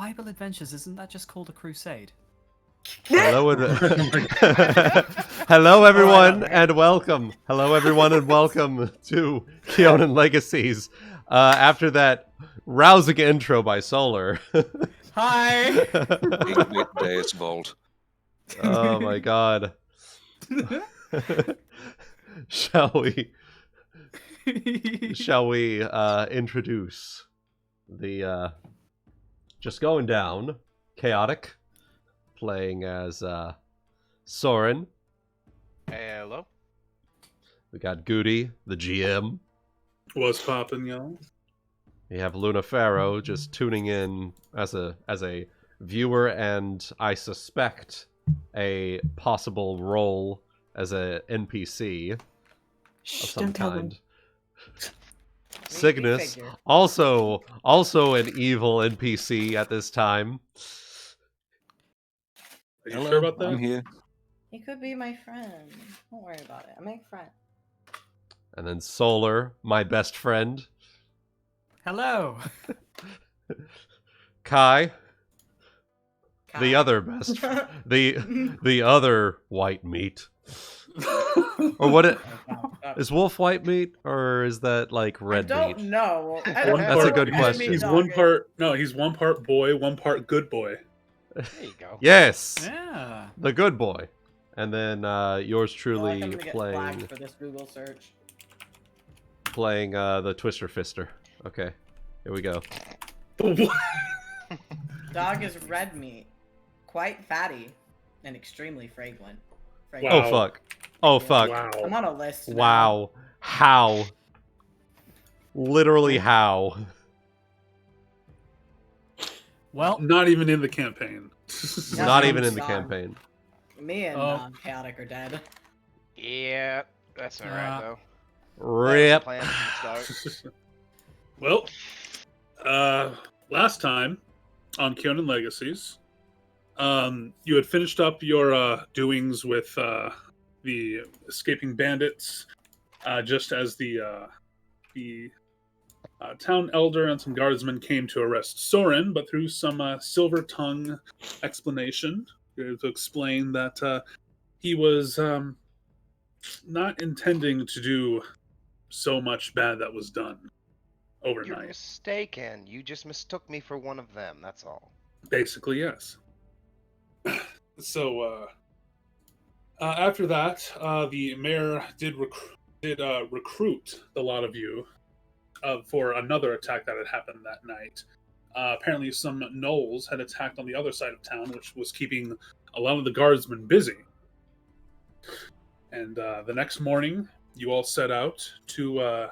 Bible Adventures, isn't that just called a crusade? Hello, hello everyone, and welcome. Hello, everyone, and welcome to Kyonin Legacies. After that rousing intro by Solar. Hi! Day is bold. Oh my god. Shall we introduce the just going down chaotic, playing as Sorren. Hello. We got Guti, the GM. What's poppin', y'all? We have Luna Farrow just tuning in as a viewer, and I suspect a possible role as a NPC of some kind. Cygnus, also an evil NPC at this time. Are you sure about that? I'm here. He could be my friend. Don't worry about it. I make friends. And then Solar, my best friend. Hello! Kai, the other best, the other white meat. Or what it is? Wolf white meat, or is that like red I meat? don't know. That's a good question. He's one part boy, one part good boy. There you go. Yes, Yeah. the good boy. And then yours I feel truly like I'm gonna get flagged for this Google search. playing the Twister Fister. Okay, here we go. Dog is red meat, quite fatty, and extremely fragrant. Wow. Oh fuck! Oh fuck! Wow. I'm on a list. now. Wow! How? Literally how? Well, Not even in the campaign. Yeah, Not I'm even in the done. campaign. Me and Chaotic are dead. Yeah, that's alright though. Rip. Plans from the start. Well, last time on Kyonin Legacies, you had finished up your doings with the escaping bandits, just as the town elder and some guardsmen came to arrest Sorren, but through some silver tongue explanation, to explain that he was not intending to do so much bad that was done You're overnight. mistaken. You just mistook me for one of them, that's all. Basically, yes. So after that, the mayor did recruit the lot of you for another attack that had happened that night. Apparently, some gnolls had attacked on the other side of town, which was keeping a lot of the guardsmen busy. And the next morning, you all set out to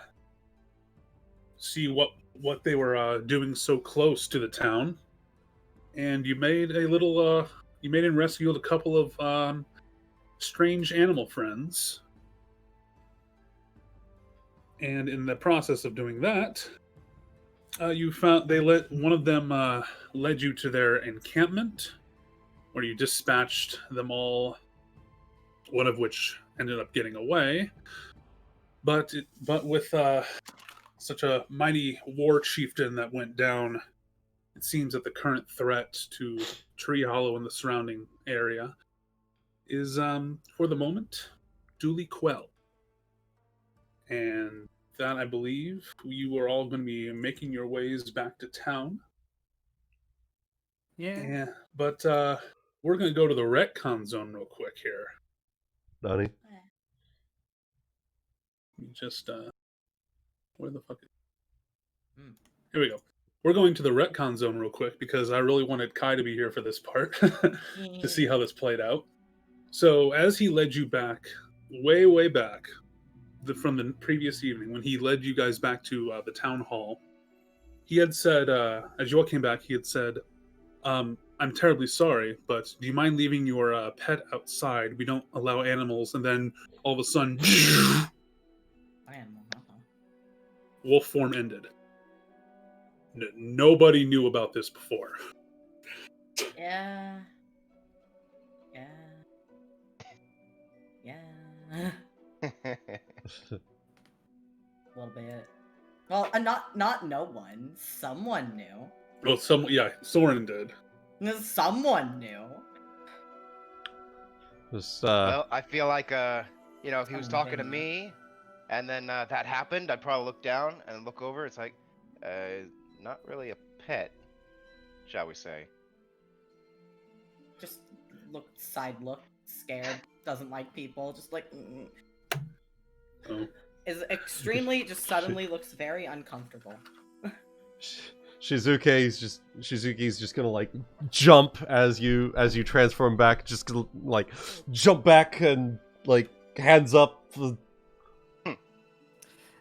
see what they were doing so close to the town, and you made a little. You made and rescued a couple of strange animal friends. And in the process of doing that, you found one of them led you to their encampment, where you dispatched them all. One of which ended up getting away, but with such a mighty war chieftain that went down, it seems that the current threat to Tree Hollow and the surrounding area is, for the moment, duly quelled. And that, I believe, you are all going to be making your ways back to town. yeah. But we're going to go to the retcon zone real quick here. Donnie. Just, where the fuck is... Here we go. We're going to the retcon zone real quick because I really wanted Kai to be here for this part to see how this played out. So as he led you back, way back, from the previous evening, when he led you guys back to the town hall, he had said, as you all came back, he had said, I'm terribly sorry, but do you mind leaving your pet outside? We don't allow animals. And then all of a sudden, wolf form ended. Nobody knew about this before. Yeah. A little bit. Well, not no one. Someone knew. Well, Sorren did. Someone knew. Just, Well, I feel like, you know, if he was Someone talking to knew. me, and then that happened, I'd probably look down and look over. It's like, not really a pet, shall we say? Just side look, scared, doesn't like people, just like. Oh. Is extremely, just suddenly looks very uncomfortable. Shizuki's just gonna like jump as you transform back, just gonna, like jump back and like hands up.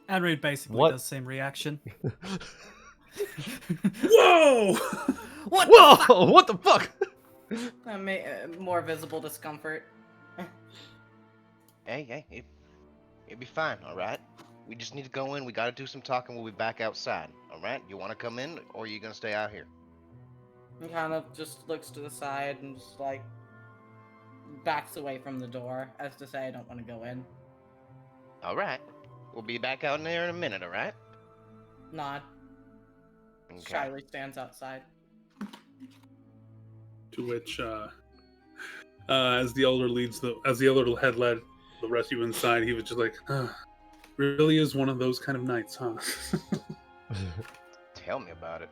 Anri basically What? does same reaction. Whoa! What? Whoa! What the fuck? More visible discomfort. Hey, it'll be fine, all right? We just need to go in. We got to do some talking. We'll be back outside, all right? You want to come in, or are you going to stay out here? He kind of just looks to the side and just, like, backs away from the door, as to say, I don't want to go in. All right. We'll be back out in there in a minute, all right? Nod. Okay. Shyly stands outside. To which, as the elder head led the rest of you inside, he was just like, really is one of those kind of nights, huh? Tell me about it.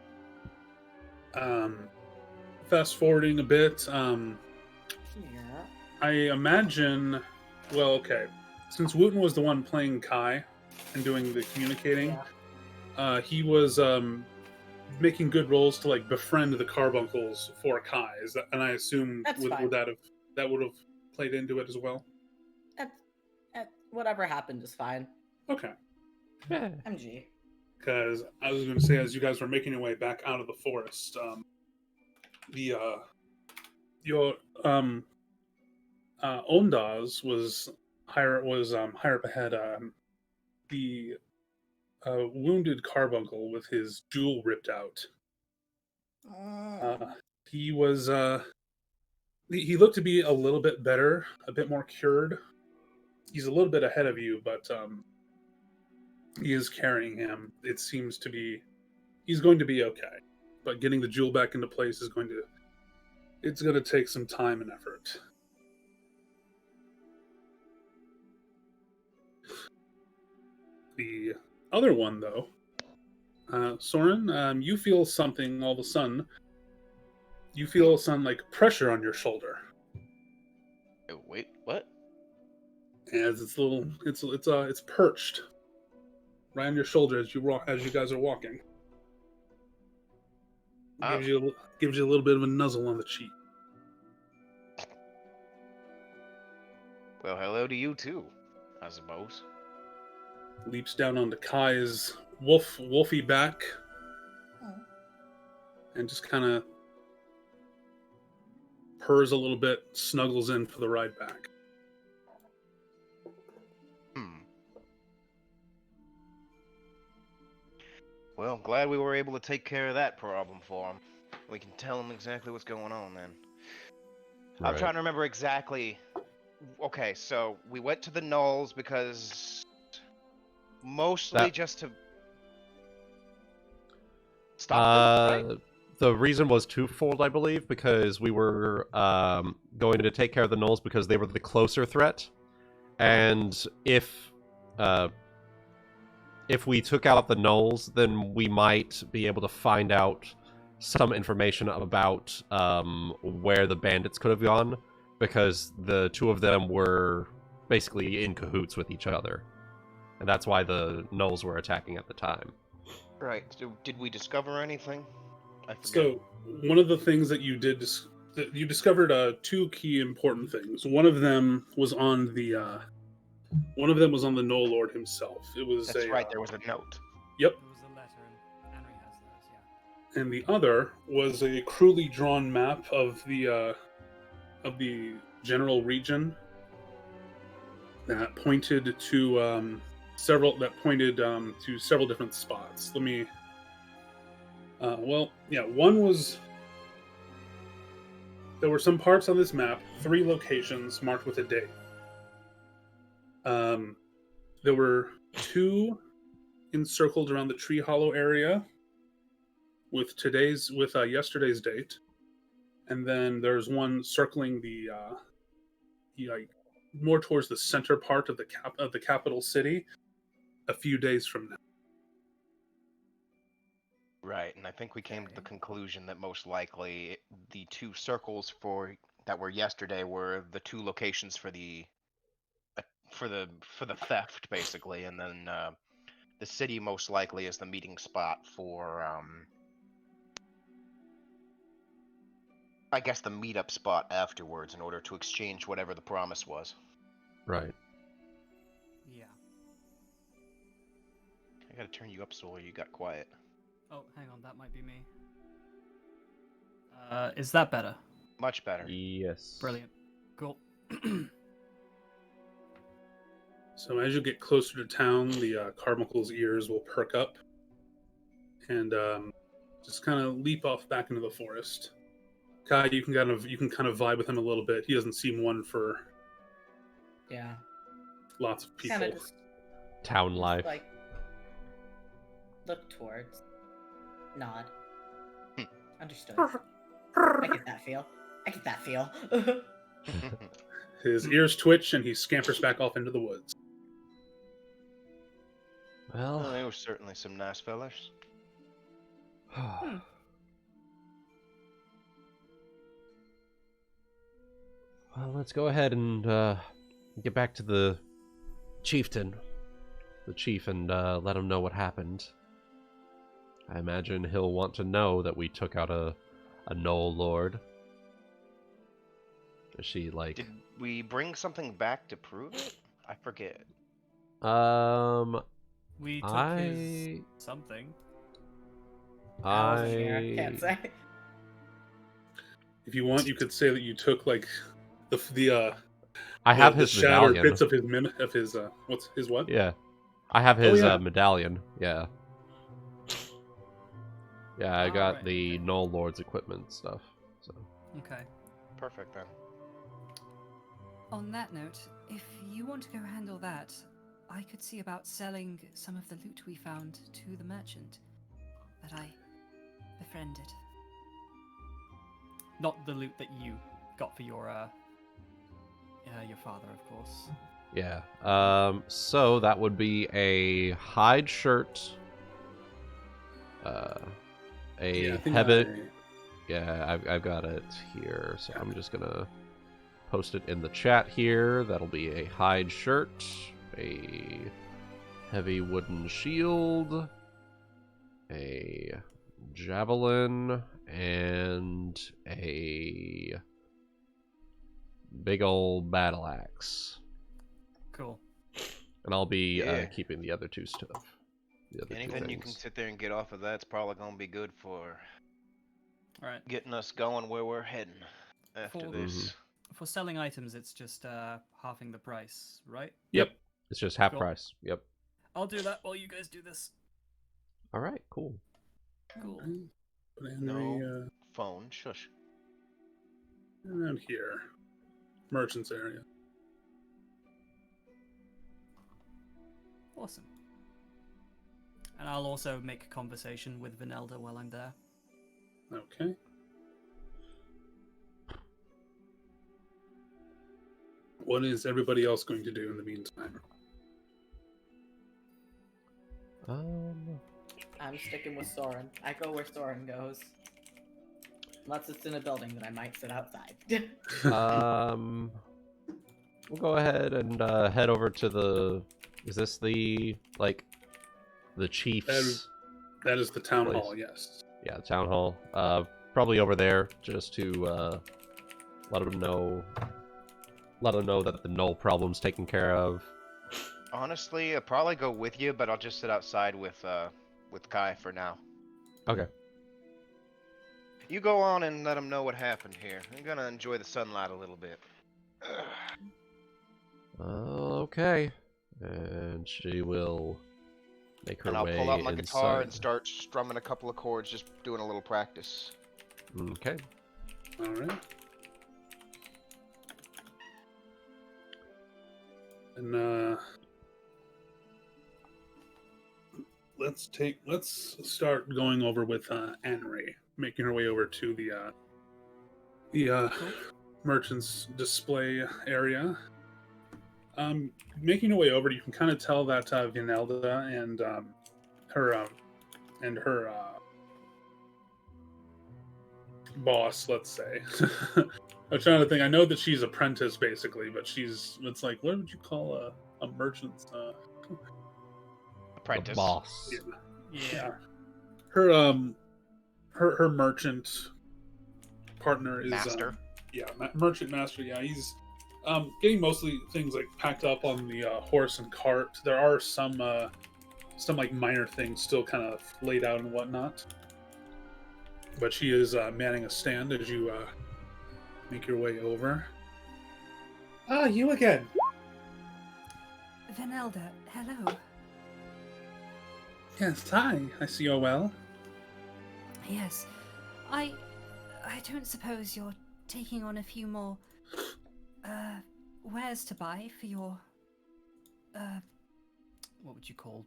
Fast forwarding a bit, Yeah. I imagine, well, okay, since Wuten was the one playing Kai and doing the communicating, he was making good rolls to like befriend the carbuncles for Kai. And I assume would that have played into it as well? Whatever happened is fine. Okay. MG. Because I was going to say, as you guys were making your way back out of the forest, Ondaz was higher up ahead. The wounded carbuncle with his jewel ripped out. He was he looked to be a little bit better, a bit more cured. He's a little bit ahead of you, but he is carrying him. It seems to be he's going to be okay. But getting the jewel back into place is going to take some time and effort. The other one, though, Sorren, you feel something all of a sudden. You feel some like pressure on your shoulder. Oh, wait, what? As it's perched right on your shoulder as you guys are walking. Gives you a little bit of a nuzzle on the cheek. Well, hello to you too, I suppose. Leaps down onto Kai's wolfy back, and just kind of purrs a little bit, snuggles in for the ride back. Well, glad we were able to take care of that problem for him. We can tell him exactly what's going on then. Right. I'm trying to remember exactly. Okay, so we went to the Knolls because mostly just to stop them, right? The reason was twofold, I believe, because we were going to take care of the Knolls because they were the closer threat, and if we took out the Knolls, then we might be able to find out some information about where the bandits could have gone, because the two of them were basically in cahoots with each other, and that's why the Knolls were attacking at the time. Right. So did we discover anything? I forget. So one of the things that you did you discovered two key important things. One of them was on the Knoll Lord himself. It was That's right. There was a note. Yep. There was a letter, and Anri has those, yeah. And the other was a crudely drawn map of the general region that pointed to several different spots. Let me. One was. There were some parts on this map, 3 locations marked with a date. There were 2 encircled around the Tree Hollow area, with yesterday's date, and then there's one circling the more towards the center part of the capital city a few days from now. Right, and I think we came to the conclusion that most likely the two circles that were yesterday were the two locations for the theft, basically, and then the city most likely is the meeting spot for I guess the meetup spot afterwards in order to exchange whatever the promise was. Right. Yeah. I gotta turn you up so you got quiet. Oh, hang on, that might be me. Is that better? Much better. Yes. Brilliant. Cool. So as you get closer to town, the Carmichael's ears will perk up and just kind of leap off back into the forest. Kai, you can kind of vibe with him a little bit. He doesn't seem one for Yeah. lots of people. Kind of just Town life. like look towards, nod. Understood. I get that feel. His ears twitch and he scampers back off into the woods. Well, Well, they were certainly some nice fellas. well, let's go ahead and get back to the chief, and let him know what happened. I imagine he'll want to know that we took out a Knoll Lord. Is she like? Did we bring something back to prove it? I forget. We took his something. I wasn't here. Can't say. If you want, you could say that you took like the I have the his shattered medallion. bits of his what's his what? Yeah, I have his yeah. medallion. Yeah. Yeah, I got Alright, the okay. Knoll Lord's equipment stuff. So. Okay. Perfect then. On that note, if you want to go handle that, I could see about selling some of the loot we found to the merchant that I befriended. Not the loot that you got for your father, of course. Yeah. So that would be a hide shirt. A Yeah, I think habit. Yeah, I've got it here. So I'm just gonna post it in the chat here. That'll be a hide shirt, a heavy wooden shield, a javelin, and a big old battle axe. Cool. And I'll be Yeah. keeping the other two stuff. The other two Anything you can things. sit there and get off of that's probably gonna be good for Alright. getting us going where we're heading after Cool. this. For selling items, it's just halving the price, right? Yep. It's just half Cool. price. Yep. I'll do that while you guys do this. All right. Cool. Cool. Put Anri, No phone. Shush. around here, merchants area. Awesome. And I'll also make conversation with Vanelda while I'm there. Okay. What is everybody else going to do in the meantime? I'm sticking with Sorren. I go where Sorren goes. Unless it's in a building that I might sit outside. We'll go ahead and head over to the. Is this the chief's? That is the town place? hall, yes. Yeah, the town hall. Probably over there, just to let them know that the Knoll problem's taken care of. Honestly, I'll probably go with you, but I'll just sit outside with Kai for now. Okay. You go on and let him know what happened here. I'm gonna enjoy the sunlight a little bit. Okay. And she will make her And I'll way pull out my guitar and inside. start strumming a couple of chords, just doing a little practice. Okay. All right. And let's start going over with Anri, making her way over to the merchant's display area. Making her way over, you can kind of tell that Vinelda and her boss, let's say. I'm trying to think. I know that she's apprentice basically, but it's like, what would you call a merchant's Apprentice. The boss. Yeah. Her merchant partner is Master. merchant master. Yeah, he's getting mostly things like packed up on the horse and cart. There are some like minor things still kind of laid out and whatnot, but she is manning a stand as you make your way over. Ah, you again. Vinelda, hello. Yes, hi. I see you're well. Yes, I don't suppose you're taking on a few more wares to buy for your what would you call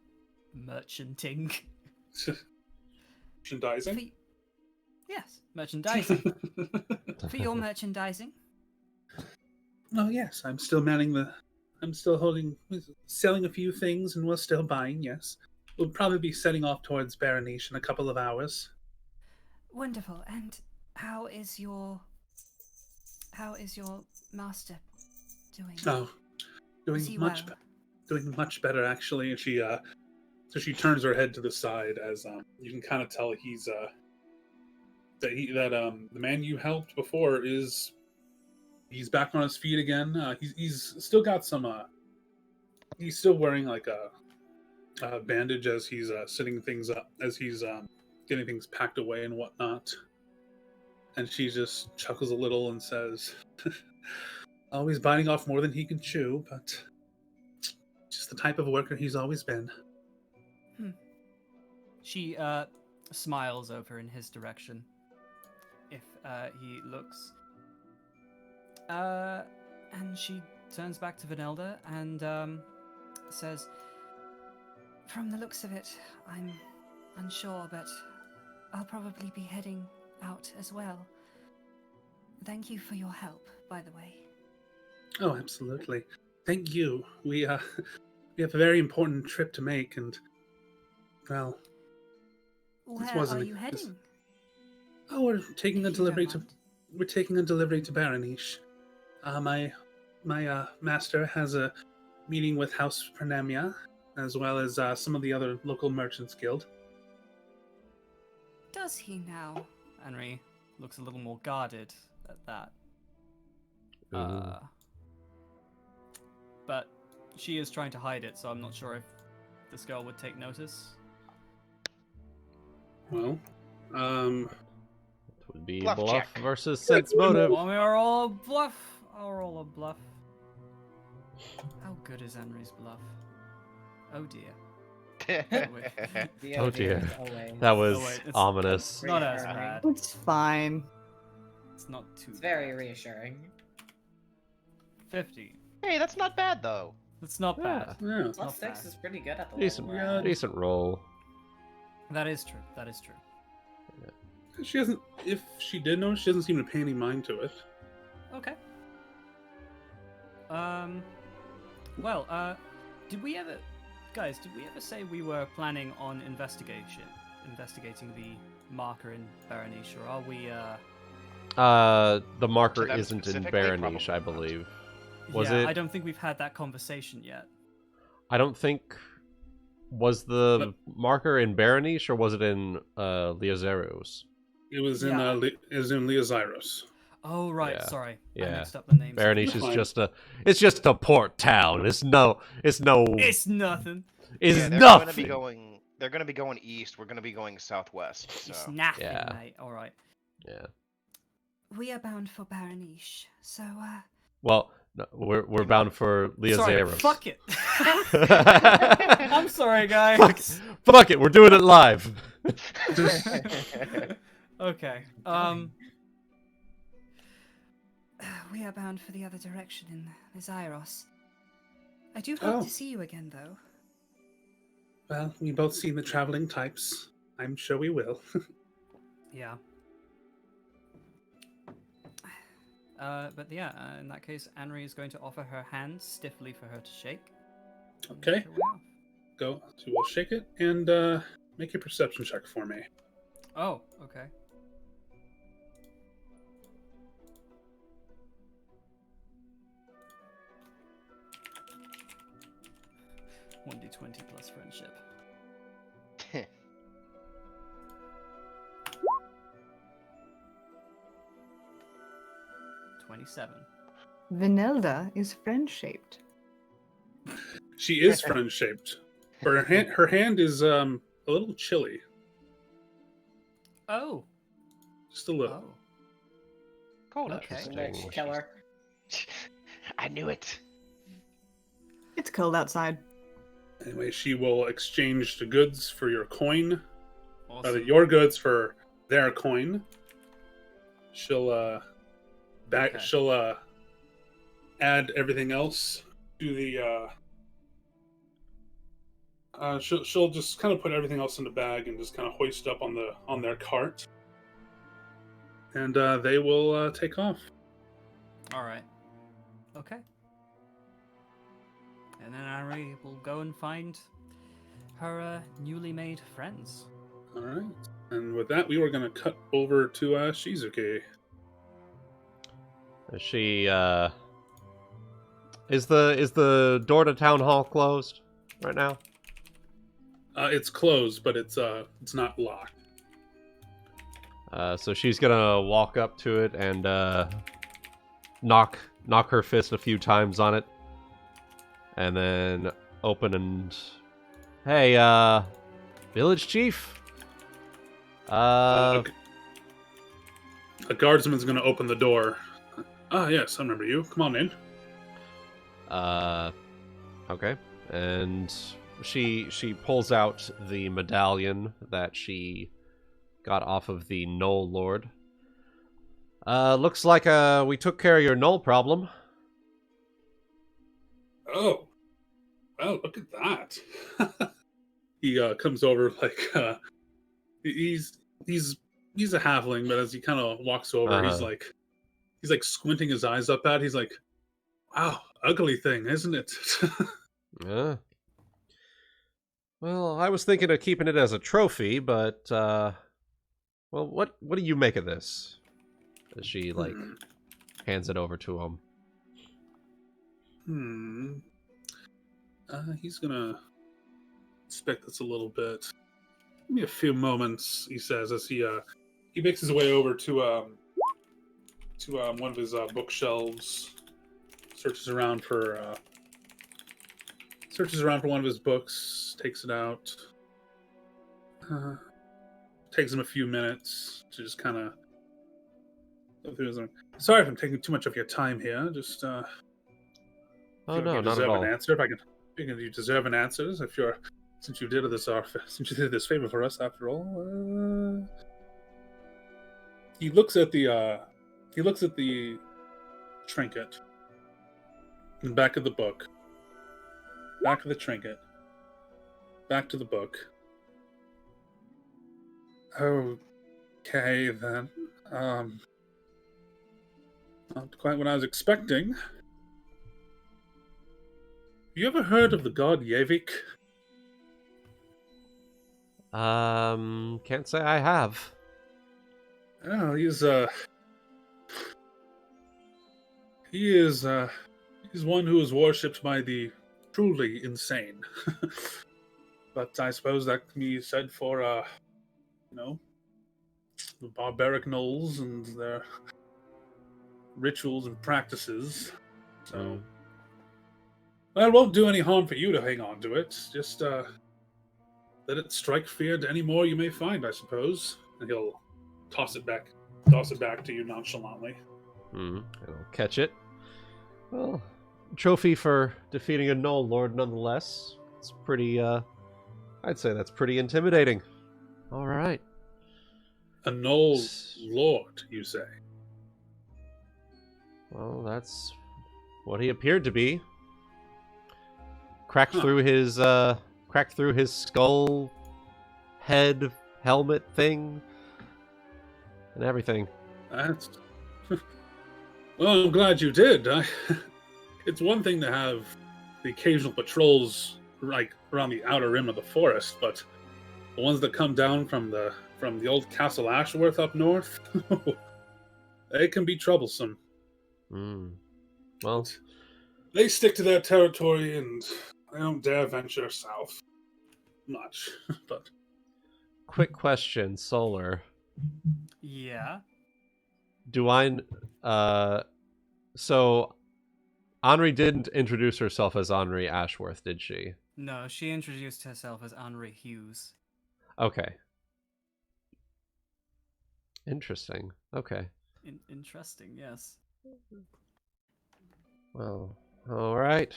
merchanting? Merchandising? Yes, merchandising. For your merchandising. Oh yes, I'm still selling a few things, and we're still buying. Yes, we'll probably be setting off towards Baronish in a couple of hours. Wonderful. And how is your master doing? Oh, doing Is he much, well? doing much better actually. And she turns her head to the side as you can kind of tell he's the man you helped before he's back on his feet again. He's still got some he's still wearing like a bandage as he's sitting things up, as he's getting things packed away and whatnot. And she just chuckles a little and says, always biting off more than he can chew, but just the type of worker he's always been. She smiles over in his direction. If he looks. And she turns back to Vinelda and says, From the looks of it, I'm unsure, but I'll probably be heading out as well. Thank you for your help, by the way. Oh, absolutely. Thank you. We have a very important trip to make, and well, Where wasn't are a- you this- heading? oh, we're taking a If you don't delivery to mind. we're taking a delivery to Baronish. My master has a meeting with House Pernemia, as well as some of the other local merchants guild. Does he now? Anri looks a little more guarded at that. Ooh. But she is trying to hide it, so I'm not sure if this girl would take notice. Well, It would be Bluff bluff check. versus sense motive. Want me to roll a bluff? I'll roll a bluff. How good is Anri's bluff? Oh dear. The Oh OG dear. is always- That was wait, it's- ominous. It's not as Reassuring. bad. It's fine. It's not too It's very bad. reassuring. 50. Hey, that's not bad though. That's not bad. yeah. Not Plus 6 bad. is pretty good at the Decent, level. we're at. decent roll. That is true. That is true. She doesn't. If she did know, she doesn't seem to pay any mind to it. Okay. Well, did we ever say we were planning on investigating the marker in Baronish, or are we, The marker To them isn't in specifically, Baronish, probably I not. believe. Was yeah, it? I don't think we've had that conversation yet. I don't think. Was the marker in Baronish or was it in Leozeros? It was in Yeah. it was in Leozyros. Oh, right, Yeah. sorry. I Yeah. mixed up the names. Baronish is Fine. just a port town. It's no. It's nothing. It's Yeah, they're nothing. Gonna be going, they're going to be going east. We're going to be going southwest. It's So. nothing, Yeah. mate. All right. Yeah. We are bound for Baronish, so Well, no, we're bound for Sorry, Leozeros. fuck it. I'm I'm sorry, guys. Fuck it. We're doing it live. Okay. we are bound for the other direction in Zyros. I do hope Oh. to see you again, though. Well, we both seen the traveling types. I'm sure we will. Yeah. But yeah, in that case, Anri is going to offer her hand stiffly for her to shake. and Okay. make her way off. Go. So we'll shake it and make a perception check for me. Oh, okay. One d20 plus friendship. 27. Vanilda is friend-shaped. She is friend-shaped. Her hand is a little chilly. Oh. Just a little. Oh. Cold. Okay. Lich killer. I knew it. It's cold outside. Anyway, she will exchange the goods for your coin. Awesome. Your goods for their coin. She'll Okay. she'll add everything else to the she'll just kind of put everything else in the bag and just kind of hoist up on their cart. And they will take off. All right. Okay. And then Anri will go and find her newly made friends. All right. And with that, we were going to cut over to Shizuki. She is the door to town hall closed right now? It's closed, but it's not locked. So she's gonna walk up to it and knock her fist a few times on it, and then open and, hey, village chief. A guardsman's going to open the door. Ah, yes, I remember you. Come on in. Okay, and she pulls out the medallion that she got off of the Knoll Lord. Looks like we took care of your Knoll problem. Oh, well, look at that. He comes over like he's a halfling, but as he kind of walks over, he's like squinting his eyes up at. He's like, "Wow, ugly thing, isn't it?" Yeah. Well, I was thinking of keeping it as a trophy, but well, what do you make of this? As she hands it over to him. He's gonna inspect this a little bit. Give me a few moments, he says, as he makes his way over to one of his bookshelves, searches around for one of his books, takes it out. Takes him a few minutes to just kind of go through his. Sorry if I'm taking too much of your time here. Just Oh feel no, like you not at deserve all. an answer. You deserve an answer since you did this favor for us after all. He looks at the trinket in the back of the book. Back of the trinket. Back to the book. Okay then. Not quite what I was expecting. Have you ever heard of the god Yevik? Can't say I have. Oh, he's one who is worshipped by the truly insane. But I suppose that can be said for the barbaric gnolls and their rituals and practices. So, well, it won't do any harm for you to hang on to it. Just let it strike fear to any more you may find, I suppose. And he'll toss it back to you nonchalantly. I'll catch it. Well, trophy for defeating a Knoll Lord, nonetheless. It's pretty. I'd say that's pretty intimidating. All right. A Knoll Lord, you say? Well, that's what he appeared to be. Cracked through his cracked through his skull head helmet thing and everything. That's... Well, I'm glad you did. It's one thing to have the occasional patrols like around the outer rim of the forest, but the ones that come down from the old Castle Ashworth up north, they can be troublesome. Well, They stick to their territory, and they don't dare venture south much. But quick question, Solar. Yeah. Do I... So, Anri didn't introduce herself as Anri Ashworth, did she? No, she introduced herself as Anri Hughes. Okay. Interesting. Okay. Interesting, yes. Well, alright.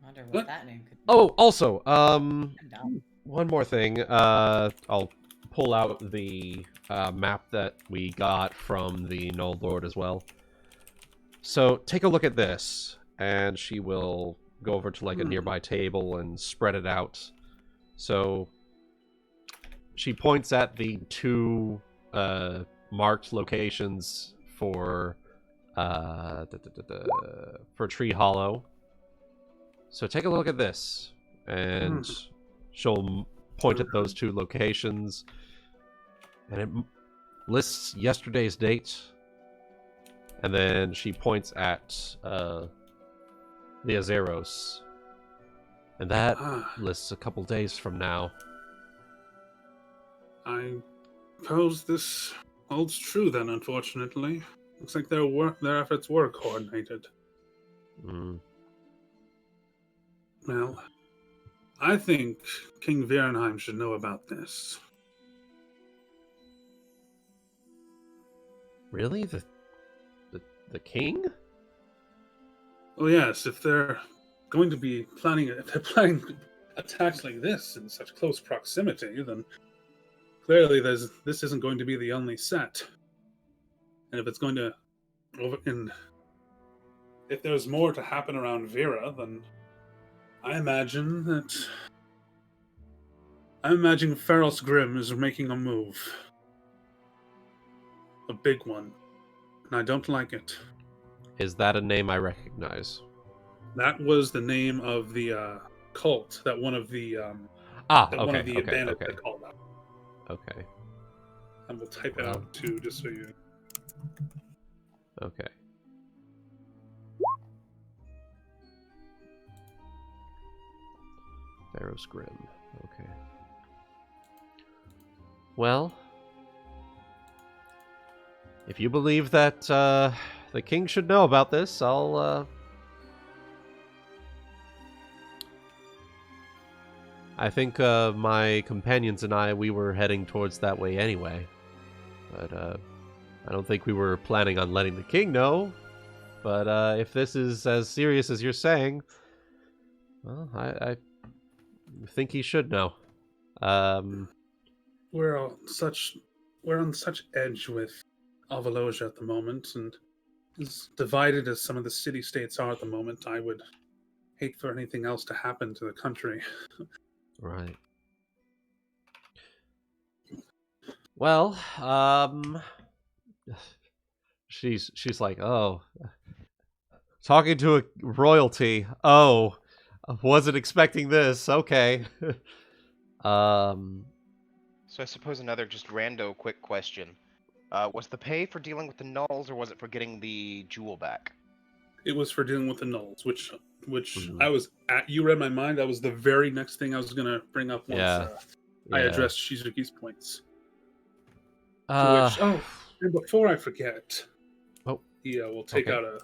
Wonder what that name could be. Oh, also, I'm down. one more thing. I'll pull out the map that we got from the Null Lord as well. So, take a look at this, and she will go over to like a nearby table and spread it out. So, she points at the two marked locations for Tree Hollow. So take a look at this, and she'll point at those two locations, and it lists yesterday's date, and then she points at the Azeros, and that lists a couple days from now. I suppose this holds true then, unfortunately. Looks like their efforts were coordinated. Well, I think King Virenheim should know about this. Really? The king? Oh yes, if they're going to be planning attacks like this in such close proximity, then clearly this isn't going to be the only set. And if it's going to if there's more to happen around Vera, then I imagine Feros Grimm is making a move. A big one. And I don't like it. Is that a name I recognize? That was the name of the cult that one of the one of the bandits had called out. Okay. And we'll type it out too, just so you. Okay. Theros Grimm. Okay. Well, if you believe that the king should know about this, I'll I think my companions and we were heading towards that way anyway. But I don't think we were planning on letting the king know. But if this is as serious as you're saying, well, I think he should know. We're on such edge with Avalosia at the moment, and as divided as some of the city-states are at the moment, I would hate for anything else to happen to the country. Right. Well, she's like, oh, talking to a royalty. Oh, wasn't expecting this. Okay. So I suppose another just rando quick question. Was the pay for dealing with the nulls, or was it for getting the jewel back? It was for dealing with the nulls, which I was at. You read my mind. That was the very next thing I was going to bring up once I addressed Shizuki's points. And before I forget, he will take out a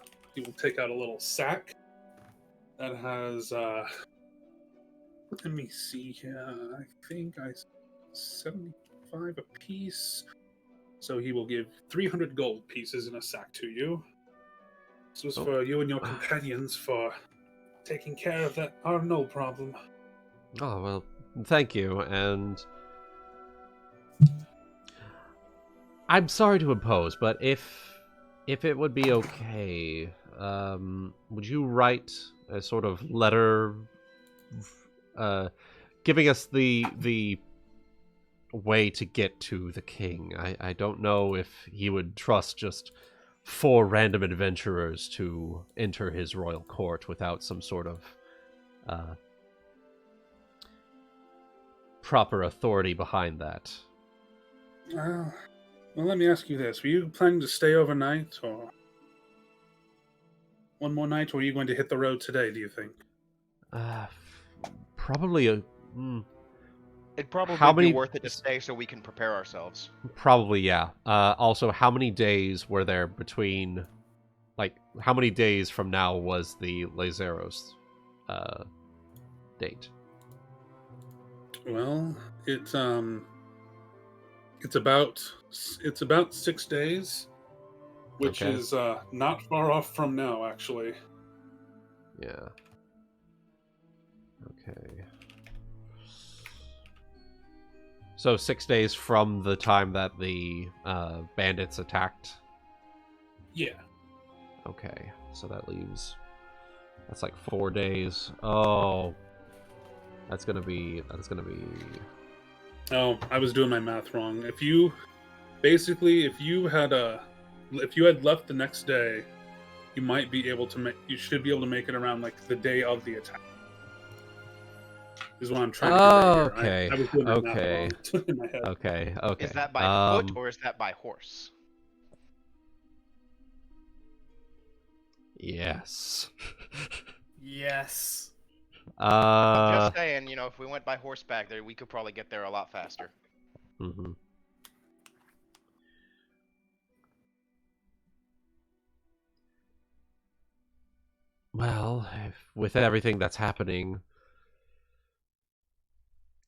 little sack that has. Let me see here. I think 75 a piece. So he will give 300 gold pieces in a sack to you. This was for you and your companions for taking care of that null problem. Oh, well, thank you, and I'm sorry to impose, but if it would be okay, would you write a sort of letter giving us the way to get to the king. I don't know if he would trust just 4 random adventurers to enter his royal court without some sort of proper authority behind that. Well, let me ask you this. Were you planning to stay overnight, or one more night, or are you going to hit the road today, do you think? Probably a... It'd probably How be many- worth it to stay so we can prepare ourselves. Probably, yeah. Also, how many days were there between... Like, how many days from now was the Lazeros date? Well, it's about 6 days, which Okay. is not far off from now, actually. Yeah. Okay. So 6 days from the time that the bandits attacked? Yeah. Okay, so that leaves... That's like 4 days. Oh. That's gonna be... Oh, I was doing my math wrong. If you had left the next day, you might be able to you should be able to make it around like the day of the attack. Is what I'm trying to convey here. Okay, I was doing my math okay. wrong in my head. Okay. Is that by foot or is that by horse? Yes. Yes. I'm just saying, if we went by horseback there, we could probably get there a lot faster. Mm-hmm. Well, with everything that's happening,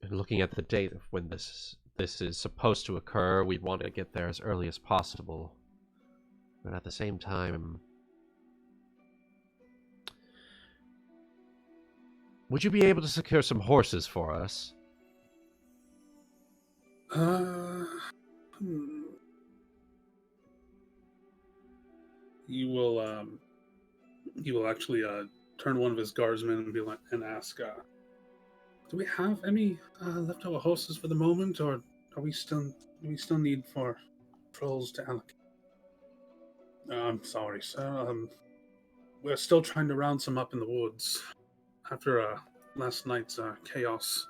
and looking at the date of when this is supposed to occur, we'd want to get there as early as possible. But at the same time, would you be able to secure some horses for us? He will actually turn one of his guardsmen and ask, do we have any leftover horses for the moment, or do we still need for trolls to allocate? I'm sorry, sir. We're still trying to round some up in the woods after last night's chaos.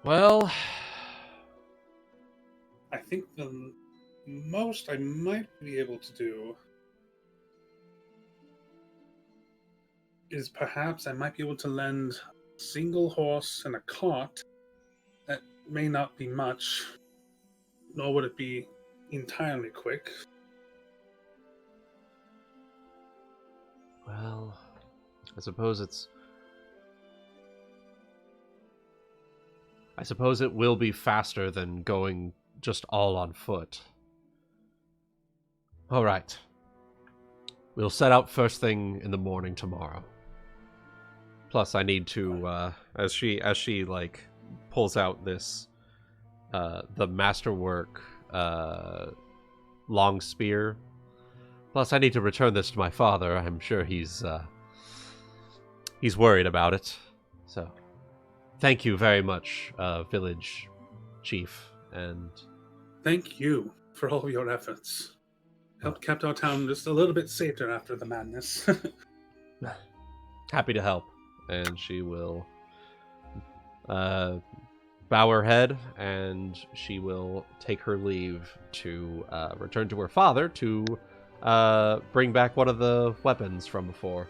Well, I think the most I might be able to do is perhaps I might be able to lend a single horse and a cart. That may not be much, nor would it be entirely quick. well, I suppose it will be faster than going just all on foot. All right. We'll set out first thing in the morning tomorrow. Plus, I need to, as she like pulls out this, the masterwork, long spear. Plus, I need to return this to my father. I'm sure he's worried about it. So, thank you very much, village chief, and Thank you for all of your efforts. Kept our town just a little bit safer after the madness. happy to help. And she will bow her head, and she will take her leave to return to her father to bring back one of the weapons from before.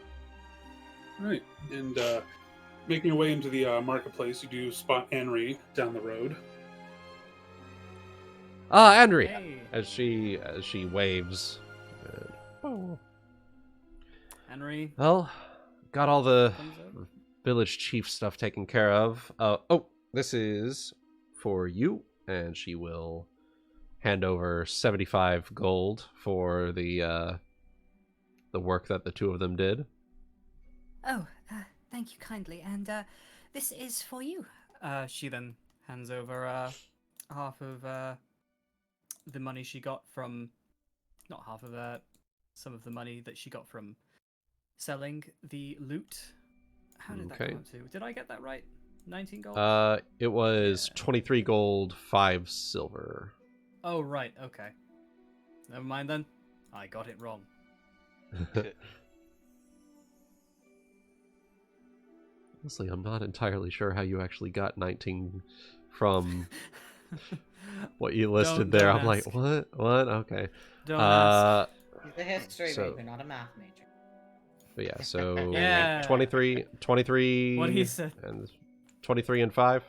Right, and making your way into the marketplace, you do spot Anri down the road. Ah, Anri! Hey, As she waves. Henry Well, got all the comes over. village chief stuff taken care of. Oh, this is for you, and she will hand over 75 gold for the work that the two of them did. Oh, thank you kindly. And this is for you. She then hands over half of the money she got from, not half of some of the money that she got from selling the loot. How did that Okay. come up to? Did I get that right? 19 gold? It was Yeah. 23 gold, 5 silver. Oh, right, okay. Never mind then. I got it wrong. Honestly, I'm not entirely sure how you actually got 19 from what you listed there. Don't I'm like, ask. what? What? Okay. Don't ask. He's a history So- major, not a math major. But yeah, so Yeah. 23 What he said. and 23 and 5.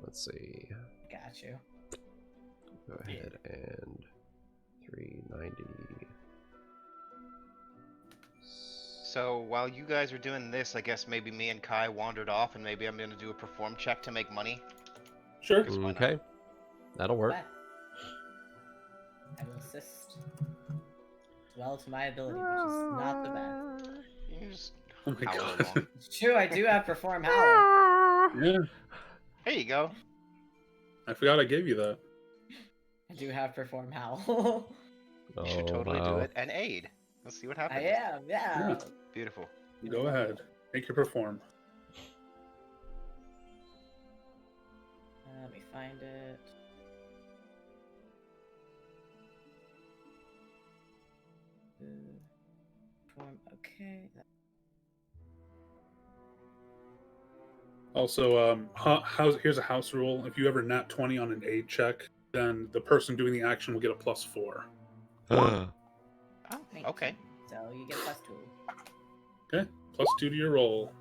Let's see. Got you. Go ahead and 390. So while you guys are doing this, I guess maybe me and Kai wandered off, and maybe I'm gonna do a perform check to make money. Sure. Why not? Okay. That'll work. Okay. I will assist. Well to my ability, which is not the best. You just Oh my howl god. along. It's true, I do have perform howl. Yeah, There you go. I forgot I gave you that. I do have perform howl. Oh, You should totally wow. do it and aid. Let's see what happens. I am, yeah. Yeah. Beautiful. Go ahead. Make your perform. Let me find it. Perform, okay. Also, here's a house rule. If you ever nat 20 on an aid check, then the person doing the action will get a +4. Oh, Thank okay. you. So you get +2. Okay, +2 to your roll.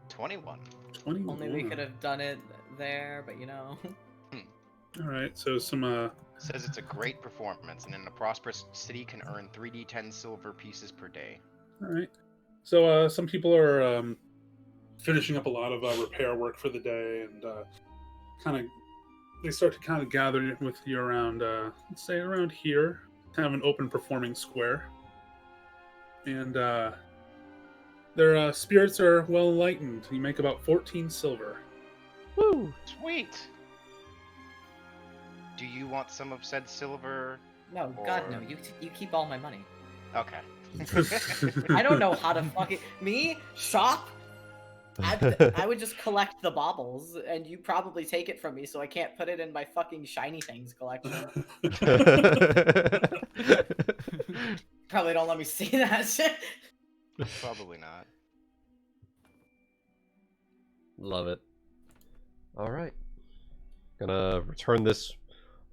21. 21. Only we could have done it there, but you know. All right, so some Says it's a great performance, and in a prosperous city can earn 3d10 silver pieces per day. All right. So some people are finishing up a lot of repair work for the day, and they start to kind of gather with you around, let's say around here, kind of an open performing square, and their spirits are well enlightened. You make about 14 silver. Woo! Sweet. Do you want some of said silver? No, God Or- no. You keep all my money. Okay. I don't know how to fucking shop. I would just collect the baubles, and you probably take it from me, so I can't put it in my fucking shiny things collection. Probably don't let me see that shit. Probably not. Love it. All right. Gonna return this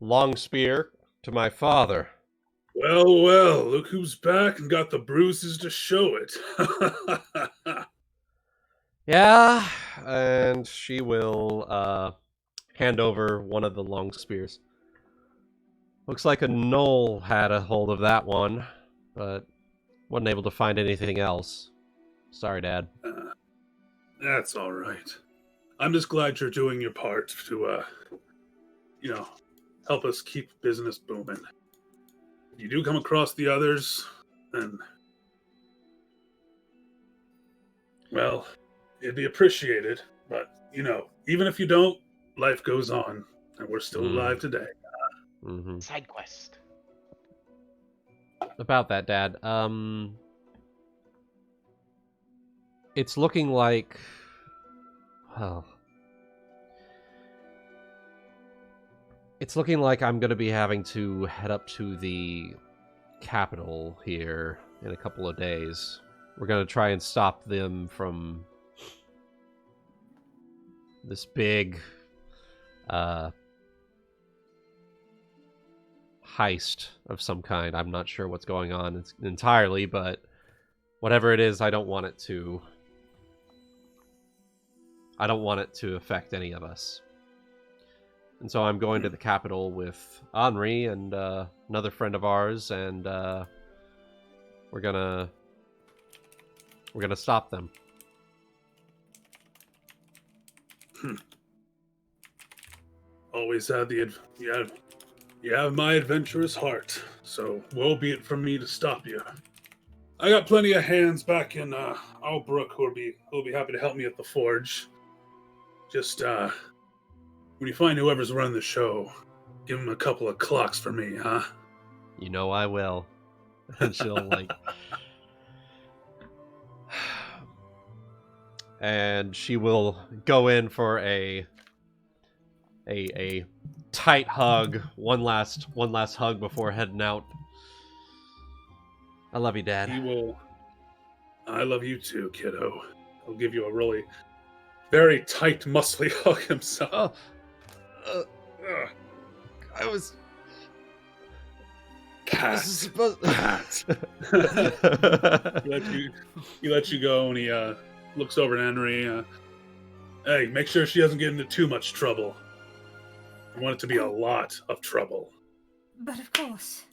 long spear to my father. Well, well, look who's back and got the bruises to show it. Yeah, and she will hand over one of the long spears. Looks like a gnoll had a hold of that one, but wasn't able to find anything else. Sorry, Dad. That's all right. I'm just glad you're doing your part to, help us keep business booming. If you do come across the others, then, well, it'd be appreciated. But, even if you don't, life goes on, and we're still alive today. Mm-hmm. Side quest. About that, Dad. It's looking like, well, it's looking like I'm going to be having to head up to the capital here in a couple of days. We're going to try and stop them from this big heist of some kind. I'm not sure what's going on entirely, but whatever it is, I don't want it to affect any of us. And so I'm going to the capital with Anri and another friend of ours, and we're gonna stop them. Always had you have my adventurous heart, so woe be it from me to stop you. I got plenty of hands back in Albrook who'll be happy to help me at the forge. Just When you find whoever's running the show, give him a couple of clocks for me, huh? You know I will. And she'll like and she will go in for a tight hug, one last hug before heading out. I love you, Dad. He will. I love you too, kiddo. He'll give you a really very tight, muscly hug himself. I was Pat. supposed. He lets you go, and he looks over at Anri. Hey, make sure she doesn't get into too much trouble. I want it to be a lot of trouble. But of course.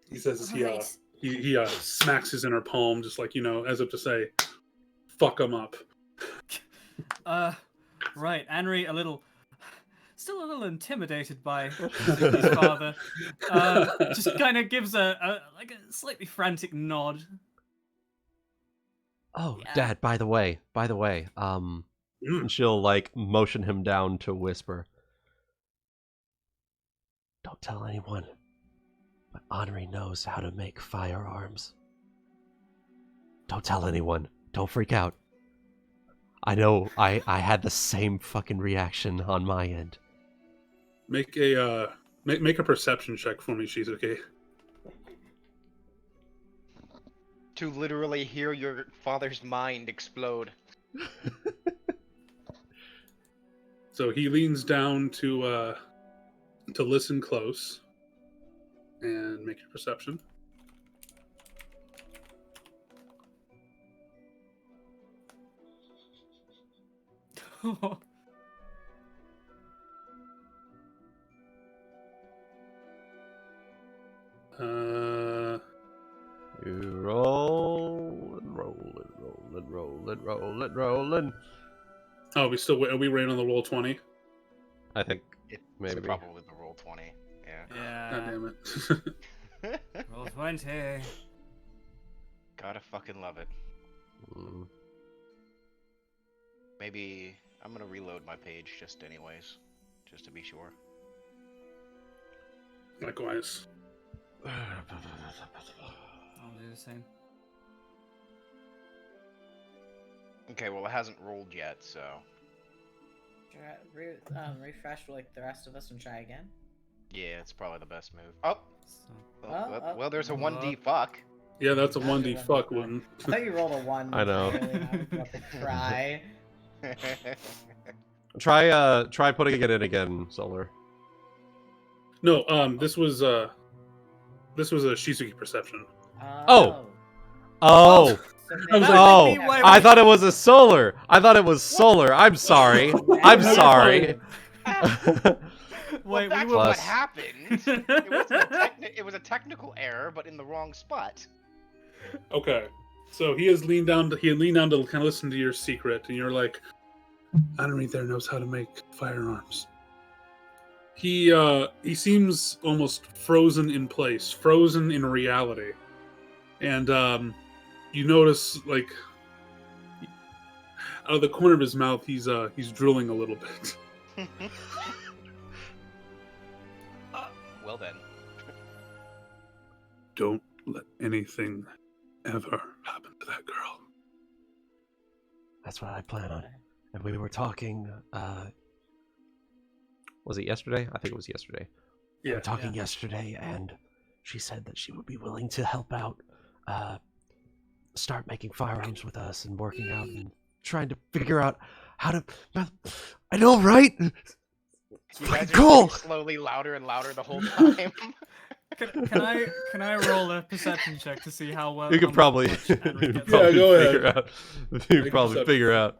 He says as Right. he smacks his inner palm, just like, as if to say, fuck him up. Right, Anri still a little intimidated by his father. Just kind of gives a slightly frantic nod. Oh, Yeah. Dad, by the way, and she'll like motion him down to whisper. Don't tell anyone, but Anri knows how to make firearms. Don't tell anyone. Don't freak out. I know I had the same fucking reaction on my end. Make a make a perception check for me, Shizuki. To literally hear your father's mind explode. So he leans down to listen close and make your perception. You rolling. Oh, are we right on the roll 20? I think It's maybe. probably the roll 20. Yeah. God Yeah. damn it. Roll 20. Gotta fucking love it. Mm. Maybe I'm gonna reload my page just to be sure. Likewise. I'll do the same. Okay, well it hasn't rolled yet, so Refresh like the rest of us and try again. yeah, it's probably the best move. Oh, So, well, there's a 1D fuck. Yeah, that's a That's a 1D fuck 1D one. I thought you rolled a 1. I know. Really, I was about to cry. Try putting it in again, Solar. No, this was a Shizuki perception. Oh. Oh. I was like, Oh, Wait, I thought it was a Solar. I'm sorry. I'm sorry. Well, Wait, that's we were. what Plus- happened. It was a technical error, but in the wrong spot. Okay, so he leaned down to kind of listen to your secret, and you're like, Anri there knows how to make firearms. He seems almost frozen in place, frozen in reality, and you notice like out of the corner of his mouth, he's drooling a little bit. Well then. Don't let anything ever happen to that girl. That's what I plan on. And we were talking, was it yesterday? I think it was yesterday. We Yeah. were talking yesterday, and she said that she would be willing to help out, start making firearms with us and working out and trying to figure out how to... I know, right? It's You fucking guys are cool! getting slowly louder and louder the whole time. Can I roll a perception check to see how well? You could how probably, much Anri gets? Yeah, go ahead. figure out. You Make could a probably perception figure check. out.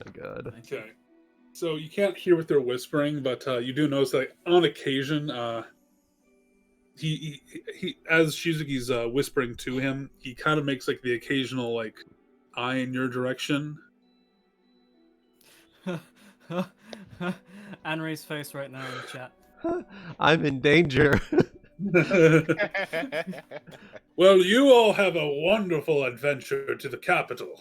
My God. Okay. So you can't hear what they're whispering, but you do notice that on occasion, he as Shizuki's whispering to him, he kind of makes like the occasional like eye in your direction. Anri's face right now in the chat. I'm in danger. Well, you all have a wonderful adventure to the capital.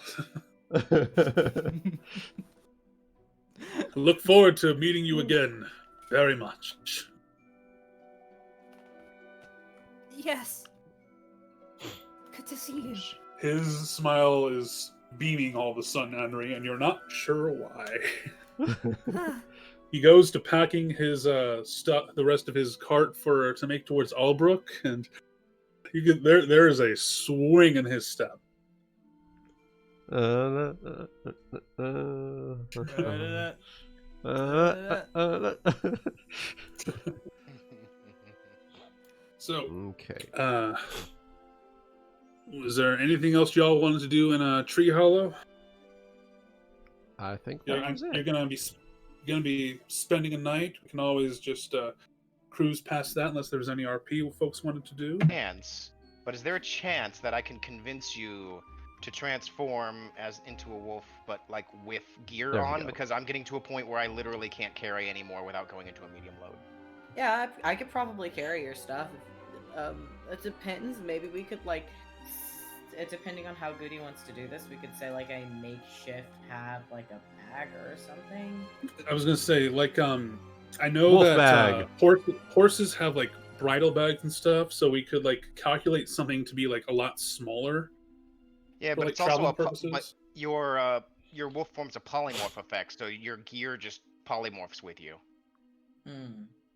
Look forward to meeting you again very much. Yes. Good to see you. His smile is beaming all of a sudden, Anri, and you're not sure why. He goes to packing his stuff, the rest of his cart to make towards Albrook, and there is a swing in his step. So, okay. Was there anything else y'all wanted to do in Tree Hollow? I think that was it. You're gonna be spending a night. We can always just cruise past that, unless there's any RP folks wanted to do. But is there a chance that I can convince you to transform into a wolf, but like with gear on? Because I'm getting to a point where I literally can't carry anymore without going into a medium load. Yeah, I could probably carry your stuff. It depends. Maybe we could depending on how Goody wants to do this, we could say like a makeshift have like a bag or something. I was gonna say I know wolf that bag. Horses have like bridle bags and stuff, so we could like calculate something to be like a lot smaller. Yeah, but it's also but your wolf form's a polymorph effect, so your gear just polymorphs with you.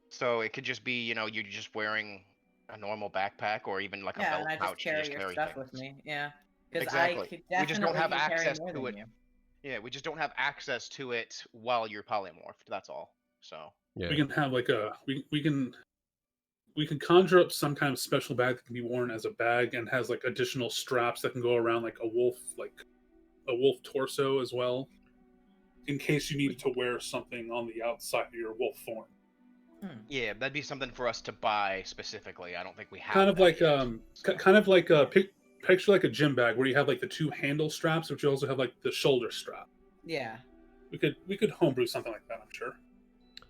So it could just be, you're just wearing a normal backpack or even like a belt pouch. Yeah, and I just carry your stuff things. with me. Yeah, because exactly. I could definitely we just don't have access to it. Yeah, we just don't have access to it while you're polymorphed. That's all. So yeah. We can have like we can conjure up some kind of special bag that can be worn as a bag and has like additional straps that can go around like a wolf torso as well, in case you needed to wear something on the outside of your wolf form. Yeah, that'd be something for us to buy specifically. I don't think we have. Kind of like picture like a gym bag where you have like the two handle straps, but you also have like the shoulder strap. Yeah. We could homebrew something like that, I'm sure.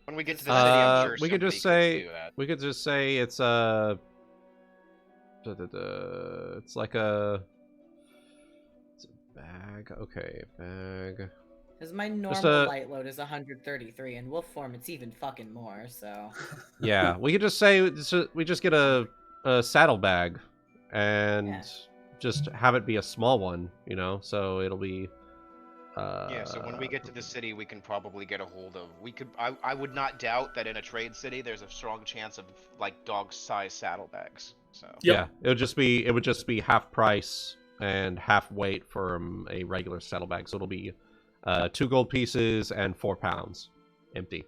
When we get to the city, I'm sure we could just say it's it's like a bag. Okay, bag. Because my normal light load is 133, and wolf form it's even fucking more. So. Yeah, we could just say we just get a saddle bag, and just have it be a small one, so it'll be. Yeah, so when we get to the city, we can probably get a hold of. I would not doubt that in a trade city, there's a strong chance of like dog-sized saddlebags. So. Yeah, it would just be half price and half weight from a regular saddlebag, so it'll be 2 gold pieces and 4 pounds, empty.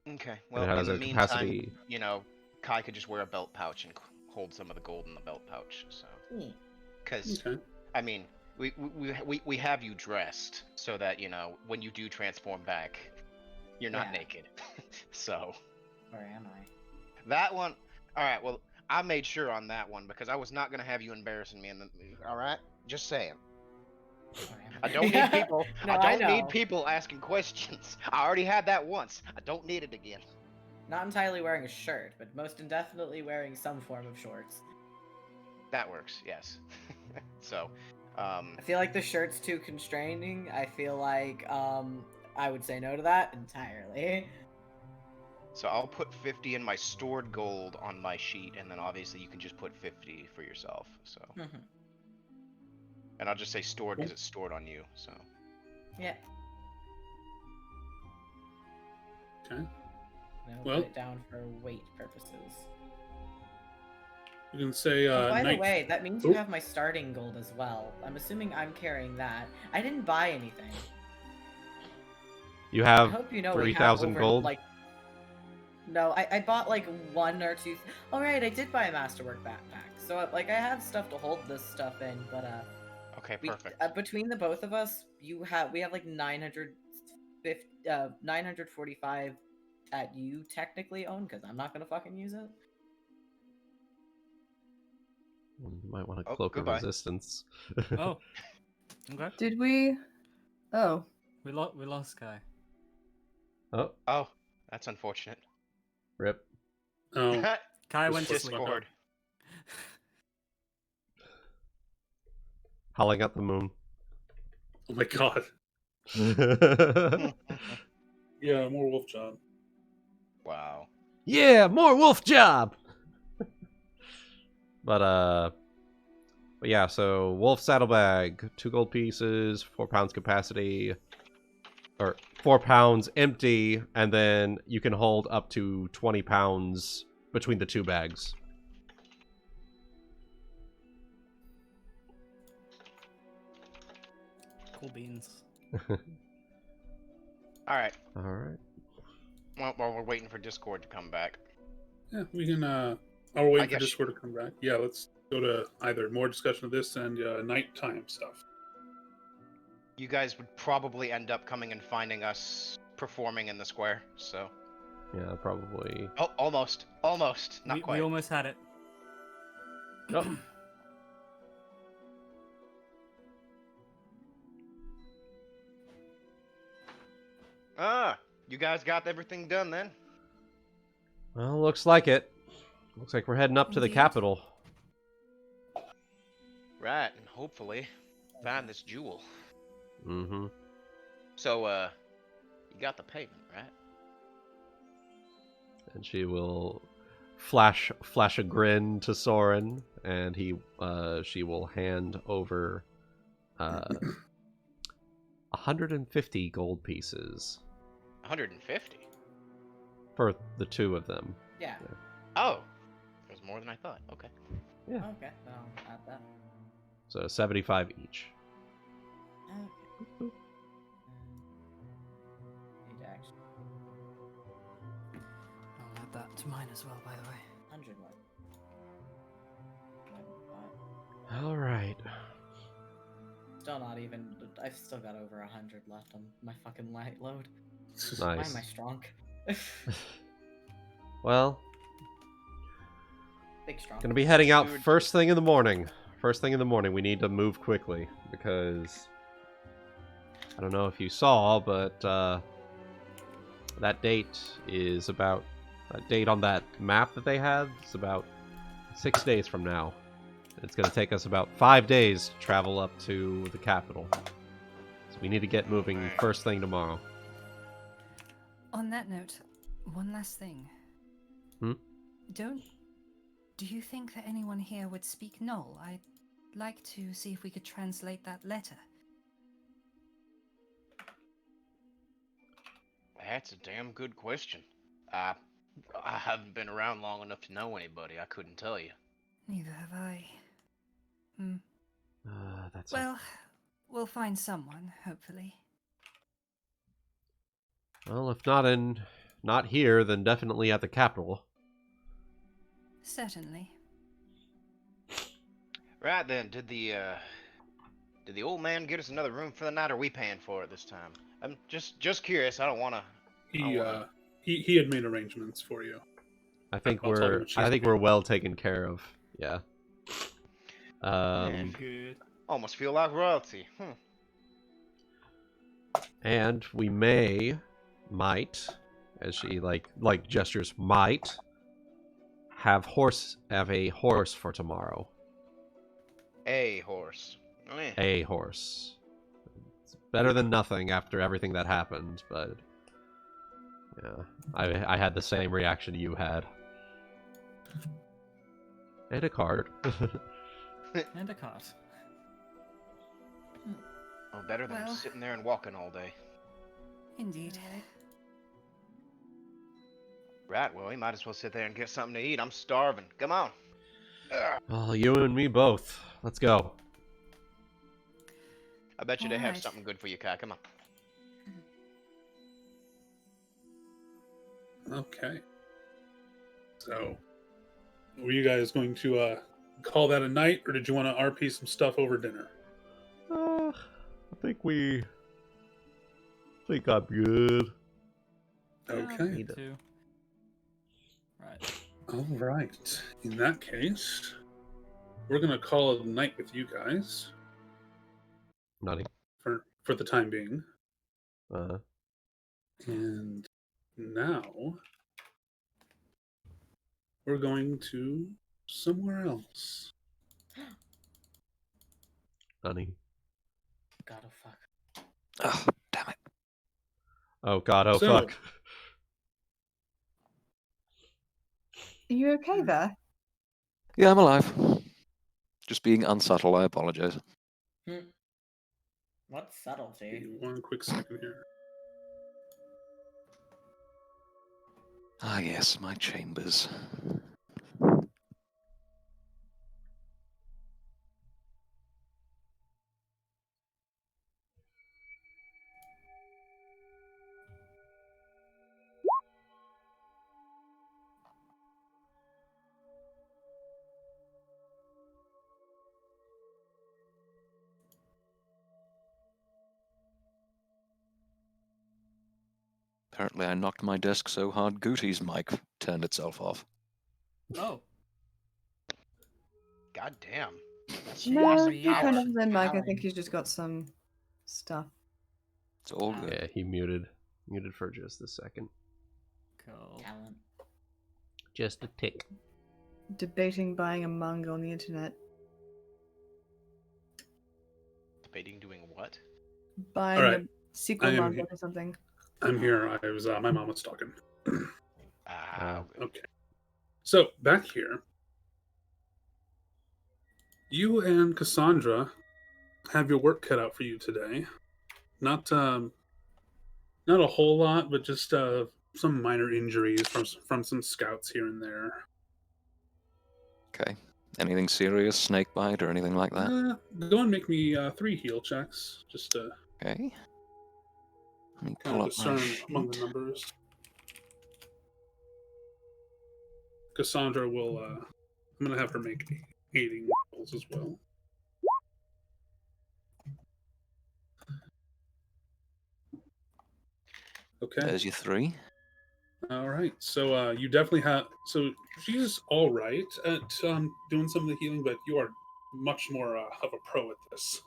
Okay. Well, in the meantime, Kai could just wear a belt pouch and hold some of the gold in the belt pouch. So, because I mean. We have you dressed so that when you do transform back, you're not naked. So. Where am I? That one. All right. Well, I made sure on that one because I was not gonna have you embarrassing me. All right. Just saying. I don't need people. I don't need people asking questions. I already had that once. I don't need it again. Not entirely wearing a shirt, but most indefinitely wearing some form of shorts. That works. Yes. So. I feel like the shirt's too constraining. I feel like I would say no to that entirely. So I'll put 50 in my stored gold on my sheet, and then obviously you can just put 50 for yourself. So. And I'll just say stored because it's stored on you. So. Yeah. Okay. Put it down for weight purposes. You can say. By the way, that means you have my starting gold as well. I'm assuming I'm carrying that. I didn't buy anything. You have 3,000 gold. No, I bought like 1 or 2. All right, I did buy a masterwork backpack, so like I have stuff to hold this stuff in. But okay, perfect. Between the both of us, we have like 945 that you technically own because I'm not gonna fucking use it. You might want to cloak of resistance. Oh. Okay. Did we? Oh. We lost Kai. Oh. Oh, that's unfortunate. Rip. Oh. Kai went to sleep. Discord. Howling at the moon. Oh my god. Yeah, more wolf job. Wow. Yeah, more wolf job. But yeah, so wolf saddlebag, 2 gold pieces, 4 pounds capacity, or 4 pounds empty, and then you can hold up to 20 pounds between the 2 bags. Cool beans. All right. All right. Well, while we're waiting for Discord to come back. Yeah, we can. I'll wait for guess- Discord to come back. Yeah, let's go to either more discussion of this and nighttime stuff. You guys would probably end up coming and finding us performing in the square. So. Yeah, probably. Oh, almost. Not We quite. almost had it. Oh. You guys got everything done then? Well, looks like it. Looks like we're heading up to the Indeed. capital. Right, and hopefully find this jewel. Mm-hmm. So, you got the payment, right? And she will flash a grin to Sorren, and she will hand over 150 gold pieces 150? for the 2 of them. Yeah. Oh, there's more than I thought. Okay. Yeah. Okay. I'll add that. So 75 each. Okay. Need to actually I'll add that to mine as well, by the way. 100 more. All right. Still not even. I've still got over 100 left on my fucking light load. Why Nice. am I strong? Well, Big strong. gonna be heading out Dude. first thing in the morning. First thing in the morning, we need to move quickly because I don't know if you saw, but that date is about that date on that map that they had is about 6 days from now. It's gonna take us about 5 days to travel up to the capital, so we need to get moving first thing tomorrow. On that note, one last thing. Hmm? Do you think that anyone here would speak Null? I'd like to see if we could translate that letter. That's a damn good question. I haven't been around long enough to know anybody. I couldn't tell you. Neither have I. That's Well, we'll find someone, hopefully. well, if not here, then definitely at the capital. Certainly. Right then, did the old man get us another room for the night, or are we paying for it this time? I'm just curious. I don't wanna. He had made arrangements for you. I think I'll tell you we're what she's I think doing. we're well taken care of. Yeah. Good. Almost feel like royalty. And we might, as she like gestures, might have a horse for tomorrow. A horse. Oh, yeah. A horse. It's better than nothing after everything that happened, but yeah, I had the same reaction you had. And a card. And a cart. Oh, better than Well. sitting there and walking all day. Indeed. Right. Well, we might as well sit there and get something to eat. I'm starving. Come on. Ugh. Well, you and me both. Let's go. I bet you they have Alright. something good for you, Kai. Come on. Okay. So, were you guys going to call that a night, or did you want to RP some stuff over dinner? I think I'm good. Okay. Me too. Right. All right. In that case, we're gonna call it a night with you guys Nothing. for the time being. Uh, And now we're going to somewhere else. Honey. God, oh fuck. Oh, damn it. Oh god, oh So- fuck. Are you okay there? Yeah, I'm alive. Just being unsubtle, I apologize. What subtlety? Give me one quick second here. Ah, yes, my chambers. Apparently I knocked my desk so hard Guti's mic turned itself off. Oh. God damn. No, Jeez, he turned off power. his mic. I Power. think he's just got some stuff. It's all good. Yeah, he muted for just a second. Cool. Talent. Just a tick. Debating buying a manga on the internet. Debating doing what? Buying Alright, a sequel I am manga here. or something. I'm here. I was my mom was talking. Okay. Okay. So back here, you and Cassandra have your work cut out for you today. Not a whole lot, but just some minor injuries from some scouts here and there. Okay. Anything serious? Snake bite or anything like that? Go and make me 3 heal checks, just to Okay. Let me kind pull of up my discern among the sheet. numbers. Cassandra will. I'm gonna have her make aiding rolls as well. Okay. There's your 3. All right. So you definitely have. So she's all right at doing some of the healing, but you are much more of a pro at this.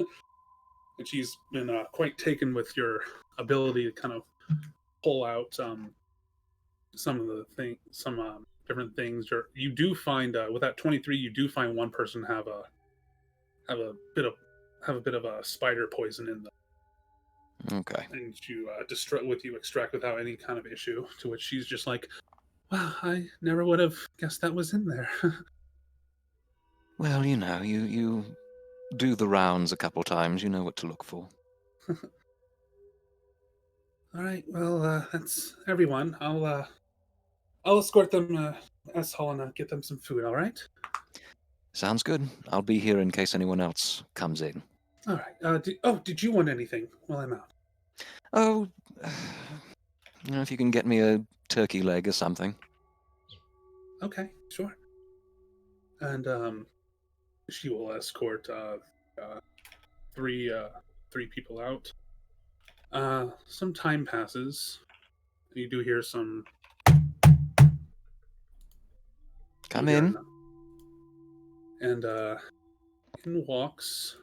And she's been quite taken with your ability to kind of pull out some of the different things. You do find with that 23, you do find one person have a bit of a spider poison in them. Okay. And you extract without any kind of issue, to which she's just like, wow, I never would have guessed that was in there. Well, you do the rounds a couple times, you know what to look for. All right, well, that's everyone. I'll escort them as hall and get them some food, all right? Sounds good. I'll be here in case anyone else comes in. All right. Did you want anything while I'm out? Oh, if you can get me a turkey leg or something. Okay, sure. And she will escort three people out. Some time passes. You do hear some. Come in. And in walks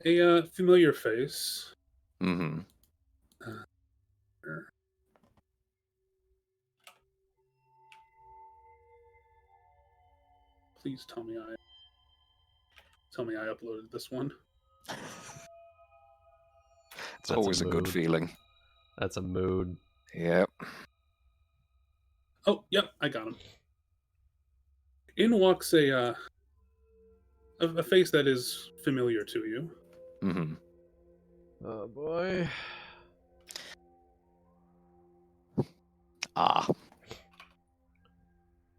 a familiar face. Mm-hmm. Please tell me I uploaded this one. It's always a good mood. feeling. That's a mood. Yep. Oh, yep, I got him. In walks a face that is familiar to you. Mm-hmm. Oh boy. Ah.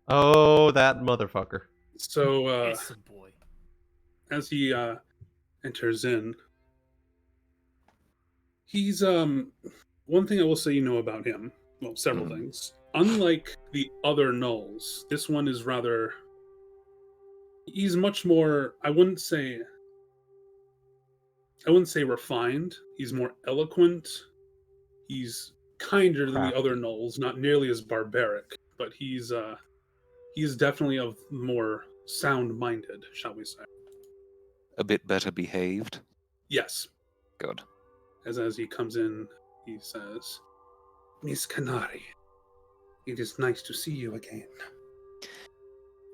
Oh, that motherfucker. So It's a boy. as he enters in, he's one thing I will say you know about him. Well, several things. Unlike the other nulls, this one is rather. He's much more. I wouldn't say refined. He's more eloquent. He's kinder than the other nulls. Not nearly as barbaric, but he's definitely of more sound-minded, shall we say? A bit better behaved. Yes. Good. As he comes in, he says, "Miss Canary, it is nice to see you again."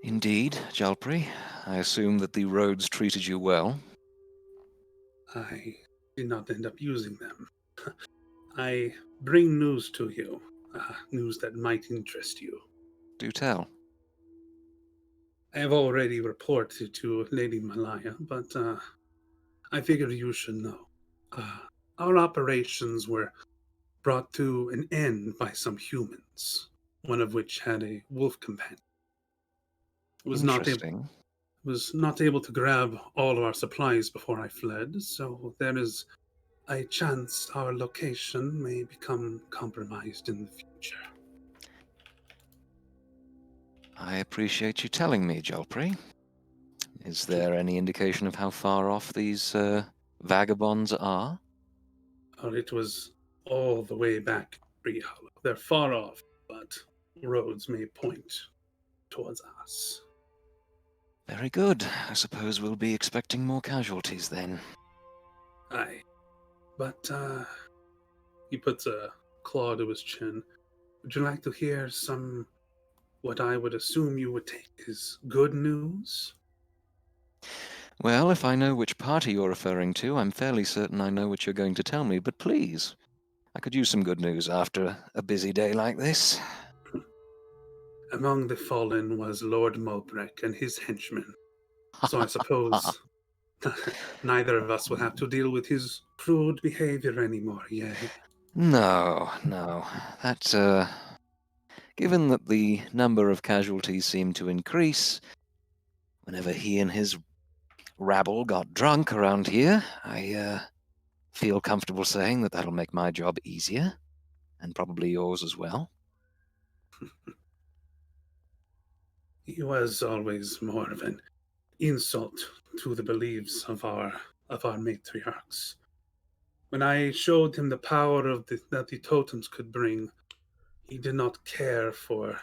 Indeed, Jalpri. I assume that the roads treated you well. I did not end up using them. I bring news to you, news that might interest you. Do tell. I have already reported to Lady Malaya, but I figure you should know. Our operations were brought to an end by some humans, one of which had a wolf companion. Was not able to grab all of our supplies before I fled, so there is a chance our location may become compromised in the future. I appreciate you telling me, Jalpri. Is there any indication of how far off these vagabonds are? It was all the way back Tree Hollow. They're far off, but roads may point towards us. Very good. I suppose we'll be expecting more casualties then. Aye. But, he puts a claw to his chin. Would you like to hear some, what I would assume you would take as good news? Well, if I know which party you're referring to, I'm fairly certain I know what you're going to tell me, but please. I could use some good news after a busy day like this. Among the fallen was Lord Mulbrek and his henchmen. So I suppose neither of us will have to deal with his crude behavior anymore, yay? No. That, given that the number of casualties seemed to increase whenever he and his rabble got drunk around here, I feel comfortable saying that that'll make my job easier, and probably yours as well. He was always more of an insult to the beliefs of our matriarchs. When I showed him the power that the totems could bring, he did not care for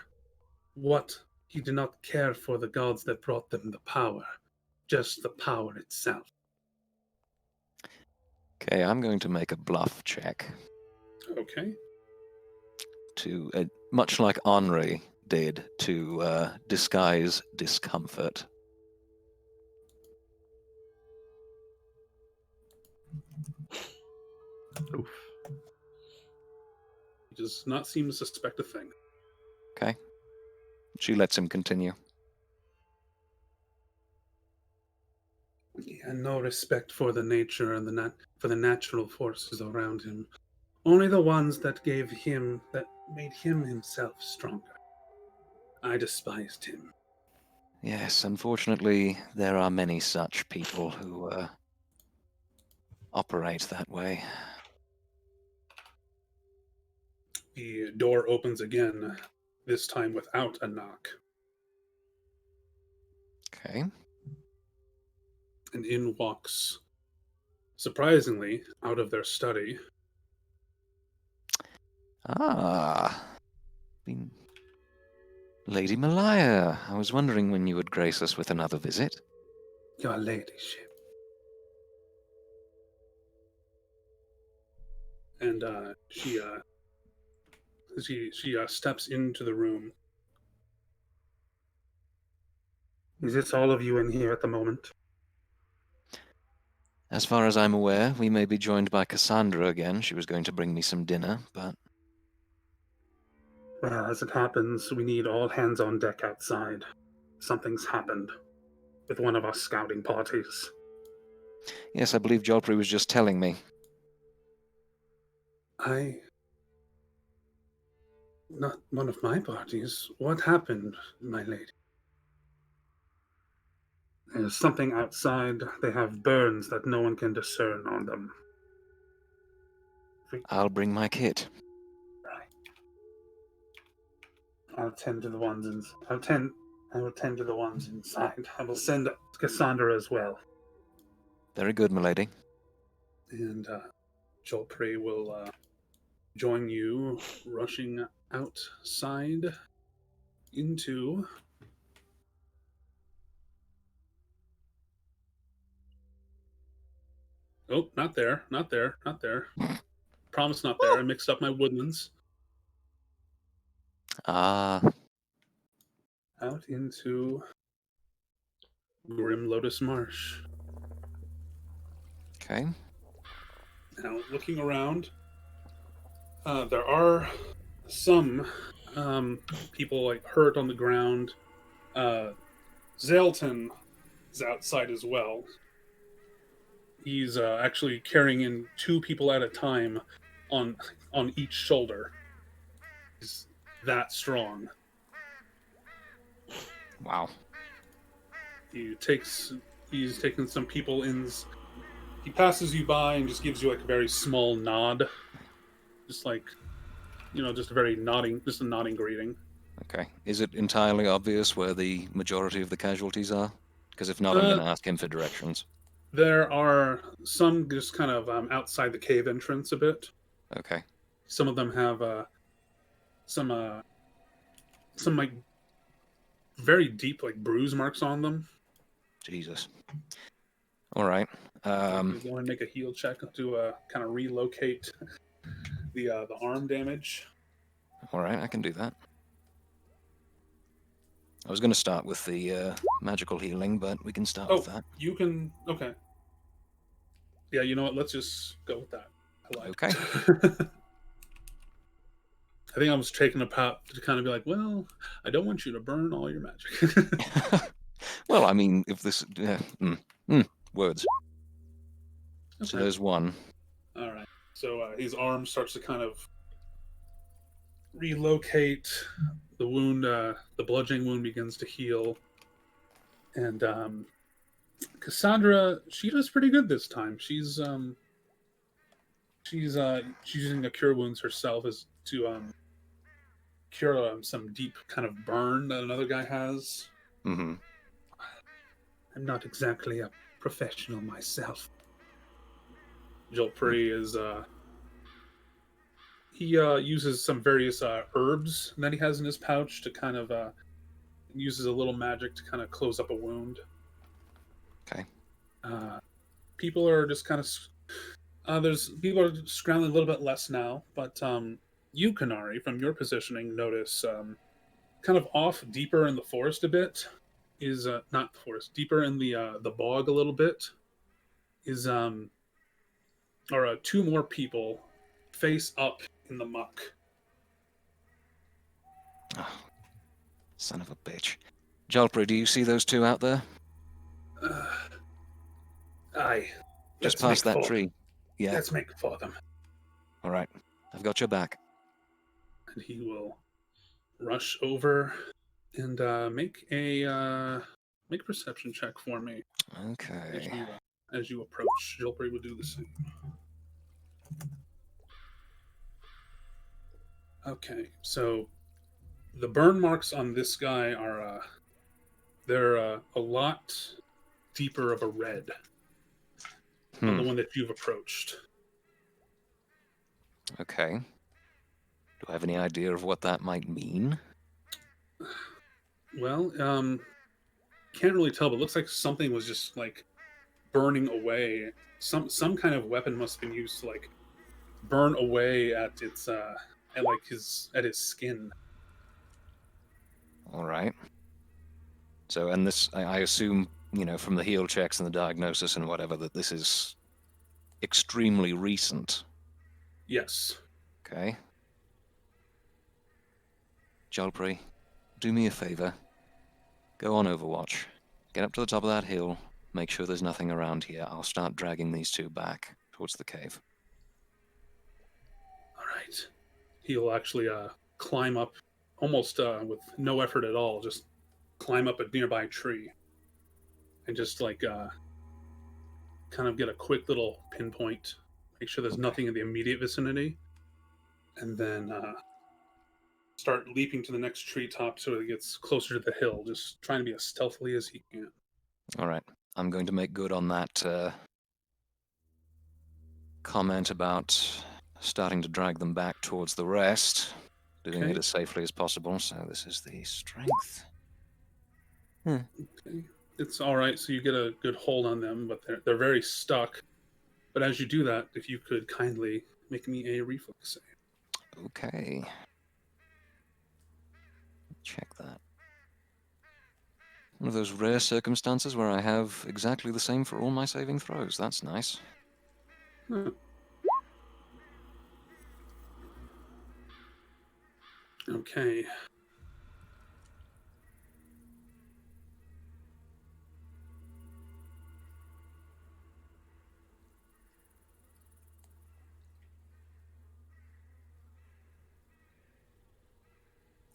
the gods that brought them the power, just the power itself. Okay, I'm going to make a bluff check. Okay. To much like Anri did to disguise discomfort. Oof. He does not seem to suspect a thing. Okay. She lets him continue. He had no respect for the nature and for the natural forces around him. Only the ones that made him himself stronger. I despised him. Yes, unfortunately, there are many such people who operate that way. The door opens again, this time without a knock. Okay. And in walks, surprisingly, out of their study. Lady Malaya, I was wondering when you would grace us with another visit. Your ladyship. And she steps into the room. Is this all of you in here at the moment? As far as I'm aware, we may be joined by Cassandra again. She was going to bring me some dinner, but... Well, as it happens, we need all hands on deck outside. Something's happened with one of our scouting parties. Yes, I believe Jalpri was just telling me. Not one of my parties. What happened, my lady? There's something outside. They have burns that no one can discern on them. I'll bring my kit. Right. I'll tend to the ones I will tend to the ones inside. I will send Cassandra as well. Very good, milady. And Jalpri will join you, rushing outside into... Oh, not there. Promise not there. I mixed up my woodlands. out into Grim Lotus Marsh. Okay. Now, looking around, there are some people like hurt on the ground. Zaelton is outside as well. He's actually carrying in 2 people at a time on each shoulder. He's that strong. Wow. He's taken some people in. He passes you by and just gives you like a very small nod, just like, just a nodding greeting. Okay. Is it entirely obvious where the majority of the casualties are? Because if not, I'm going to ask him for directions. There are some just kind of outside the cave entrance a bit. Okay. Some of them have some like very deep like bruise marks on them. Jesus. All right. You want to make a heal check to kind of relocate the arm damage. All right, I can do that. I was going to start with the magical healing, but we can start with that. You can. Okay. Yeah, you know what? Let's just go with that. I like Okay. I think I was taking a path to kind of be like, well, I don't want you to burn all your magic. Well, I mean, if this... words. Okay. So there's one. All right. So his arm starts to kind of relocate. The wound, the bludgeoning wound begins to heal. And Cassandra, she does pretty good this time. She's using a cure wounds herself as to cure some deep kind of burn that another guy has. Mm-hmm. I'm not exactly a professional myself. Jolpri is he uses some various herbs that he has in his pouch to kind of uses a little magic to kind of close up a wound. Okay. People are just kind of people are scrambling a little bit less now, but you, Kanari, from your positioning, notice kind of off deeper in the forest a bit is not the forest, deeper in the bog a little bit is are 2 more people face up in the muck. Oh, son of a bitch. Jolpri, do you see those 2 out there? Aye. Just past that tree. Yeah. Let's make for them. All right. I've got your back. And he will rush over and make a perception check for me. Okay. As you approach. Jolpri would do the same. Okay, so the burn marks on this guy are they're a lot deeper of a red than the one that you've approached. Okay. Do I have any idea of what that might mean? Well, can't really tell, but it looks like something was just like burning away. Some kind of weapon must have been used to like burn away at its at his skin. All right. So, and this, I assume, from the heal checks and the diagnosis and whatever, that this is extremely recent. Yes. Okay. Jolpri, do me a favor. Go on Overwatch. Get up to the top of that hill. Make sure there's nothing around here. I'll start dragging these 2 back towards the cave. All right. He'll actually climb up almost with no effort at all, just climb up a nearby tree and just like kind of get a quick little pinpoint, make sure there's nothing in the immediate vicinity, and then start leaping to the next treetop so he gets closer to the hill, just trying to be as stealthily as he can. All right. I'm going to make good on that comment about starting to drag them back towards the rest, doing it as safely as possible. So this is the strength. Okay. It's all right. So you get a good hold on them, but they're very stuck. But as you do that, if you could kindly make me a reflex save. Okay. Check that. One of those rare circumstances where I have exactly the same for all my saving throws. That's nice. Okay.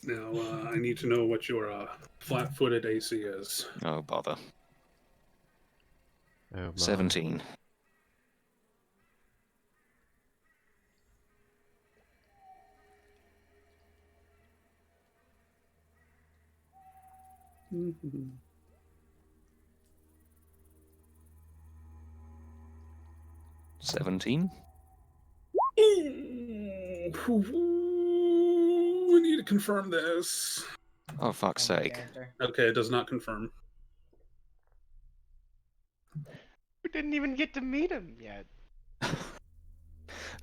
Now, I need to know what your flat-footed AC is. Oh, bother. Oh, my. 17. Mm-hmm. $17. I need to confirm this. Oh, fuck's sake. Okay, it does not confirm. We didn't even get to meet him yet.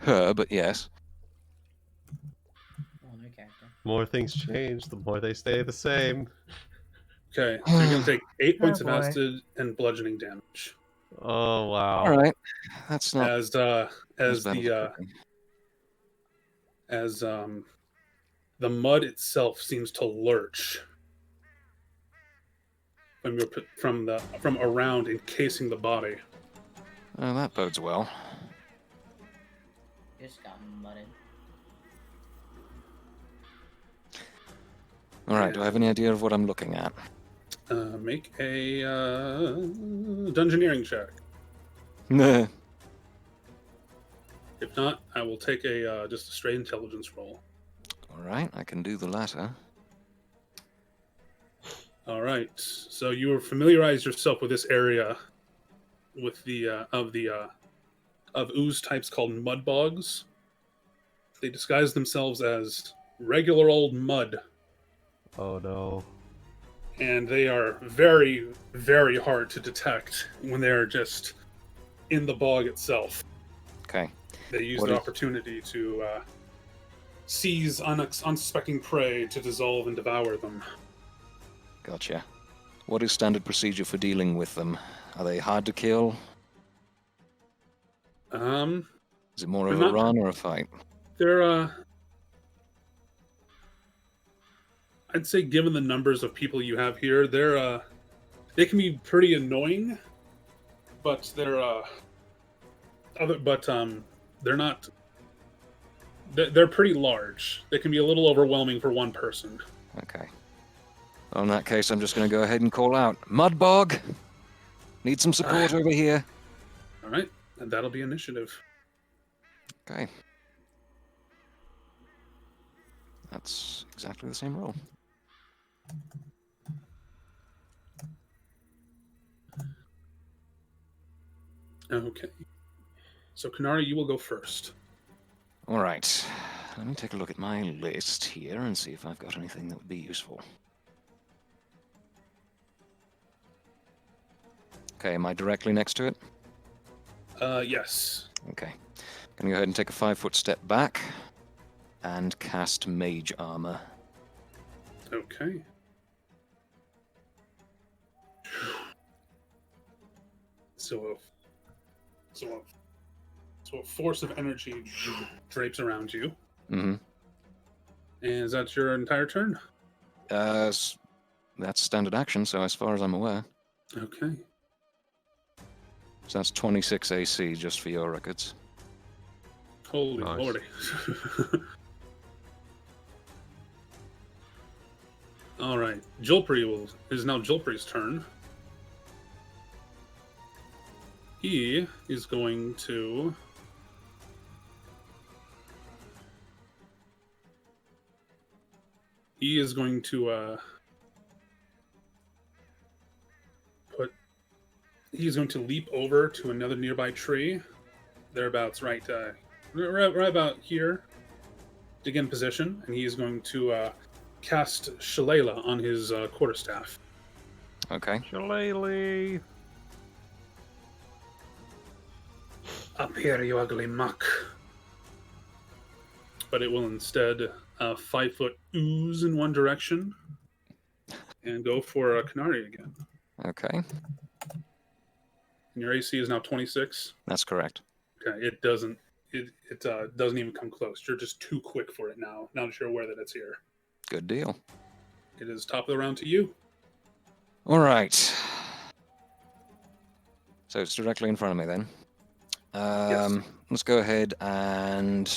Her, but yes. Oh, no character. More things change, the more they stay the same. Okay, so you're going to take 8 points of boy. acid and bludgeoning damage. Oh, wow. All right. That's not As as bad as the it could be. the mud itself seems to lurch from around, encasing the body. Oh, that bodes well. Just got mudded. All right, do I have any idea of what I'm looking at? Make a dungeoneering check. Nah. If not, I will take just a straight intelligence roll. All right, I can do the latter. All right. So you have familiarized yourself with this area, with the of ooze types called mud bogs. They disguise themselves as regular old mud, Oh, no. and they are very, very hard to detect when they're just in the bog itself. Okay. They use What the is- opportunity to seize unsuspecting prey to dissolve and devour them. Gotcha. What is standard procedure for dealing with them? Are they hard to kill? Is it more of They're a not- run or a fight? They're I'd say, given the numbers of people you have here, they can be pretty annoying, but they're not. They're pretty large. They can be a little overwhelming for one person. Okay. Well, in that case, I'm just going to go ahead and call out. Mudbog! Need some support over here. All right, and that'll be initiative. Okay. That's exactly the same roll. Okay. So, Kanari, you will go first. All right. Let me take a look at my list here and see if I've got anything that would be useful. Okay, am I directly next to it? Yes. Okay. Gonna go ahead and take a 5-foot step back and cast Mage Armor. Okay. So a force of energy drapes around you. Mm-hmm. And is that your entire turn? That's standard action, so as far as I'm aware. Okay. So that's 26 AC, just for your records. Holy Nice. lordy. All right. Is now Jilpri's turn. He is going to he's going to leap over to another nearby tree, thereabouts, right about here, to get in position, and he is going to cast Shillelagh on his quarterstaff. Okay. Shillelagh. Up here, you ugly muck. But it will instead 5-foot ooze in one direction, and go for Kanari again. Okay, And your AC is now 26. that's correct. Okay, it doesn't even come close. You're just too quick for it now. Now that you're aware that it's here. Good deal. It is top of the round to you. All right. So it's directly in front of me then. Yes. Let's go ahead and...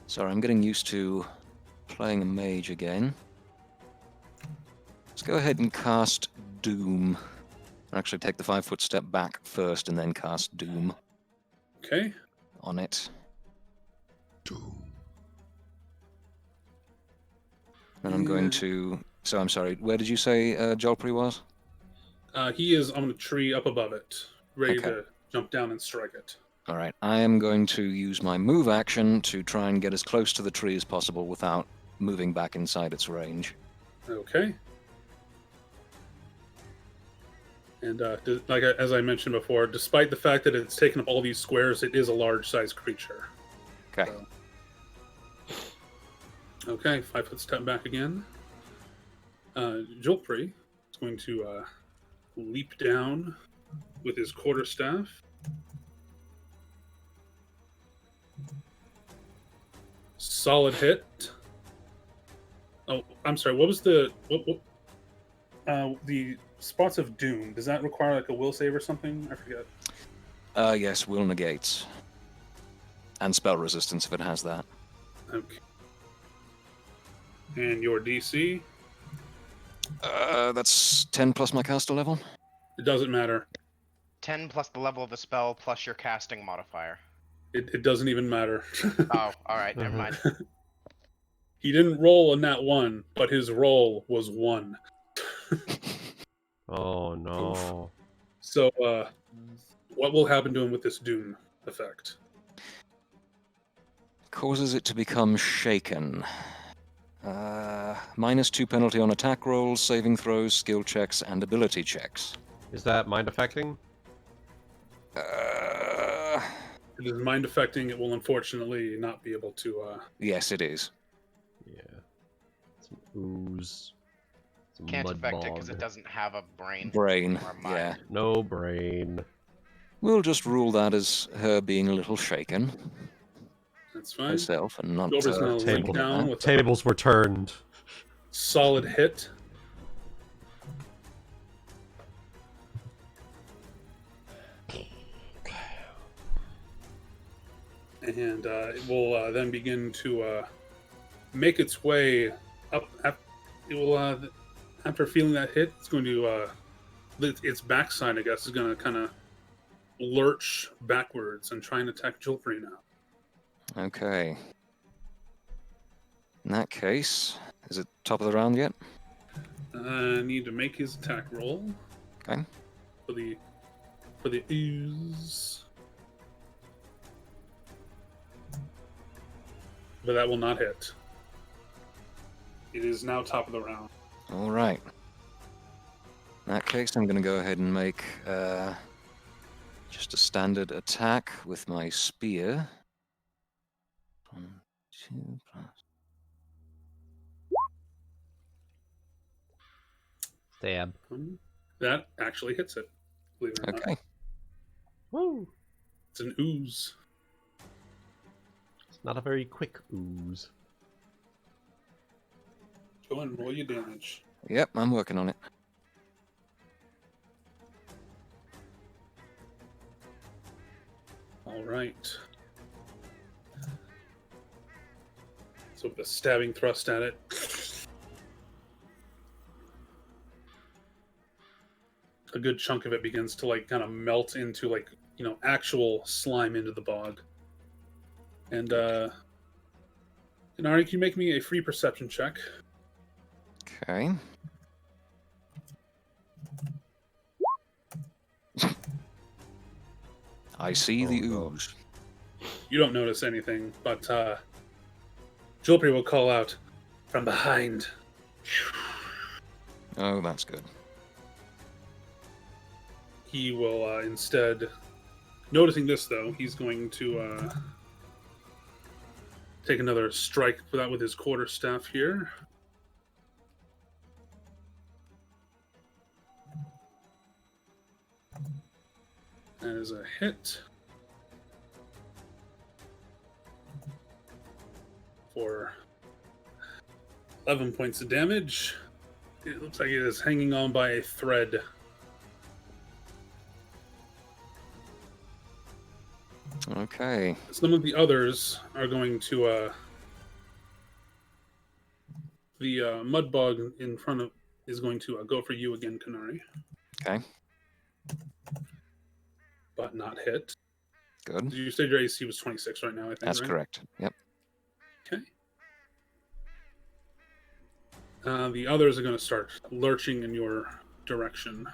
Sorry, I'm getting used to playing a mage again. Let's go ahead and cast Doom. Actually, take the 5-foot step back first and then cast Doom Okay. on it. Doom. And I'm going to... So I'm sorry, where did you say Jolpri was? He is on a tree up above it, ready Okay. to jump down and strike it. All right, I am going to use my move action to try and get as close to the tree as possible without moving back inside its range. Okay. And as I mentioned before, despite the fact that it's taken up all these squares, it is a large-sized creature. Okay. Okay, 5-foot step back again. Jolpri is going to leap down with his quarterstaff. Solid hit. Oh, I'm sorry. What was the spots of doom? Does that require like a will save or something? I forget. Yes, will negates. And spell resistance if it has that. Okay. And your DC? That's 10 plus my caster level? It doesn't matter. 10 plus the level of the spell plus your casting modifier. It doesn't even matter. Oh, alright, never mind. He didn't roll a nat 1, but his roll was 1. Oh no. Oof. So, what will happen to him with this Doom effect? Causes it to become shaken. -2 penalty on attack rolls, saving throws, skill checks, and ability checks. Is that mind affecting? It is mind affecting. It will unfortunately not be able to. Yes, it is. Yeah. Some ooze. Some Can't mud affect it bog. because it doesn't have a brain. Brain, Or mind. yeah. No brain. We'll just rule that as her being a little shaken That's fine. herself and not Jolpri's gonna leap thinking down of that. with a Tables were turned. solid hit. And it will then begin to make its way up. It will, after feeling that hit, it's going to its backside, I guess, is going to kind of lurch backwards and try and attack Jolpri now. Okay. In that case, is it top of the round yet? Need to make his attack roll. Okay. For the ooze. But that will not hit. It is now top of the round. All right. In that case, I'm going to go ahead and make just a standard attack with my spear. 1, 2, plus. Stab. That actually hits it. Believe it or Okay. not. Woo! It's an ooze. It's not a very quick ooze. Go ahead and roll your damage. Yep, I'm working on it. All right. So with a stabbing thrust at it. A good chunk of it begins to like kind of melt into like, you know, actual slime into the bog. And Anri, can you make me a free perception check? Okay. I see the ooze. You don't notice anything, but Jolpri will call out from behind. Oh, that's good. He will instead, noticing this though, he's going to take another strike for that with his quarterstaff here. That is a hit. For 11 points of damage. It looks like it is hanging on by a thread. Okay. Some of the others are going to the Mudbog in front of is going to go for you again, Kanari. Okay. But not hit. Good. You said your AC was 26 right now, I think. That's right? correct. Yep. Okay. The others are going to start lurching in your direction.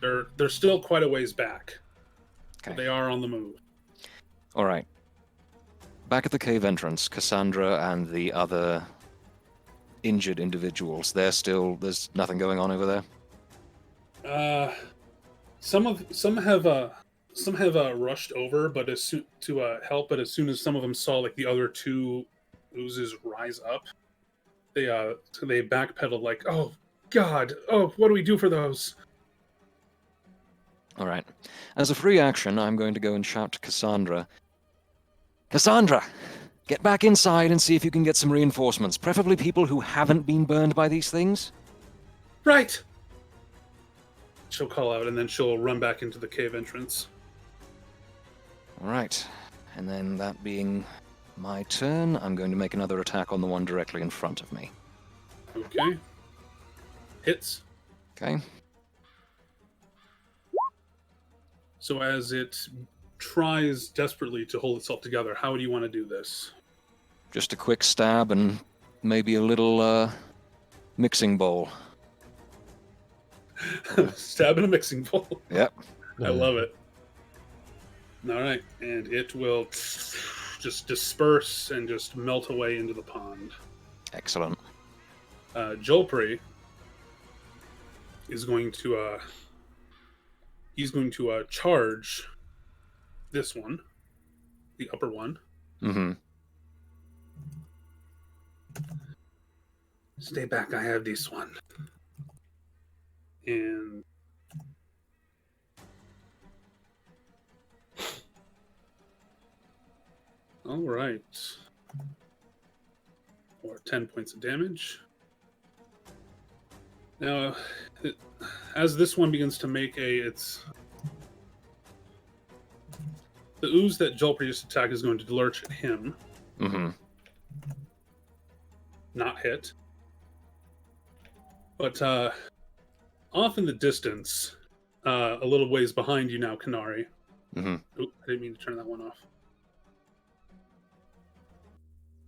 They're still quite a ways back. Okay. But they are on the move. All right. Back at the cave entrance, Cassandra and the other injured individuals, there's nothing going on over there? Some have rushed over, but to help. But as soon as some of them saw like the other two oozes rise up, they backpedaled like, "Oh God! Oh, what do we do for those?" All right. As a free action, I'm going to go and shout to Cassandra. Cassandra, get back inside and see if you can get some reinforcements, preferably people who haven't been burned by these things. Right. She'll call out, and then she'll run back into the cave entrance. All right. And then that being my turn, I'm going to make another attack on the one directly in front of me. Okay. Hits. Okay. So as it tries desperately to hold itself together, how do you want to do this? Just a quick stab and maybe a little mixing bowl. Stab in a mixing bowl. Yep. I love it. All right, and it will just disperse and just melt away into the pond. Excellent. Jolpri is going to charge this one, the upper one. Mm-hmm. Stay back, I have this one. And all right. Or 10 points of damage. Now, as this one begins to make the ooze that Jolpri just attacked is going to lurch at him. Mm-hmm. Not hit. But off in the distance, a little ways behind you now, Kanari. Mm-hmm. Oh, I didn't mean to turn that one off.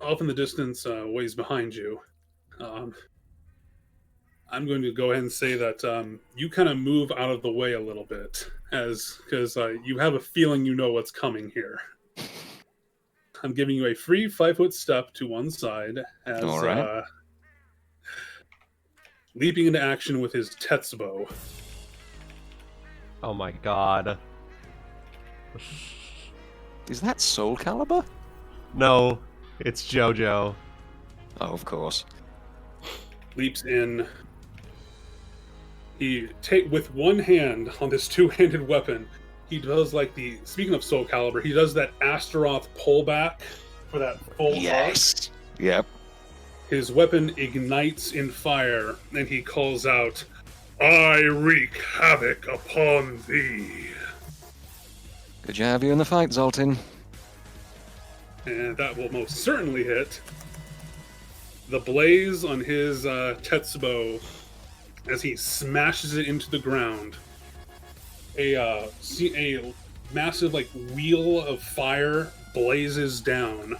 Off in the distance, ways behind you. I'm going to go ahead and say that you kind of move out of the way a little bit, because you have a feeling you know what's coming here. I'm giving you a free 5-foot step to one side as all right. Leaping into action with his Tetsubo. Oh my god. Is that Soul Calibur? No, it's JoJo. Oh, of course. Leaps in. He with one hand on this two-handed weapon. He does speaking of Soul Calibur, he does that Astaroth pullback for that full Yes. Yep. His weapon ignites in fire, and he calls out, "I wreak havoc upon thee." Good to have you in the fight, Zoltin. And that will most certainly hit. The blaze on his Tetsubo, as he smashes it into the ground, a massive wheel of fire blazes down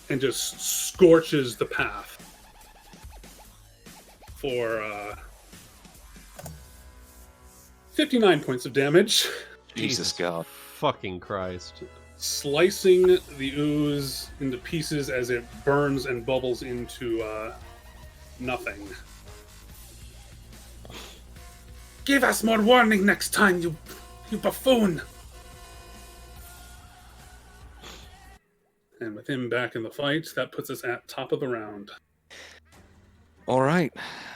and just scorches the path for 59 points of damage. Jesus God. Fucking Christ. Slicing the ooze into pieces as it burns and bubbles into nothing. Give us more warning next time, you buffoon! And with him back in the fight, that puts us at top of the round. All right.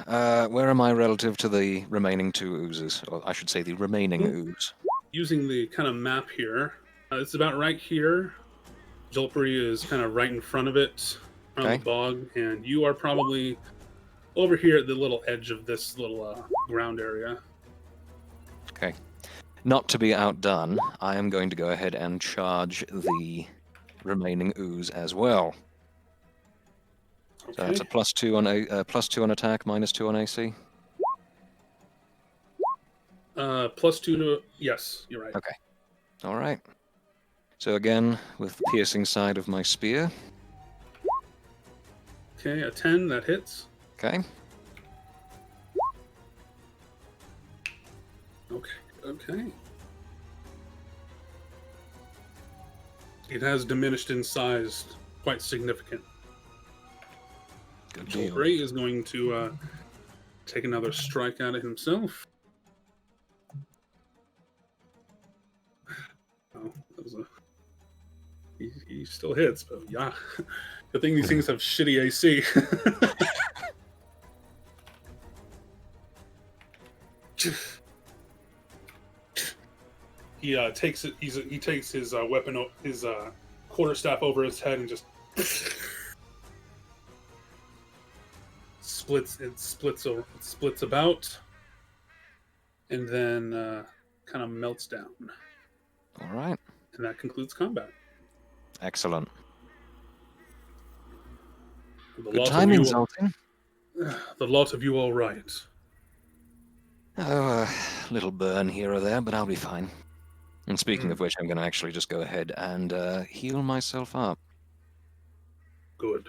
Where am I relative to the remaining two oozes? Or I should say the remaining ooze. using the kind of map here, it's about right here. Jolperi is kind of right in front of it on the bog, and you are probably over here at the little edge of this little ground area. Okay. Not to be outdone, I am going to go ahead and charge the remaining ooze as well. Okay. So that's a +2 on +2 on attack, -2 on AC. +2 to yes, you're right. Okay. All right. So again, with the piercing side of my spear. Okay, a 10 that hits. Okay. Okay. It has diminished in size quite significant. Good deal. Ray is going to take another strike at it himself. Oh, that was he still hits, but yeah. Good thing these things have shitty AC. He takes it. He takes his weapon, his quarterstaff over his head, and just splits about, and then kind of melts down. All right. And that concludes combat. Excellent. Good timing, Zoltan. The lot of you all right. Oh, a little burn here or there, but I'll be fine. And speaking of which, I'm going to actually just go ahead and heal myself up. Good.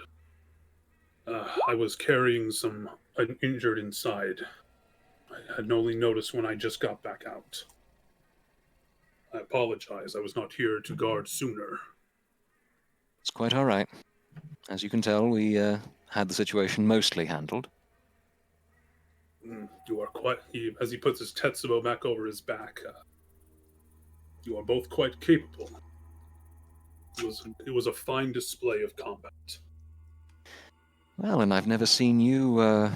I was carrying some injured inside. I had only noticed when I just got back out. I apologize. I was not here to guard sooner. It's quite all right. As you can tell, we had the situation mostly handled. You are quite... as he puts his Tetsubo back over his back, you are both quite capable. It was a fine display of combat. Well, and I've never seen you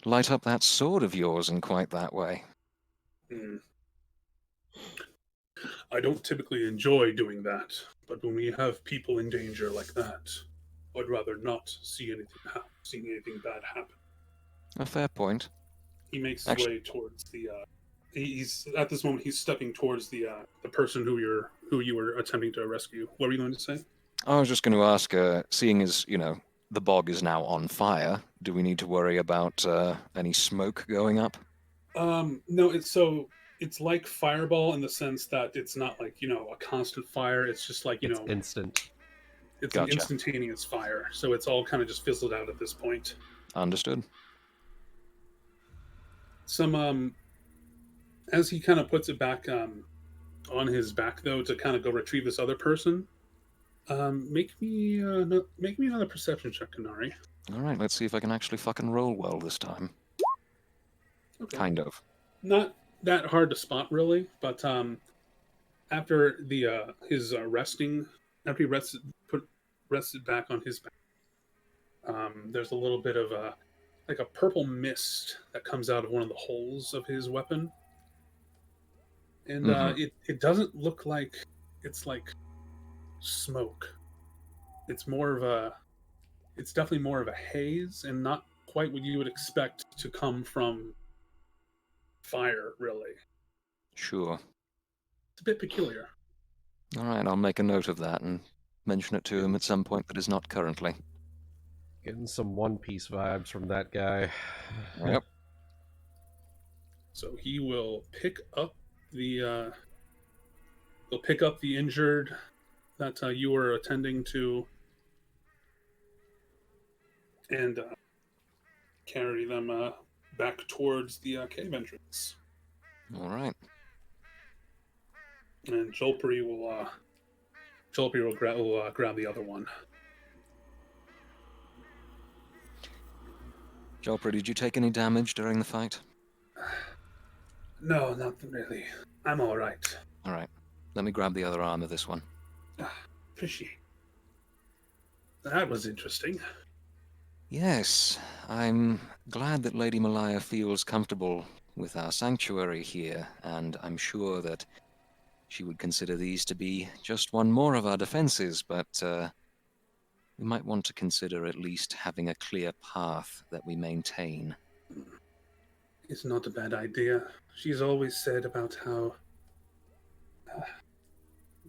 light up that sword of yours in quite that way. I don't typically enjoy doing that, but when we have people in danger like that, I'd rather not see anything bad happen. A fair point. He makes his way towards the. He's at this moment. He's stepping towards the person who you were attempting to rescue. What were you going to say? I was just going to ask, seeing as the bog is now on fire, do we need to worry about any smoke going up? No. It's like Fireball in the sense that it's not like a constant fire. It's just like it's instant. It's an instantaneous fire, so it's all kind of just fizzled out at this point. Understood. Some as he kind of puts it back on his back though to kind of go retrieve this other person. Make me another perception check, Anri. All right, let's see if I can actually fucking roll well this time. Okay. Kind of. Not that hard to spot really, but after his resting, after he rested back on his back, there's a little bit of a purple mist that comes out of one of the holes of his weapon, and it doesn't look like it's like smoke. It's definitely more of a haze, and not quite what you would expect to come from fire, really. Sure. It's a bit peculiar. All right, I'll make a note of that and mention it to him at some point that is not currently. Getting some One Piece vibes from that guy. Yep. So he will pick up the injured that you were attending to, and carry them back towards the cave entrance. All right. And Jolperi will grab the other one. Jolperi, did you take any damage during the fight? No, not really. I'm all right. All right. Let me grab the other arm of this one. Appreciate. That was interesting. Yes, I'm glad that Lady Malaya feels comfortable with our sanctuary here, and I'm sure that she would consider these to be just one more of our defenses, but we might want to consider at least having a clear path that we maintain. It's not a bad idea. She's always said about how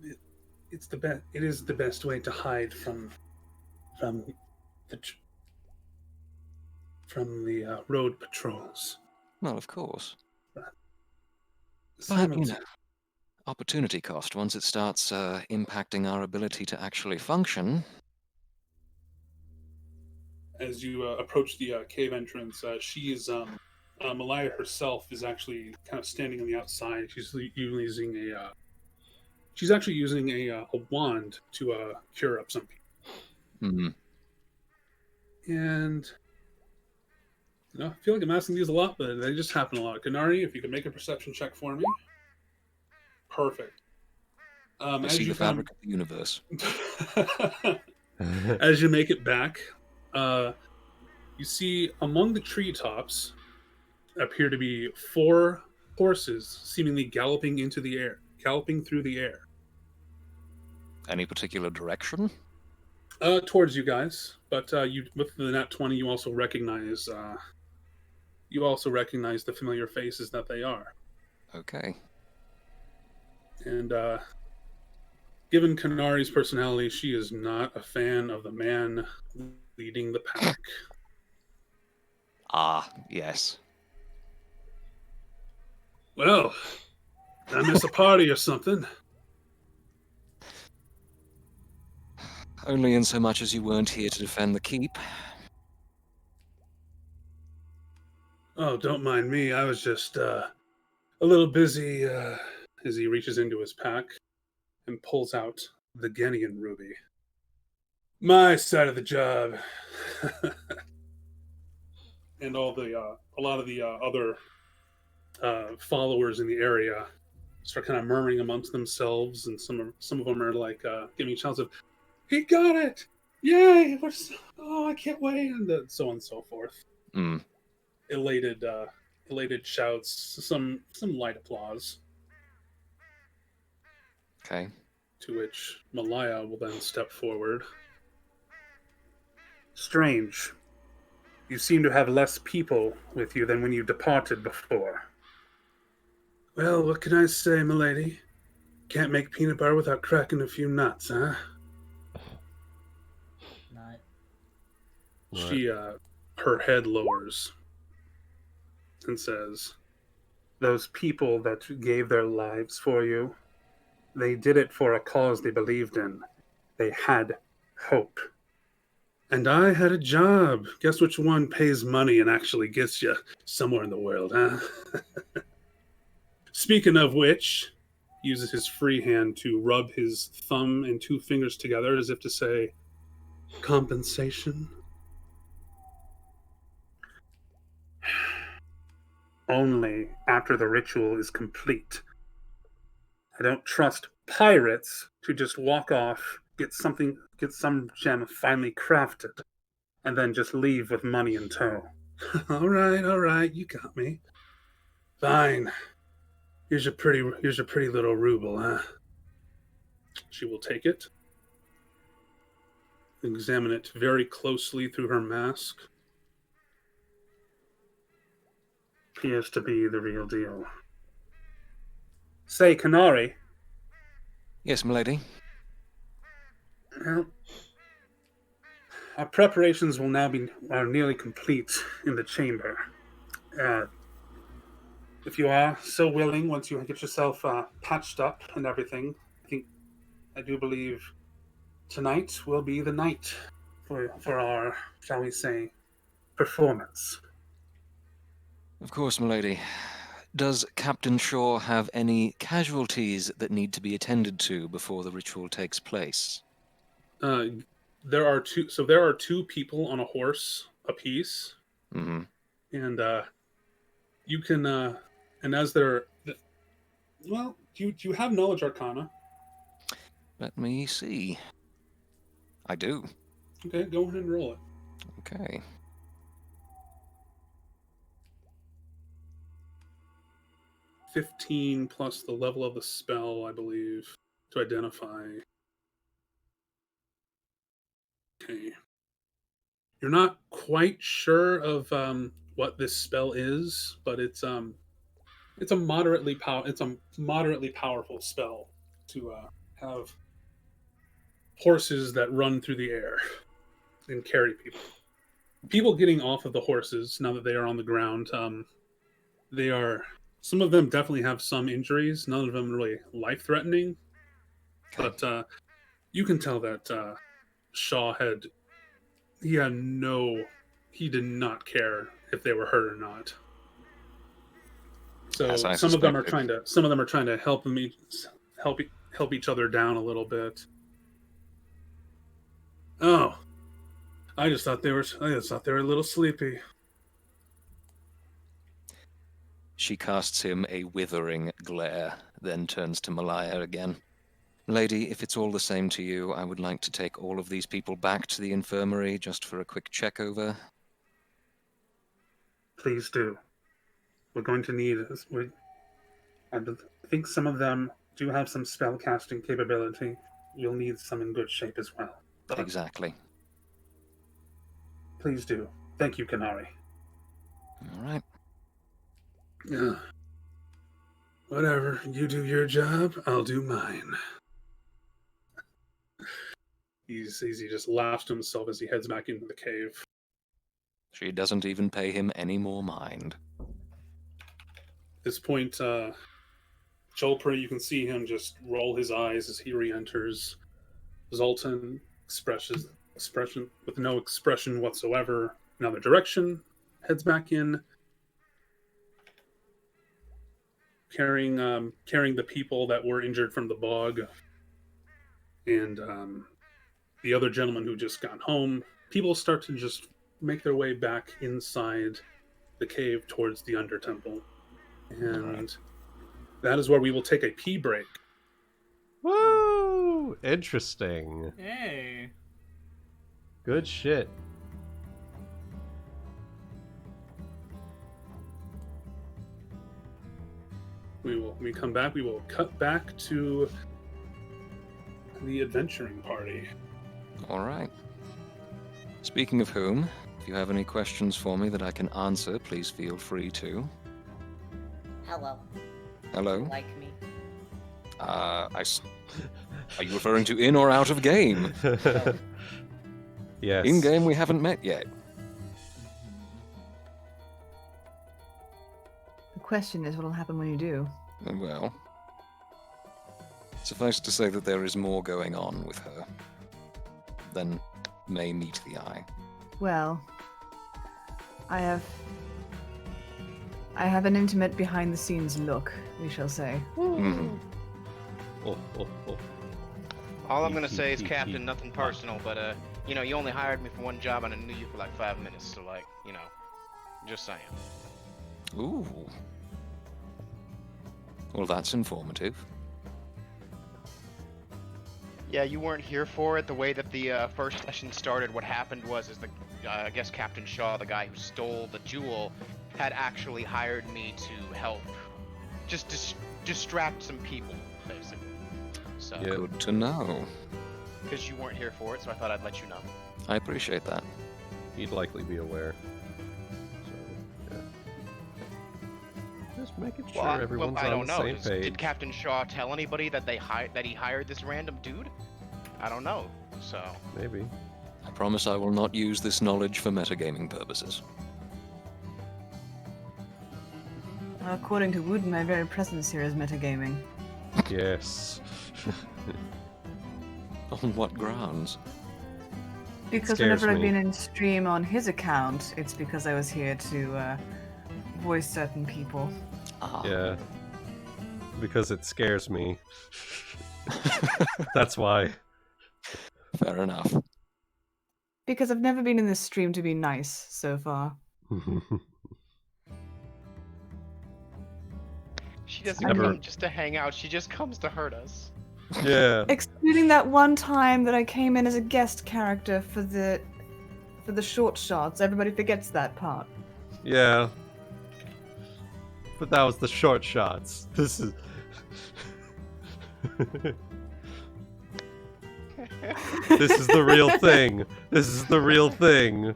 it is the best way to hide from the road patrols. Well, of course. But, But, opportunity cost, once it starts impacting our ability to actually function. As you approach the cave entrance, Malaya herself is actually kind of standing on the outside. She's actually using a wand to cure up some people. Mm-hmm. And I feel like I'm asking these a lot, but they just happen a lot. Kanari, if you could make a perception check for me. Perfect. I see the fabric of the universe. As you make it back, you see among the treetops appear to be 4 horses seemingly galloping through the air. Any particular direction? Towards you guys, but with the nat 20, you also recognize the familiar faces that they are. Okay. And given Kanari's personality, she is not a fan of the man leading the pack. Ah, yes. Well, did I miss a party or something? Only in so much as you weren't here to defend the keep. Oh, don't mind me. I was just a little busy as he reaches into his pack and pulls out the Genian ruby. My side of the job. And a lot of the other followers in the area start kind of murmuring amongst themselves, and some of them are like giving shouts of, "He got it! Yay! I can't wait!" and so on and so forth. Mm. Elated shouts, some light applause. Okay. To which Malaya will then step forward. Strange. You seem to have less people with you than when you departed before. Well, what can I say, milady? Can't make peanut butter without cracking a few nuts, huh? Nut. She, her head lowers and says, "Those people that gave their lives for you, they did it for a cause they believed in. They had hope. And I had a job. Guess which one pays money and actually gets you somewhere in the world, huh?" Speaking of which, he uses his free hand to rub his thumb and 2 fingers together as if to say, "Compensation? Only after the ritual is complete. I don't trust pirates to just walk off, get some gem finely crafted, and then just leave with money in tow." All right, you got me. Fine. Here's your pretty little ruble, huh? She will take it, examine it very closely through her mask. Appears to be the real deal. Say, Kanari. Yes, milady. Well, our preparations will now are nearly complete in the chamber. If you are so willing, once you get yourself patched up and everything, I do believe tonight will be the night for our, shall we say, performance. Of course, milady. Does Captain Shaw have any casualties that need to be attended to before the ritual takes place? There are 2. So there are 2 people on a horse apiece, Mm-hmm. and you can. And as they're, well, do you have knowledge arcana? Let me see. I do. Okay, go ahead and roll it. Okay. 15 plus the level of the spell, I believe, to identify. Okay. You're not quite sure of what this spell is, but it's a moderately powerful spell to have horses that run through the air and carry people. People getting off of the horses now that they are on the ground, some of them definitely have some injuries. None of them really life-threatening, but you can tell that Shaw he did not care if they were hurt or not. So some of them are trying to help each other down a little bit. Oh, I just thought they were a little sleepy. She casts him a withering glare, then turns to Malaya again. Lady, if it's all the same to you, I would like to take all of these people back to the infirmary just for a quick check-over. Please do. We're going to need... I think some of them do have some spell casting capability. You'll need some in good shape as well. But exactly. Please do. Thank you, Kanari. All right. Whatever. You do your job, I'll do mine. He just laughs to himself as he heads back into the cave. She doesn't even pay him any more mind. At this point, Jolpri, you can see him just roll his eyes as he re-enters. Zoltan expression with no expression whatsoever in other direction, heads back in, carrying the people that were injured from the bog, and the other gentleman who just got home. People start to just make their way back inside the cave towards the Undertemple, and that is where we will take a pee break. Woo! Interesting. Hey. Good shit. When we come back, we will cut back to the adventuring party. All right. Speaking of whom, if you have any questions for me that I can answer, please feel free to. Hello. Hello? You like me? Are you referring to in or out of game? Yes. In game, we haven't met yet. The question is, what will happen when you do? Well, suffice to say that there is more going on with her than may meet the eye. Well, I have an intimate behind-the-scenes look, we shall say. Mm-hmm. All I'm gonna say is, Captain, nothing personal, but you only hired me for one job and I knew you for like 5 minutes, so just saying. Ooh. Well, that's informative. Yeah, you weren't here for it. The way that the first session started, what happened was I guess Captain Shaw, the guy who stole the jewel, had actually hired me to help just distract some people, basically. So, Yeah. Good to know. because you weren't here for it, so I thought I'd let you know. I appreciate that. He'd likely be aware. So, yeah. Just making sure everyone's I on don't the know. same page. Did Captain Shaw tell anybody that he hired this random dude? I don't know. So Maybe. I promise I will not use this knowledge for metagaming purposes. Well, according to Wuten, my very presence here is metagaming. Yes. On what grounds? Because Scares whenever I've me. been in stream on his account, it's because I was here to voice certain people. Ah. Yeah. Because it scares me. That's why. Fair enough. Because I've never been in this stream to be nice so far. she doesn't Never- come just to hang out. She just comes to hurt us. Yeah. Excluding that one time that I came in as a guest character for the short shots. Everybody forgets that part. Yeah. But that was the short shots. This is. This is the real thing. This is the real thing.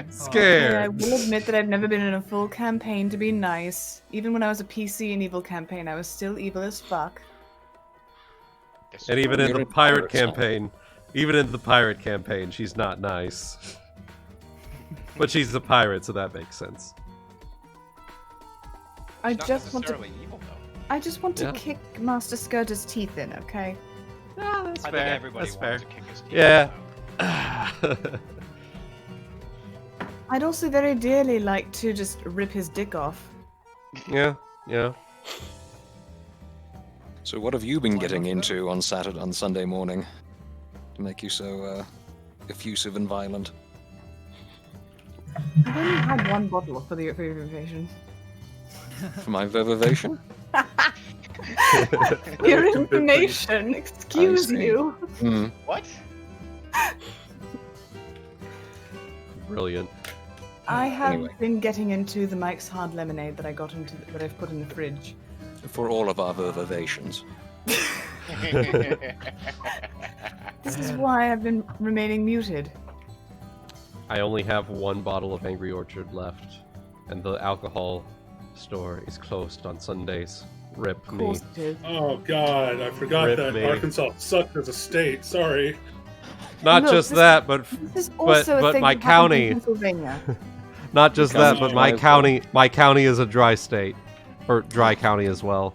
Scared. Okay, I will admit that I've never been in a full campaign to be nice. Even when I was a PC in evil campaign, I was still evil as fuck. And even in the pirate campaign, she's not nice. But she's a pirate, so that makes sense. I just want to Yeah. kick Master Skirter's teeth in, okay? Yeah, that's I fair. think everybody That's wants fair. to kick his teeth. Yeah. I'd also very dearly like to just rip his dick off. Yeah. So what have you been getting into on Sunday morning to make you so effusive and violent? I've only had one bottle for your invasion. For my vervivation? Your information, excuse you. Hmm. What? Brilliant. I have Anyway. been getting into the Mike's Hard Lemonade that I've put in the fridge. For all of our vervivations. This is why I've been remaining muted. I only have one bottle of Angry Orchard left, and the alcohol store is closed on Sundays. Rip Of me. course it is. Oh god, I forgot Rip that me. Arkansas sucked as a state. Sorry. Not Look, just this- that, but This is also a but thing my that happens in county. Pennsylvania. not just that, but my Because- county is a dry state, or dry county as well.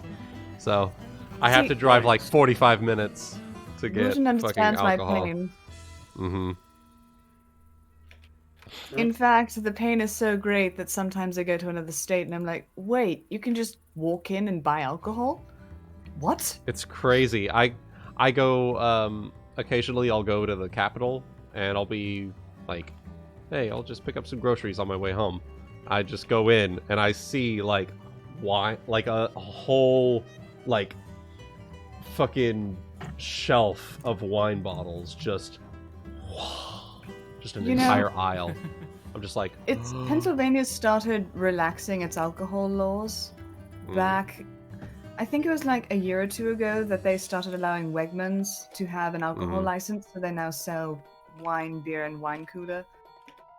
So I have See- to drive like 45 minutes to get Wouldn't fucking understand my alcohol. pain. Mm-hmm. In fact, the pain is so great that sometimes I go to another state and I'm like, wait, you can just walk in and buy alcohol? What? It's crazy. I go occasionally I'll go to the capital and I'll be like, hey, I'll just pick up some groceries on my way home. I just go in and I see like wine, like a whole like fucking shelf of wine bottles, just an You know- entire aisle. I'm just like, It's Pennsylvania started relaxing its alcohol laws back. I think it was like a year or two ago that they started allowing Wegmans to have an alcohol Mhm. license, so they now sell wine, beer, and wine cooler.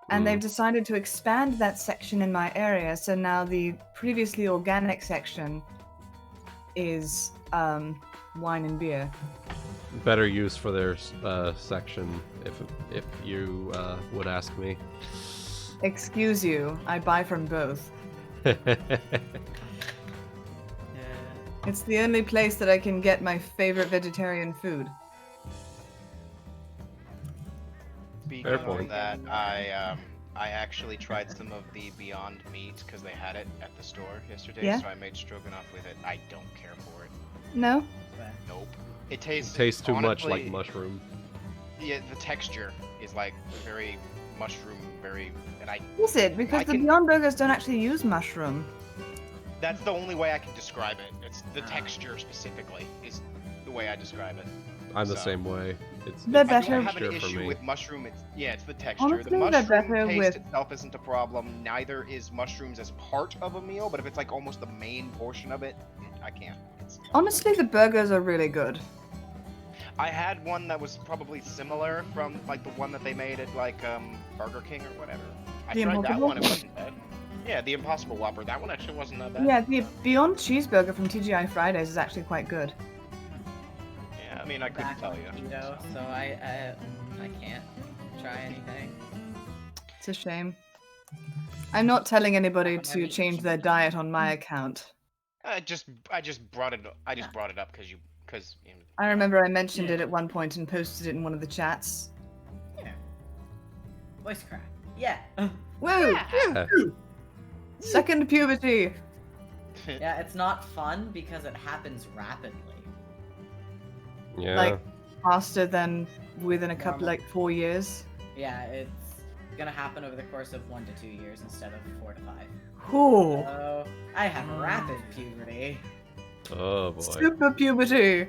And Mm. they've decided to expand that section in my area, so now the previously organic section is wine and beer. better use for their section, if you would ask me. Excuse you, I buy from both. It's the only place that I can get my favorite vegetarian food. Speaking Fair of point. that, I actually tried some of the Beyond Meat because they had it at the store yesterday. Yeah? So I made stroganoff with it. I don't care for it. No? Nope. It tastes. Tastes too much like honestly, mushroom. Yeah, the texture is like very mushroom, very, and I. Is it? Because I the can- Beyond Burgers don't actually use mushroom. That's the only way I can describe it. It's the texture specifically is the way I describe it. I'm the So- same way. It's They're I better- don't have an texture for issue me. with mushroom. It's the texture. Honestly, the they're mushroom better taste with- itself isn't a problem. Neither is mushrooms as part of a meal. But if it's like almost the main portion of it, I can't. Honestly, the burgers are really good. I had one that was probably similar from like the one that they made at like Burger King or whatever. I The tried that Impossible? one. It wasn't bad. Yeah, the Impossible Whopper. That one actually wasn't that bad. Yeah, the Beyond Cheeseburger from TGI Fridays is actually quite good. Yeah, I mean I couldn't Back tell on you. keto, so I can't try anything. It's a shame. I'm not telling anybody haven't to had change any their diet on my account. I just brought it up because you I remember I mentioned it at one point and posted it in one of the chats. Yeah. Voice crack. Yeah. Woo! Yeah. Second puberty! Yeah, it's not fun because it happens rapidly. Yeah. Like, faster than within a couple, like 4 years. Yeah, it's gonna happen over the course of 1 to 2 years instead of 4 to 5. Ooh! So I have rapid puberty. Oh boy. Super puberty!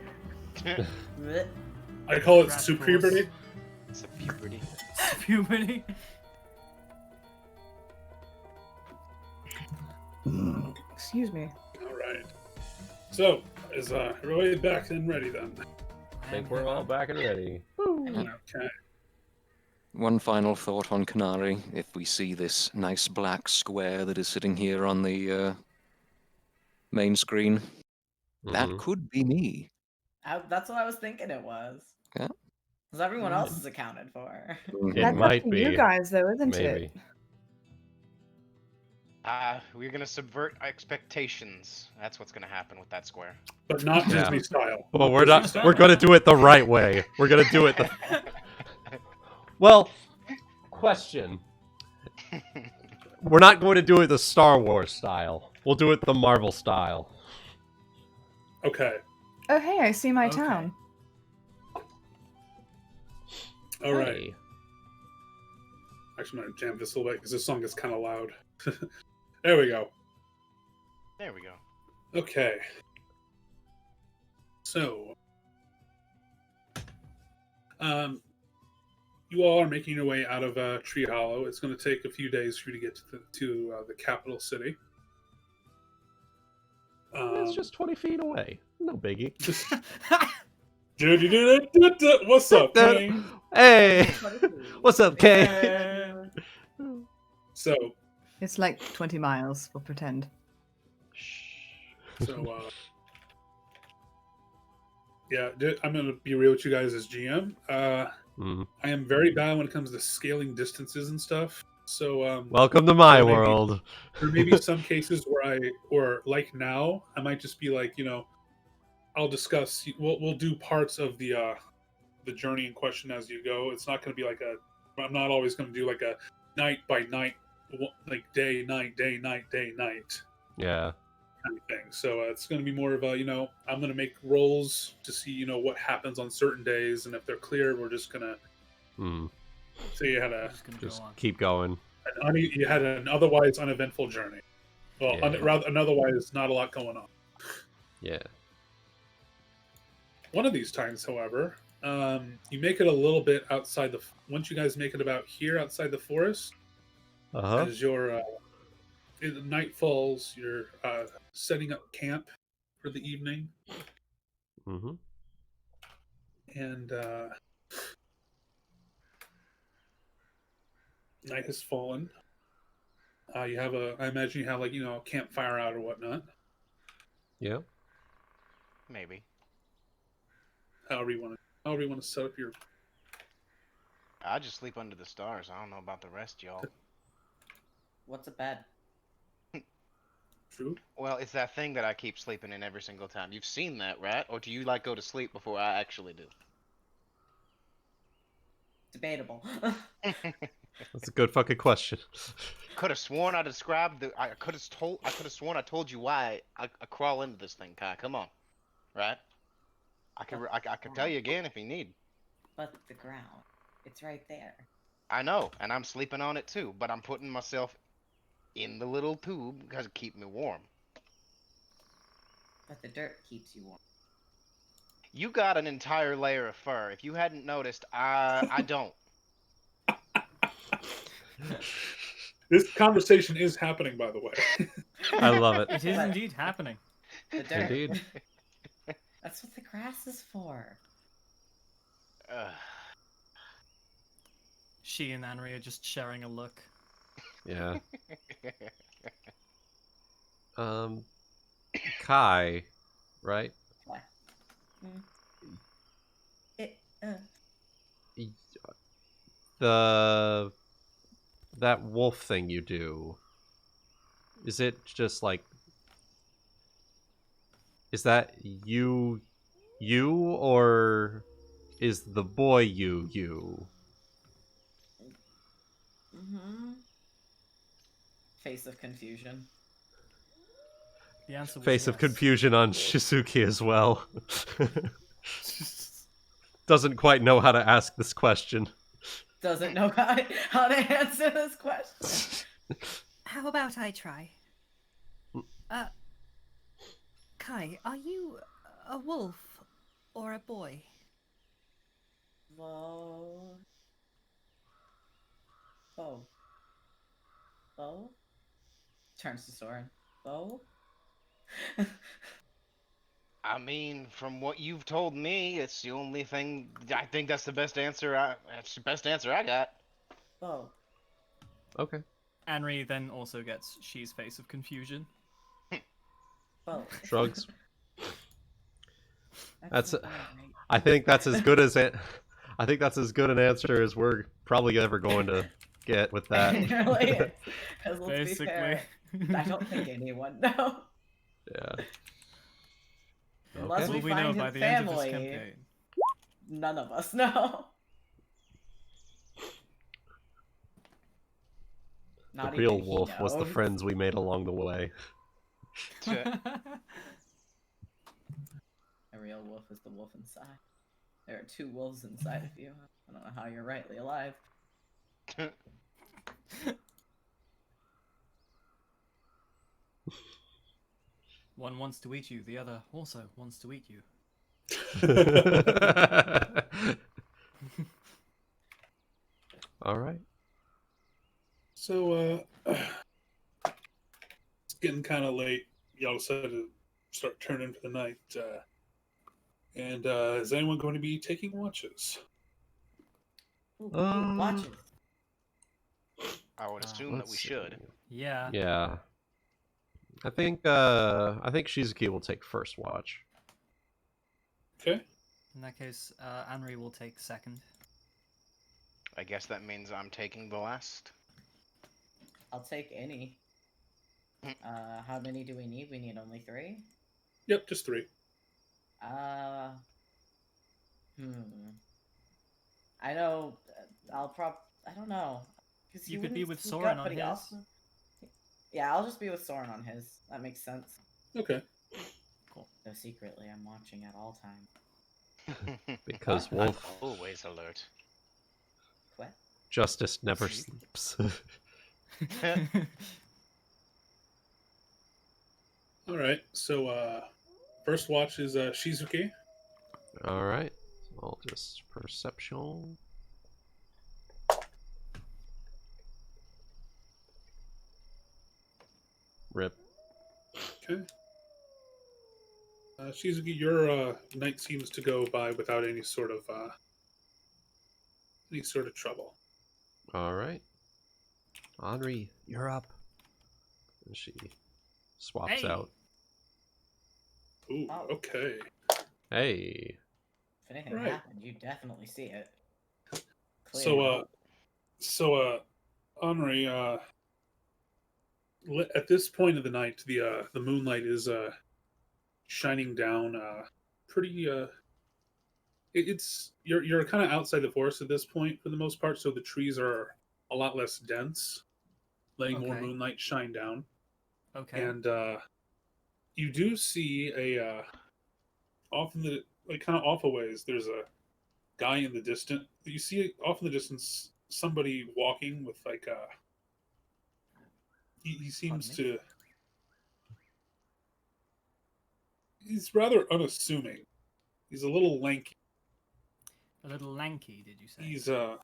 Blech. I call it Crash soup course. puberty. it's a puberty. Puberty. Excuse me. All right. So, is everybody back and ready then? I think we're all back and ready. Okay. One final thought on Canary. If we see this nice black square that is sitting here on the main screen, that could be me. That's what I was thinking it was. Yeah. Because everyone else is accounted for. It That's might up to be. you guys, though, isn't Maybe. it? We're gonna subvert expectations. That's what's gonna happen with that square. But not Disney style. Well, we're not. We're going to do it the right way. We're going to do it the. Well, question. We're not going to do it the Star Wars style. We'll do it the Marvel style. Okay. Oh, hey, I see my town. All right. Hey. Actually, I'm going to jam this a little bit because this song is kind of loud. There we go. There we go. Okay. So, you all are making your way out of Tree Hollow. It's going to take a few days for you to get to the capital city. It's just 20 feet away. No biggie. What's up, Kane? Hey! What's up, Kane? So, It's like 20 miles, we'll pretend. So, yeah, I'm going to be real with you guys as GM. I am very bad when it comes to scaling distances and stuff. So, welcome to my world. There may be some cases where like now, I might just be like, I'll discuss. We'll do parts of the journey in question as you go. It's not going to be like I'm not always going to do like a night by night, like day night day night day night. Yeah. Kind of thing. So it's going to be more of a, I'm going to make rolls to see, what happens on certain days, and if they're clear, we're just going to. So you had just keep going. You had an otherwise uneventful journey. Well, Yeah. an otherwise not a lot going on. Yeah. One of these times, however, you make it a little bit outside once you guys make it about here outside the forest, as your night falls, you're setting up camp for the evening. And night has fallen. You have I imagine you have like, a campfire out or whatnot. Yeah. Maybe. However you want to set up your. I just sleep under the stars. I don't know about the rest, y'all. What's a bed? True. Well, it's that thing that I keep sleeping in every single time. You've seen that, right? Or do you like go to sleep before I actually do? Debatable. That's a good fucking question. Could have sworn I described I could have sworn I told you why I crawl into this thing, Kai. Come on, right? I could tell you again if you need. But the ground, it's right there. I know, and I'm sleeping on it too. But I'm putting myself in the little tube because it keeps me warm. But the dirt keeps you warm. You got an entire layer of fur. If you hadn't noticed, I don't. This conversation is happening, by the way. I love it. It is indeed happening. The dirt. Indeed. That's what the grass is for. She and Anri are just sharing a look. Yeah. Kai, right? What? That wolf thing you do, is it just like, is that you or is the boy you? Face of confusion. The answer was Face of yes. confusion on Shizuki as well. Doesn't quite know how to ask this question. Doesn't know how to answer this question. How about I try? Kai, are you a wolf or a boy? Whoa. Oh. Oh? Turns to Sorren. Oh. I mean, from what you've told me, it's the only thing. I think that's the best answer. That's the best answer I got. Oh. Okay. Anri then also gets She's face of confusion. Oh. Shrugs. That's That's. not right. I think that's as good as it. I think that's as good an answer as we're probably ever going to get with that. Really? 'Cause let's be Basically. fair, I don't think anyone knows. Yeah. Unless Okay. we Will we find know his by the end of this family, campaign? none of us know. The Not real even he wolf was the knows. friends we made along the way. A real wolf is the wolf inside. There are two wolves inside of you. I don't know how you're rightly alive. One wants to eat you, the other also wants to eat you. All right. So, it's getting kind of late. Y'all decided to start turning for the night. And is anyone going to be taking watches? Ooh, Um, watches. I would assume that we should. Yeah. Yeah. I think Shizuki will take first watch. Okay. In that case, Anri will take second. I guess that means I'm taking the last. I'll take any. How many do we need? We need only 3? Yep, just 3. I know. I don't know. You could be with sneak Sorren up, on but he his. also... Yeah, I'll just be with Sorren on his. That makes sense. Okay. Cool. Though secretly, I'm watching at all times. Because Huh? wolf I'm always alert. What? justice never sleeps. All right. So, first watch is Shizuki. All right. I'll just perception. Rip. Okay. Shizuki, your night seems to go by without any sort of trouble. All right. Anri, you're up. And she swaps Hey! out. Ooh. Oh. Okay. Hey. If anything Right. happened, you definitely see it. So, Anri, at this point of the night, the moonlight is shining down. Pretty. It's you're kind of outside the forest at this point for the most part, so the trees are a lot less dense, letting more Okay. moonlight shine down. Okay. And you do see a off in the kind of off a ways. There's a guy in the distance. You see off in the distance somebody walking with like a. He seems Pardon me? to. He's rather unassuming. He's a little lanky. A little lanky, did you say? He's like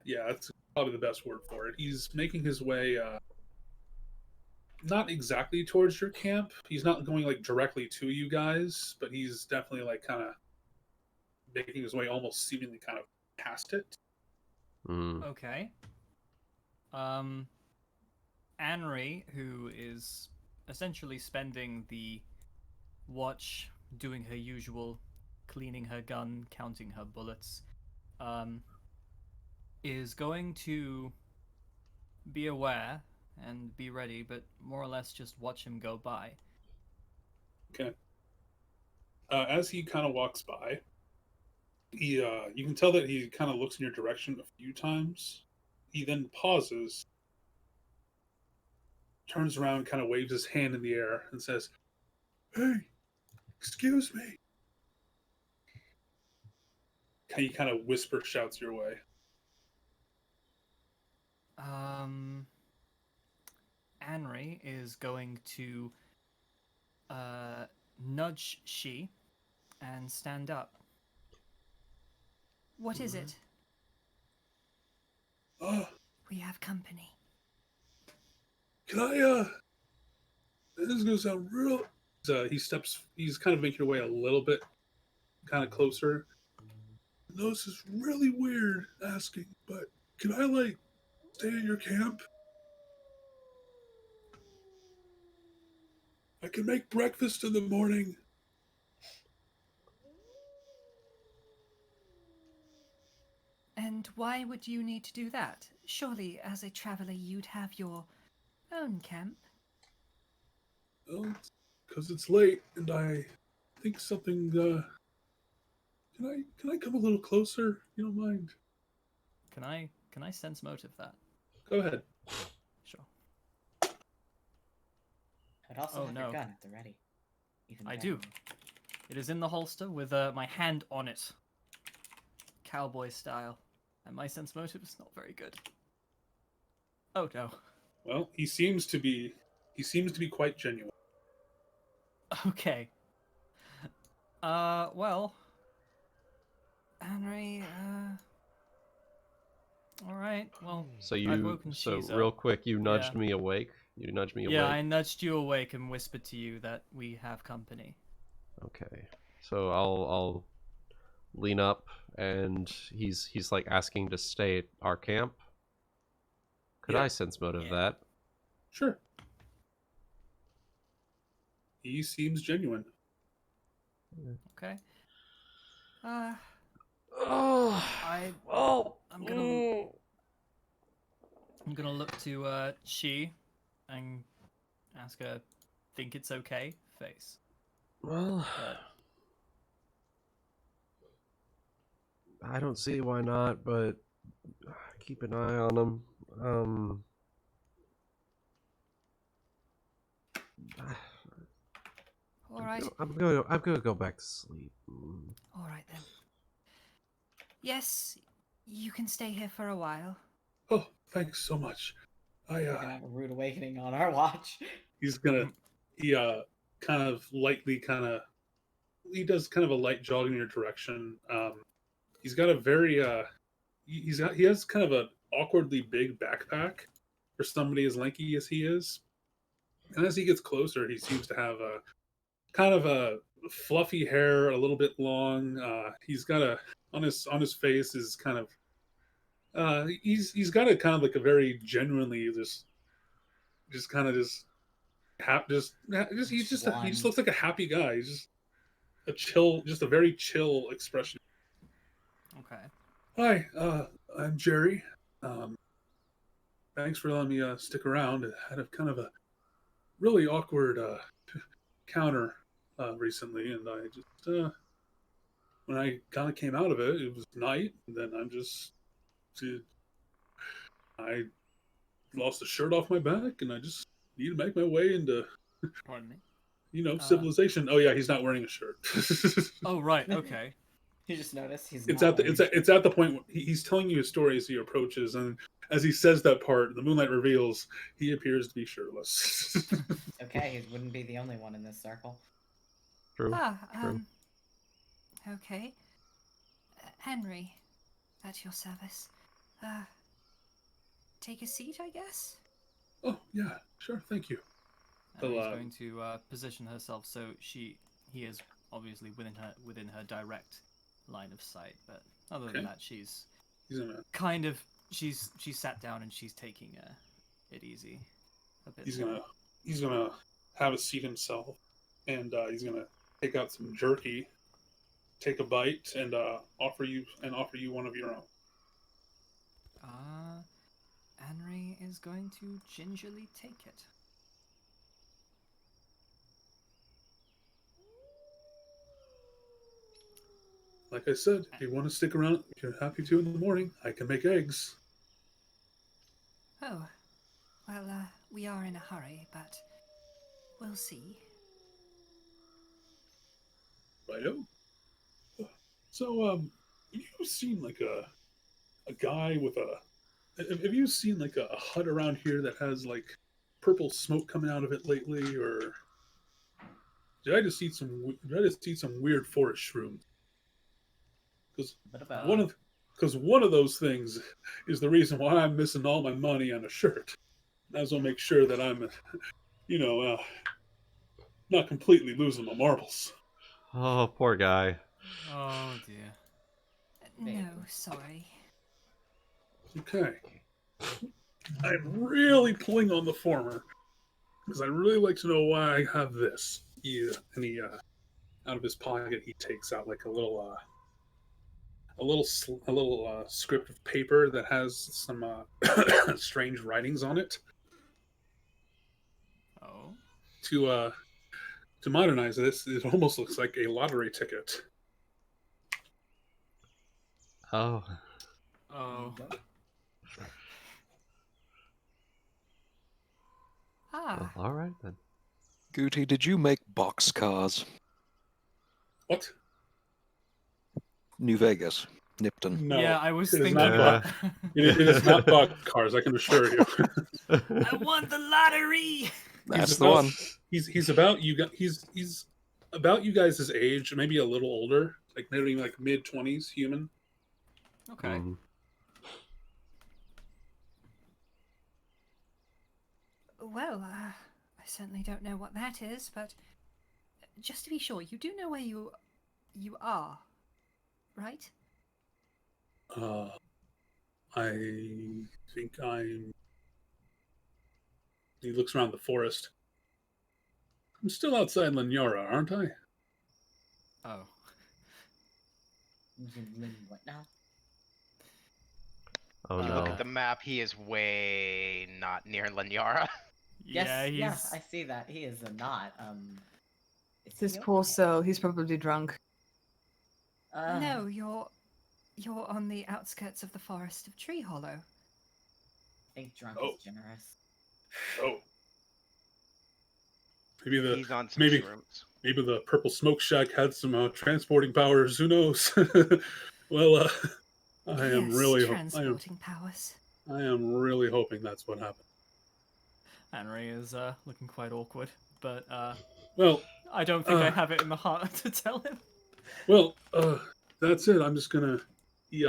yeah, that's probably the best word for it. He's making his way not exactly towards your camp. He's not going like directly to you guys, but he's definitely like kind of making his way almost seemingly kind of past it. Okay. Anri, who is essentially spending the watch doing her usual cleaning her gun, counting her bullets, is going to be aware and be ready, but more or less just watch him go by. Okay. As he kind of walks by, he you can tell that he kind of looks in your direction a few times. He then pauses, turns around, kind of waves his hand in the air, and says, "Hey, excuse me." He kind of whisper shouts your way. Anri is going to nudge She and stand up. What is it? Oh, We have company. Can I, this is gonna sound real. He's kind of making away a little bit, kind of closer. No, this is really weird asking, but can I, like, stay at your camp? I can make breakfast in the morning. And why would you need to do that? Surely, as a traveler, you'd have your own camp. Well, because it's late, and I think something, can I come a little closer? You don't mind? Can I sense motive that? Go ahead. Sure. I'd also have your gun at the ready. I do. It is in the holster with my hand on it. Cowboy style. And my sense motive is not very good. Oh no. Well, he seems to be quite genuine. Okay. Well. Anri, Alright, well. So real up. quick, you nudged me awake? You nudged me awake? Yeah, I nudged you awake and whispered to you that we have company. Okay. So I'll lean up, and he's like asking to stay at our camp. Could I sense motive that? Sure. He seems genuine. Okay. Oh. I'm gonna look to she and ask her, think it's okay face. Well, I don't see why not, but keep an eye on him. all right. I'm gonna go back to sleep. All right then. Yes, you can stay here for a while. Oh, thanks so much. We're gonna have a rude awakening on our watch. He kind of lightly he does kind of a light jog in your direction. He's got a very he has kind of an awkwardly big backpack for somebody as lanky as he is. And as he gets closer, he seems to have a kind of a fluffy hair, a little bit long. He's got on his face is kind of he's got a kind of like a very genuinely he just looks like a happy guy. He's just a very chill expression. Okay. Hi, I'm Jerry. Thanks for letting me stick around. I had a kind of a really awkward counter recently, and I just when I kind of came out of it, it was night, and then I lost the shirt off my back, and I just need to make my way into, Pardon me? Civilization. Oh yeah, he's not wearing a shirt. Oh right, okay. You just noticed it's at the point where he's telling you a story as he approaches, and as he says that part, the moonlight reveals he appears to be shirtless. Okay, he wouldn't be the only one in this circle. True. True. Okay. Anri, at your service. Take a seat, I guess? Oh, yeah, sure, thank you. Anri's going to position herself so he is obviously within her direct line of sight, but other than that, she's sat down and she's taking it easy a bit. He's gonna have a seat himself, and he's gonna take out some jerky, take a bite, and offer you one of your own. Anri is going to gingerly take it. Like I said, if you want to stick around, if you're happy to in the morning, I can make eggs. Oh, well, we are in a hurry, but we'll see. Righto. So, have you seen like a guy with have you seen like a hut around here that has like purple smoke coming out of it lately, or did I just see some weird forest shrooms? Because one of those things is the reason why I'm missing all my money on a shirt. as well make sure that I'm, not completely losing my marbles. Oh, poor guy. Oh dear. No, sorry. Okay. I'm really pulling on the former because I really like to know why I have this. And he out of his pocket, he takes out like a little script of paper that has some strange writings on it. Oh. To modernize this, it almost looks like a lottery ticket. Oh. Oh. Well, all right then. Guti, did you make boxcars? What? New Vegas, Nipton. No. Yeah, I was it is thinking. not it is not box cars, I can assure you. I won the lottery. That's the one. He's about you. He's about you guys' age, maybe a little older, like maybe like mid-20s, human. Okay. Well, I certainly don't know what that is, but just to be sure, you do know where you are, right? I think I'm. He looks around the forest. I'm still outside Lanyara, aren't I? Oh. What now? Oh You no. look at the map, he is way not near Lanyara. Yeah, he's. Yes, I see that. He is not. Is This he poor okay? soul, he's probably drunk. No, you're on the outskirts of the forest of Tree Hollow. I think drunk is generous. Oh. He's on some maybe shrooms. maybe the purple smoke shack had some transporting powers. Who knows? Well, I am really transporting powers. I am really hoping that's what happened. Anri is looking quite awkward, but Well, I don't think I have it in the heart to tell him. Well, that's it. I'm just gonna. He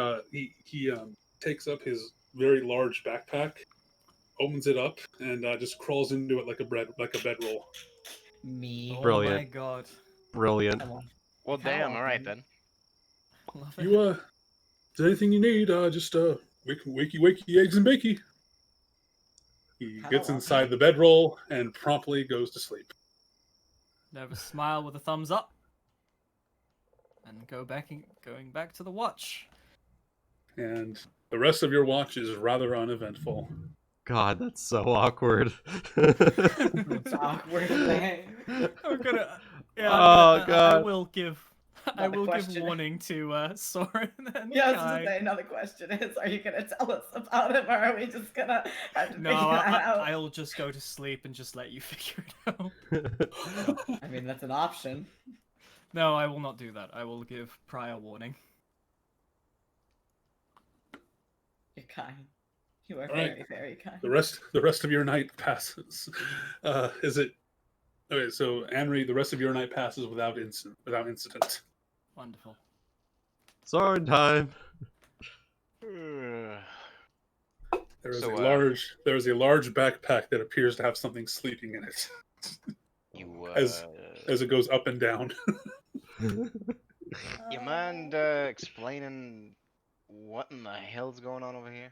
takes up his very large backpack, opens it up, and just crawls into it like a bedroll. Me. Brilliant. Oh my god. Brilliant. Well, damn. All right then. Love it. You if there's anything you need, just wakey eggs and bakey. He gets inside the bedroll and promptly goes to sleep. Never smile with a thumbs up. And going back to the watch. And the rest of your watch is rather uneventful. God, that's so awkward. It's awkward thing. I'm gonna. Yeah, God. I will give question. warning to Sorren and Yeah, I was Kai. gonna say another question is: are you gonna tell us about him, or are we just gonna have to No, figure that out? I'll just go to sleep and just let you figure it out. I mean, that's an option. No, I will not do that. I will give prior warning. You're kind. You are All very, right. very kind. The rest of your night passes. Is it? Okay, so Anri, the rest of your night passes without incident. Wonderful. Sorren time. There is a large backpack that appears to have something sleeping in it. As it goes up and down. You mind explaining what in the hell's going on over here?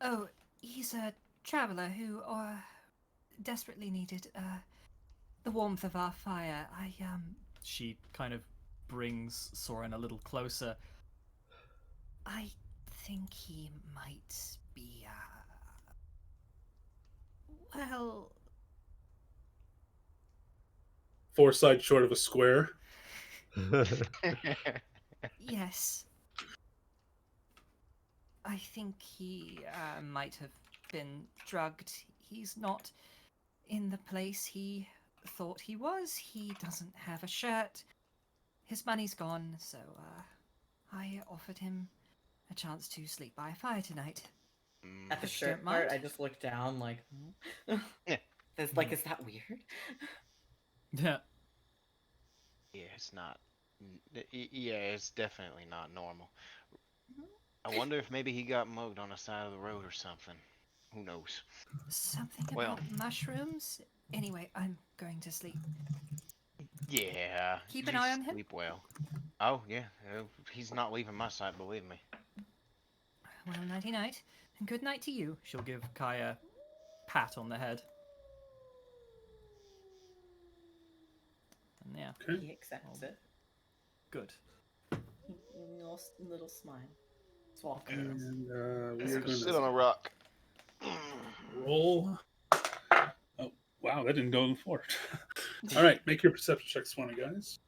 Oh, he's a traveler who desperately needed the warmth of our fire. She kind of brings Sorren a little closer. I think he might be well, 4 sides short of a square. yes. I think he might have been drugged. He's not in the place he thought he was. He doesn't have a shirt. His money's gone, so I offered him a chance to sleep by a fire tonight. At the shirt part, I just looked down like, is that weird? Yeah. Yeah, it's not. Yeah, it's definitely not normal. I wonder if maybe he got mugged on the side of the road or something. who knows? Something Well, about mushrooms? Anyway, I'm going to sleep. yeah. Keep an eye on him? Sleep well. Oh, yeah. He's not leaving my sight, believe me. Well, nighty-night, and good night to you. She'll give Kai a pat on the head. And yeah. Okay. He accepts it. Good. Little smile. Swallow. And we Let's are go going sit to on a rock. roll. Oh, wow, that didn't go in the floor. All right, make your perception checks for me, guys.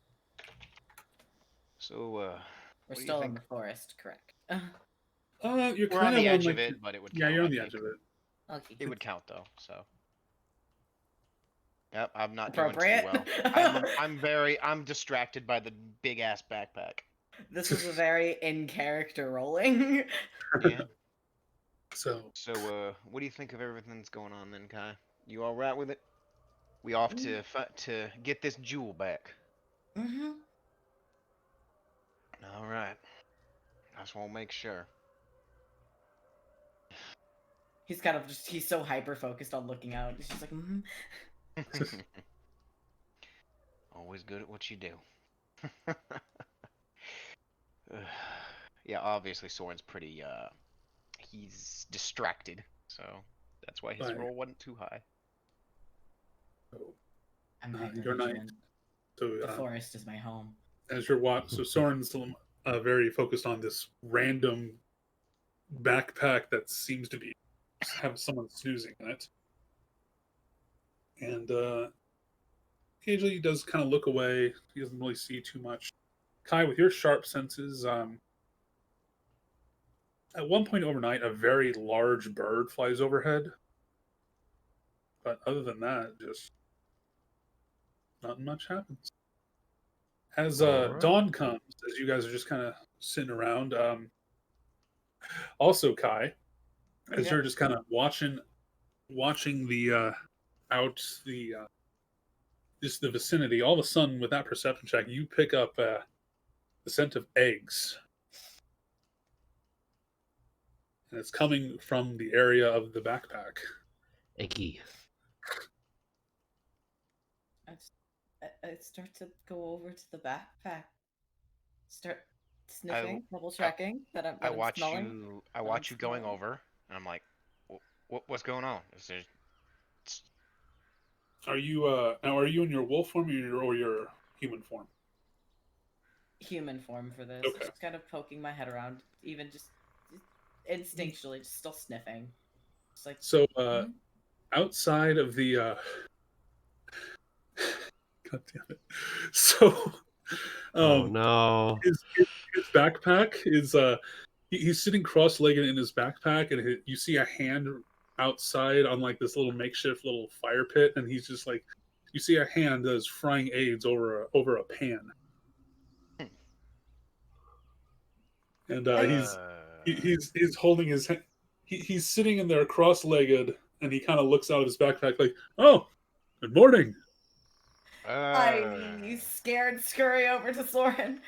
So, We're still in the forest, correct? You're we're kind on the of edge like, of it, but it would count. yeah, you're on I the think. edge of it. Okay. It would count though. So. Yep, I'm not doing too Appropriate. well. I'm distracted by the big ass backpack. This was a very in character rolling. Yeah. So, what do you think of everything that's going on then, Kai? You all right with it? We off to get this jewel back. Mm-hmm. All right. I just want to make sure. He's he's so hyper focused on looking out. He's just like, mm-hmm. Always good at what you do. Yeah, obviously Sorren's pretty he's distracted, so that's why his roll wasn't too high. I'm your night. So the forest is my home. As you're watching, so Sorren's still very focused on this random backpack that seems to be have someone snoozing in it, and occasionally he does kind of look away. He doesn't really see too much. Kai, with your sharp senses, at one point overnight, a very large bird flies overhead. But other than that, just nothing much happens. As dawn comes, as you guys are just kind of sitting around, also Kai, as you're just kind of watching the just the vicinity, all of a sudden with that perception check, you pick up the scent of eggs. And it's coming from the area of the backpack. Eggy. I start to go over to the backpack. Start sniffing, double checking that I'm smelling. I watch you going over, and I'm like, what's going on? Is there... Are you in your wolf form or your human form? Human form for this. Okay. Just kind of poking my head around, even just instinctually, just still sniffing. Just like so. Outside of the God damn it. So oh no. His backpack is he's sitting cross-legged in his backpack, and you see a hand outside on like this little makeshift little fire pit, and he's just like, you see a hand that is frying eggs over a pan. And he's holding his hand. He's sitting in there cross-legged, and he kind of looks out of his backpack like, "Oh, good morning." I scared scurry over to Sorren.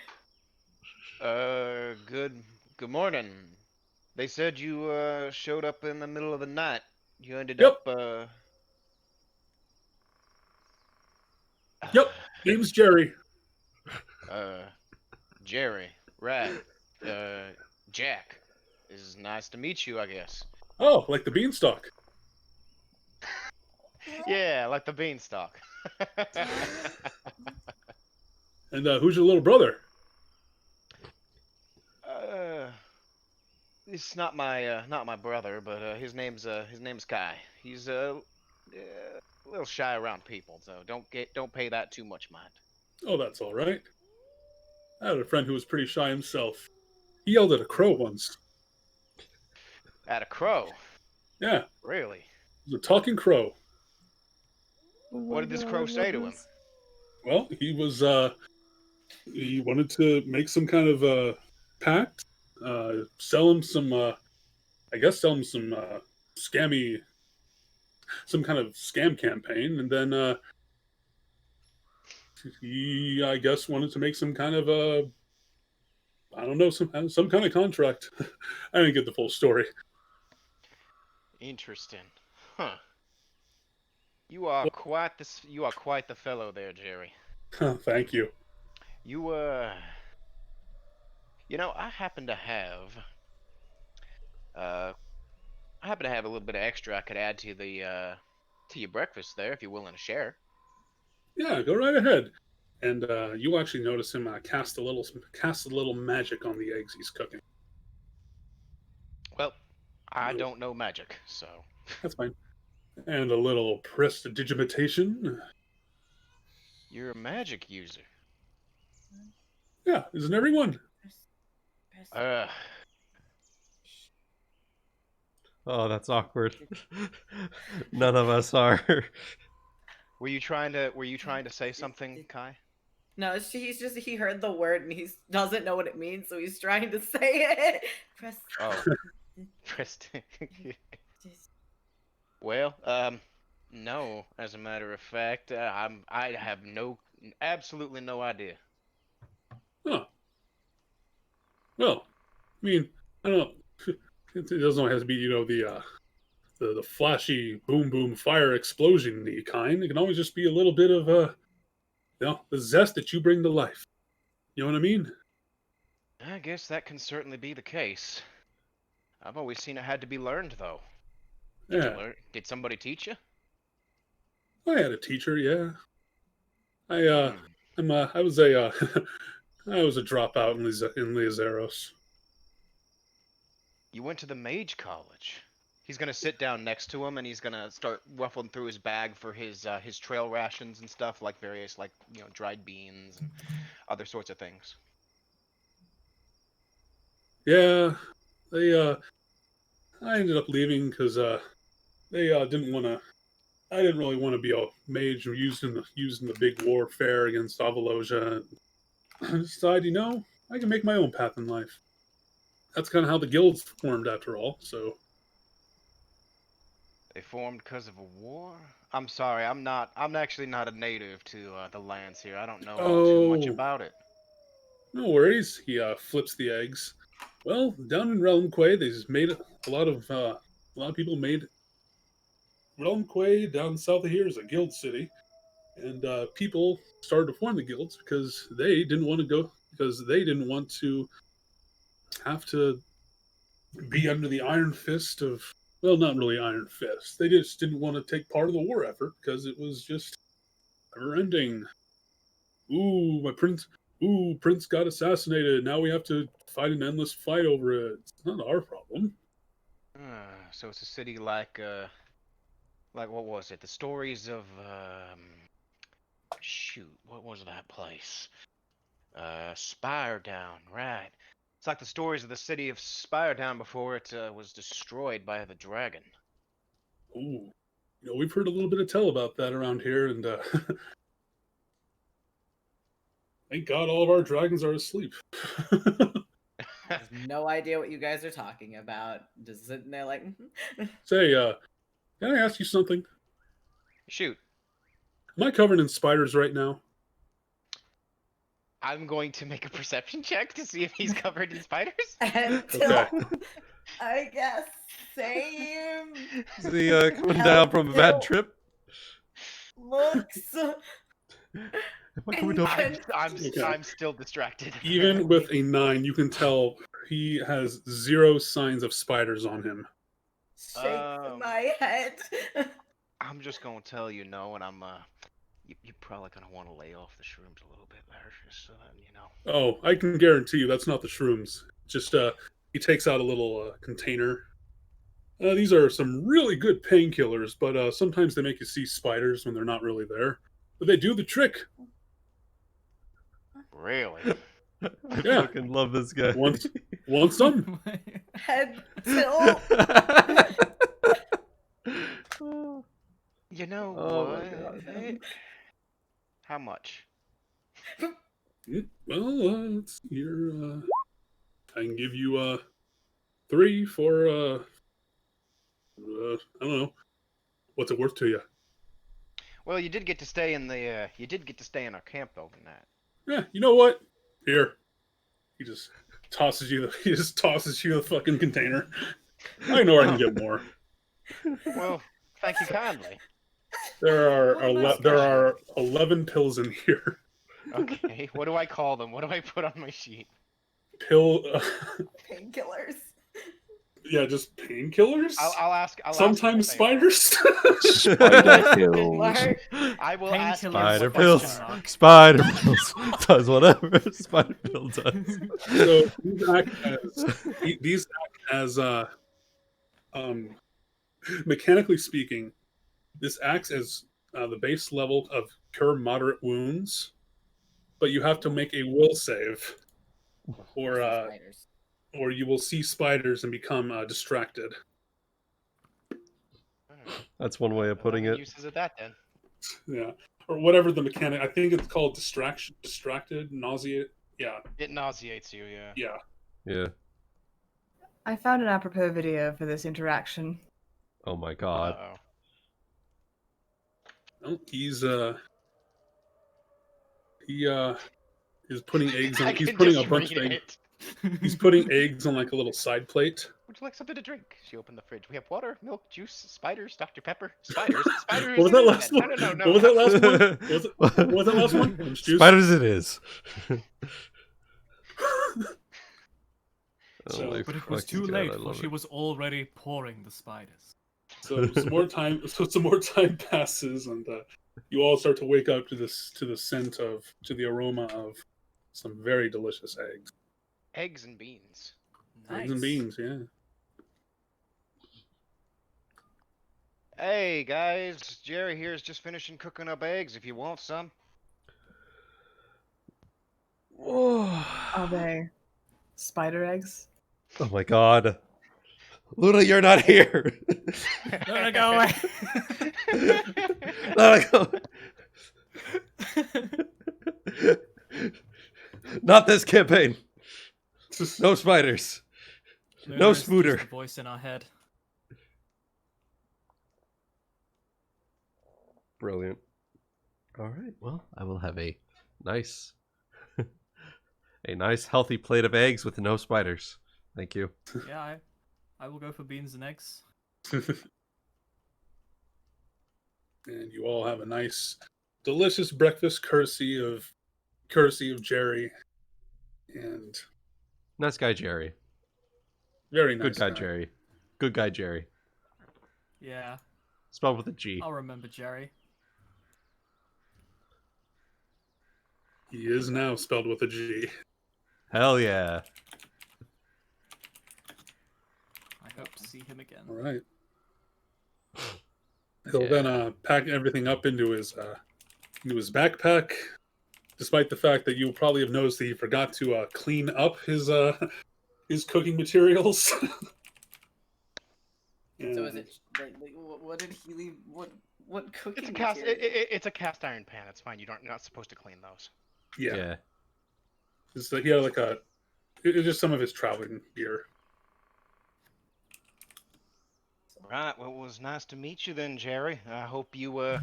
Good morning. They said you showed up in the middle of the night. You ended Yep. up Yep. Name's Jerry. Jerry. Right. Jack. It's nice to meet you, I guess. Oh, like the beanstalk. Yeah, like the beanstalk. And who's your little brother? It's not my brother, but his name's Kai. He's a little shy around people, so don't pay that too much mind. Oh, that's all right. I had a friend who was pretty shy himself. He yelled at a crow once. At a crow? Yeah. Really? It was a talking crow. What did this crow say to him? Well, he was he wanted to make some kind of pact, sell him some some kind of scam campaign, and then he, I guess, wanted to make some kind of I don't know, some kind of contract. I didn't get the full story. Interesting. Huh. You are quite this. You are quite the fellow there, Jerry. Thank you. You I happen to have a little bit of extra I could add to to your breakfast there, if you're willing to share. Yeah, go right ahead. And you actually notice him cast a little magic on the eggs he's cooking. Well, I don't know magic, so that's fine. And a little prestidigitation. You're a magic user. Yeah, isn't everyone? Oh, that's awkward. None of us are. Were you trying to say something, Kai? No, he heard the word and he doesn't know what it means, so he's trying to say it. Well, no. As a matter of fact, I have absolutely no idea. Huh. Well, I mean, I don't know. It doesn't have to be, the flashy boom boom fire explosion-y kind. It can always just be a little bit of the zest that you bring to life. You know what I mean? I guess that can certainly be the case. I've always seen it had to be learned, though. Did somebody teach you? I had a teacher, yeah. I was a I was a dropout in Leazeros. You went to the mage college. He's gonna sit down next to him and he's gonna start ruffling through his bag for his trail rations and stuff, like various dried beans and other sorts of things. Yeah, I ended up leaving because they didn't want to. I didn't really want to be a mage used in the big warfare against Avalosia. I decided, I can make my own path in life. That's kind of how the guilds formed, after all. So they formed because of a war? I'm sorry, I'm actually not a native to the lands here. I don't know too much about it. No worries. He flips the eggs. Well, down in Realm Quay, they just made a lot of people made Realm Quay down south of here is a guild city, and people started to form the guilds because they didn't want to have to be under the iron fist of, well, not really iron fist. They just didn't want to take part of the war effort because it was just never ending. Ooh, Prince got assassinated. Now we have to fight an endless fight over it. It's not our problem. So it's a city like what was it? The stories of shoot, what was that place? Spire Down, right? It's like the stories of the city of Spire Down before it was destroyed by the dragon. Ooh, we've heard a little bit of tell about that around here, and thank God all of our dragons are asleep. I have no idea what you guys are talking about. Just sitting there like... Say, can I ask you something? Shoot. Am I covered in spiders right now? I'm going to make a perception check to see if he's covered in spiders. Okay. I guess same. Is he coming down from a bad trip? Looks. I'm still distracted. Even with a 9, you can tell he has 0 signs of spiders on him. Shake my head. I'm just gonna tell you no, and I'm you're probably gonna want to lay off the shrooms a little bit there, just so that you know. Oh, I can guarantee you that's not the shrooms. Just he takes out a little container. These are some really good painkillers, but sometimes they make you see spiders when they're not really there. But they do the trick. Really? I fucking love this guy. Want some? Head tilt. You know what? How much? Well, let's see here. I can give you 3 for I don't know. What's it worth to you? Well, you did get to stay in our camp overnight. Yeah, you know what? Here. He just tosses you the fucking container. I know I can get more. Well, thank you kindly. There are nice there are 11 pills in here. Okay, what do I call them? What do I put on my sheet? Pill. Painkillers. Yeah, just painkillers. I'll ask. Sometimes spiders. Spider pills. I will ask him Spider what pills. question mark. Spider pills. Does whatever spider pill does. So these act as mechanically speaking, this acts as the base level of cure moderate wounds, but you have to make a will save, or you will see spiders and become distracted. That's one way of putting it. Uses of that then. Yeah, or whatever the mechanic. I think it's called distracted, nauseate. Yeah. It nauseates you. Yeah. Yeah. Yeah. I found an apropos video for this interaction. Oh my god. Uh-oh. Oh, he's putting eggs on. He's putting a bunch of eggs. He's putting eggs on like a little side plate. Would you like something to drink? She opened the fridge. We have water, milk, juice, spiders, Dr. Pepper, spiders. Spiders. What was that last one? No. What was that last one? What was that last one? Juice? Spiders it is. So, But it was too late, for she was already pouring the spiders. So some more time. So some more time passes, and you all start to wake up to the aroma of some very delicious eggs. Eggs and beans. Nice. Eggs and beans, yeah. Hey guys, Jerry here is just finishing cooking up eggs. If you want some. Are they spider eggs? Oh my god. Luna, you're not here. Luna, go away. Luna, go. Not this campaign. No spiders. No Luna's just spooter. the voice in our head. Brilliant. All right. Well, I will have a nice healthy plate of eggs with no spiders. Thank you. Yeah, I will go for beans and eggs. And you all have a nice, delicious breakfast, courtesy of Jerry, and Nice guy, Jerry. very nice. Good guy, Jerry. Good guy, Jerry. Yeah, Spelled with a G. I'll remember Jerry. He is now spelled with a G. Hell yeah. I hope to see him again. All right. He'll then pack everything up into his backpack, despite the fact that you'll probably have noticed that he forgot to clean up his cooking materials. So is it? What did he leave? What cooking? It's a cast. It's a cast iron pan. It's fine. You're not supposed to clean those. Yeah. It's like he had like it's just some of his traveling gear. Right. Well, it was nice to meet you then, Jerry. I hope you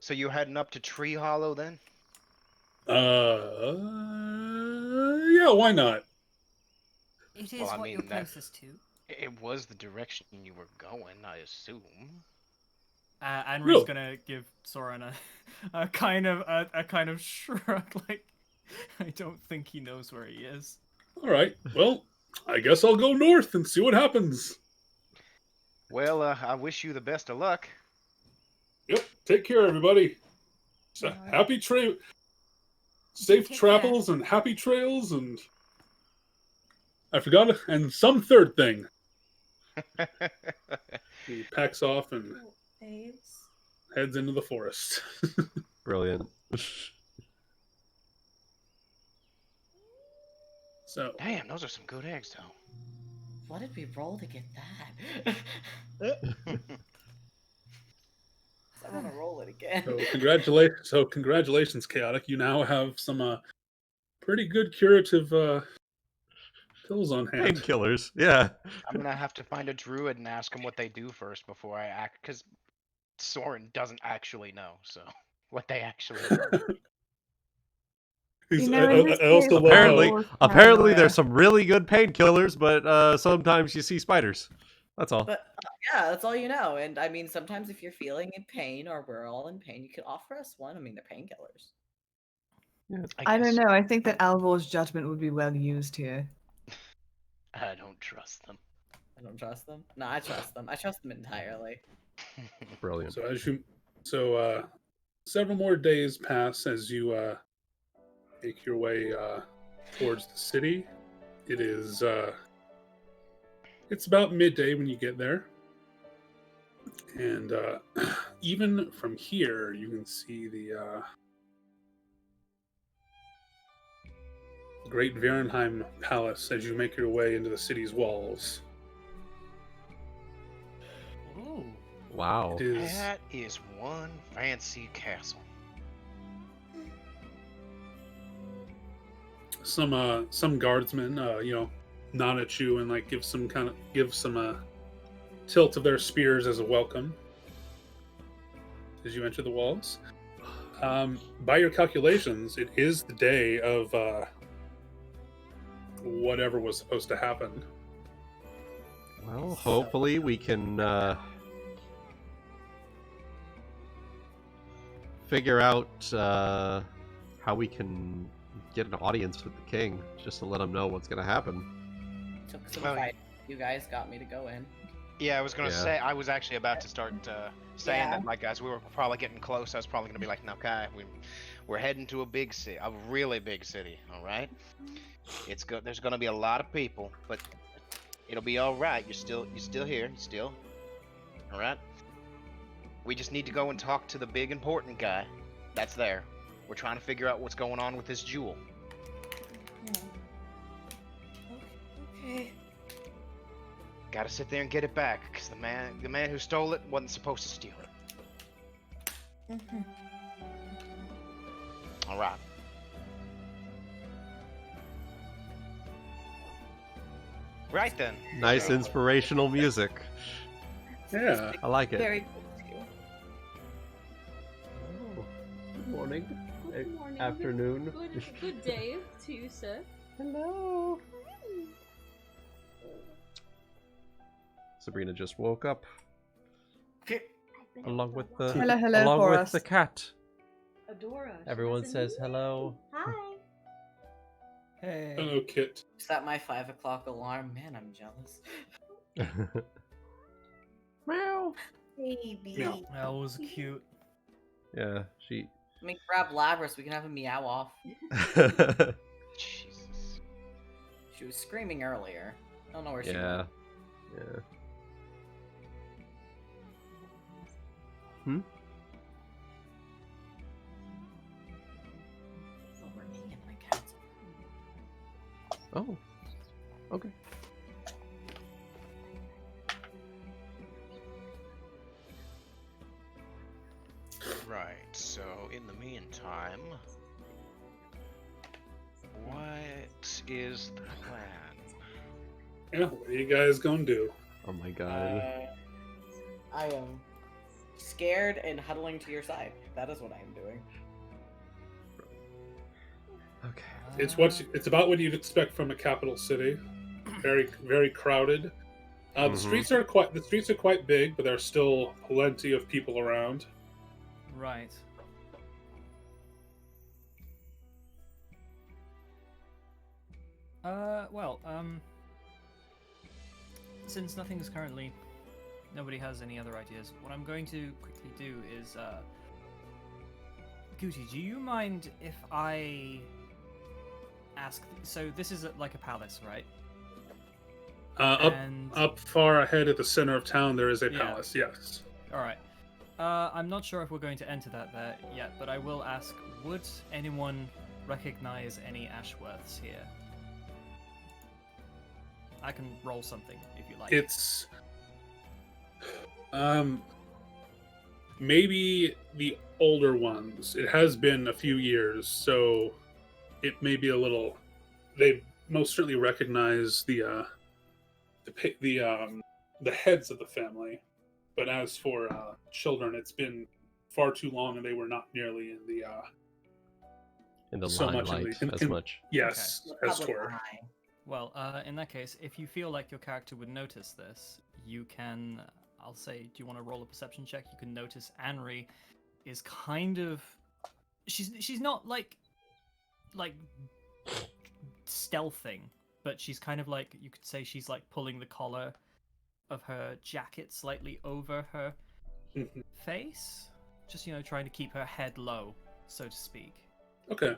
so you're heading up to Tree Hollow then? Yeah, why not? It is Well, I what mean, you're closest to. It was the direction you were going, I assume. Anri's Really? gonna give Sorren a kind of shrug, like I don't think he knows where he is. All right. Well, I guess I'll go north and see what happens. Well, I wish you the best of luck. Yep. Take care, everybody. So, safe travels and happy trails, and I forgot, and some third thing. He packs off and heads into the forest. Brilliant. So, Damn, those are some good eggs, though. What did we roll to get that? I want to roll it again. so congratulations, Chaotic. You now have some pretty good curative pills on hand. Painkillers. Yeah. I'm gonna have to find a druid and ask him what they do first before I act, because Sorren doesn't actually know, so what they actually do. Apparently there's some really good painkillers, but sometimes you see spiders. That's all. But yeah, that's all you know. And I mean, sometimes if you're feeling in pain or we're all in pain, you can offer us one. I mean, they're painkillers. Yeah. I don't know. I think that Alvor's judgment would be well used here. I don't trust them. I don't trust them. No, I trust them. I trust them entirely. Brilliant. So several more days pass as you make your way towards the city. It is it's about midday when you get there, and even from here you can see the Great Virenheim Palace as you make your way into the city's walls. Ooh. Wow. That is one fancy castle. Some guardsmen, nod at you and like give some tilt of their spears as a welcome as you enter the walls. By your calculations, it is the day of whatever was supposed to happen. Well, hopefully we can figure out how we can get an audience with the king, just to let him know what's going to happen. Took some fight. You guys got me to go in. Yeah, I was gonna say, I was actually about to start saying that, like, guys, we were probably getting close. I was probably gonna be like, okay, we're heading to a big city, a really big city, all right? It's good. There's gonna be a lot of people, but it'll be all right. You're still here. All right? We just need to go and talk to the big important guy that's there. We're trying to figure out what's going on with this jewel. Okay. Gotta sit there and get it back, because the man who stole it wasn't supposed to steal it. Mm-hmm. All right. Right then. Nice inspirational music. Yeah. I like it. Very close to you. Oh, good morning. Good morning. Afternoon. Good day to you, sir. Hello. Sabrina just woke up. Along with the hello, with the cat. Adora. Everyone says hello. Hi. Hey. Hello, Kit. Is that my 5 o'clock alarm? Man, I'm jealous. Meow. Baby. Meow. That was cute. Yeah, she. Let me grab Labras. We can have a meow off. Jesus. She was screaming earlier. I don't know where she Yeah. went. Yeah. Hmm? Oh, we're eating my cats. Oh. Okay. Right, so in the meantime, what is the plan? Yeah, what are you guys gonna do? Oh my god. I am scared and huddling to your side. That is what I am doing. Okay. It's about what you'd expect from a capital city. Very, very crowded. The streets are quite big, but there's still plenty of people around. Right. Well, since nobody has any other ideas, what I'm going to quickly do is, Guti, do you mind if I ask, so this is like a palace, right? Up far ahead at the center of town, there is a palace, yes. Alright. I'm not sure if we're going to enter that there yet, but I will ask, would anyone recognize any Ashworths here? I can roll something if you like. It's maybe the older ones. It has been a few years, so it may be a little. They most certainly recognize the heads of the family, but as for children, it's been far too long, and they were not nearly In the so much limelight as much. Yes, Okay. as Tor. Well, in that case, if you feel like your character would notice this, you can, I'll say, do you want to roll a perception check? You can notice Anri is kind of, she's not like stealthing, but she's kind of like, you could say she's like pulling the collar of her jacket slightly over her face, just, you know, trying to keep her head low, so to speak. Okay.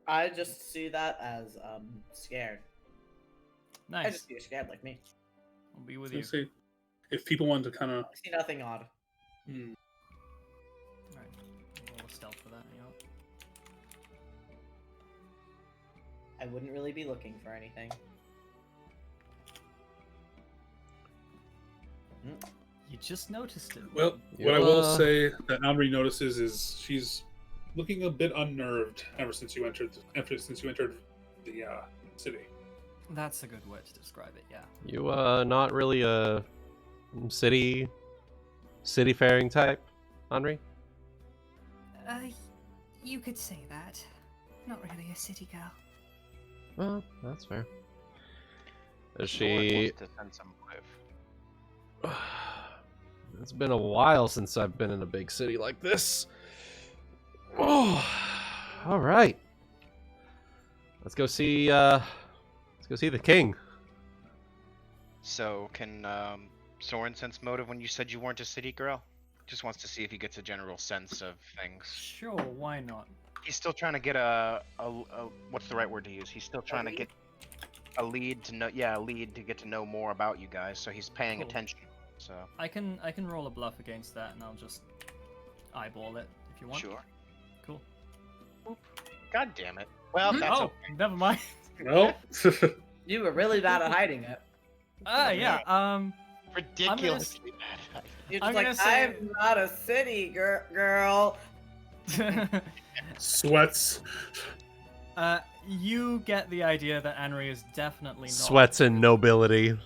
I just see that as scared. Nice. I just see her scared like me. I'll be with So you. see if people want to kind of. I see nothing odd. Right. Roll a stealth for that. Yeah. I wouldn't really be looking for anything. You just noticed it. Well, what I will say that Anri notices is she's looking a bit unnerved ever since you entered the city. That's a good word to describe it. Yeah. You not really a city faring type, Anri? You could say that. Not really a city girl. Well, that's fair. Is Sorren she? wants to send some quiff. It's been a while since I've been in a big city like this. Oh, all right. Let's go see the king. So, can Sorren sense motive when you said you weren't a city girl? Just wants to see if he gets a general sense of things. Sure, why not? He's still trying to get a what's the right word to use? He's still trying to get a lead to know, a lead to get to know more about you guys. So he's paying attention. So I can roll a bluff against that, and I'll just eyeball it if you want. Sure. Cool. God damn it. Well, that's oh, okay. Never mind. Well, You were really bad at hiding it. Yeah. Ridiculously bad. You're I'm just gonna like, say- I'm not a city girl. sweats. You get the idea that Anri is definitely not. Sweats and nobility.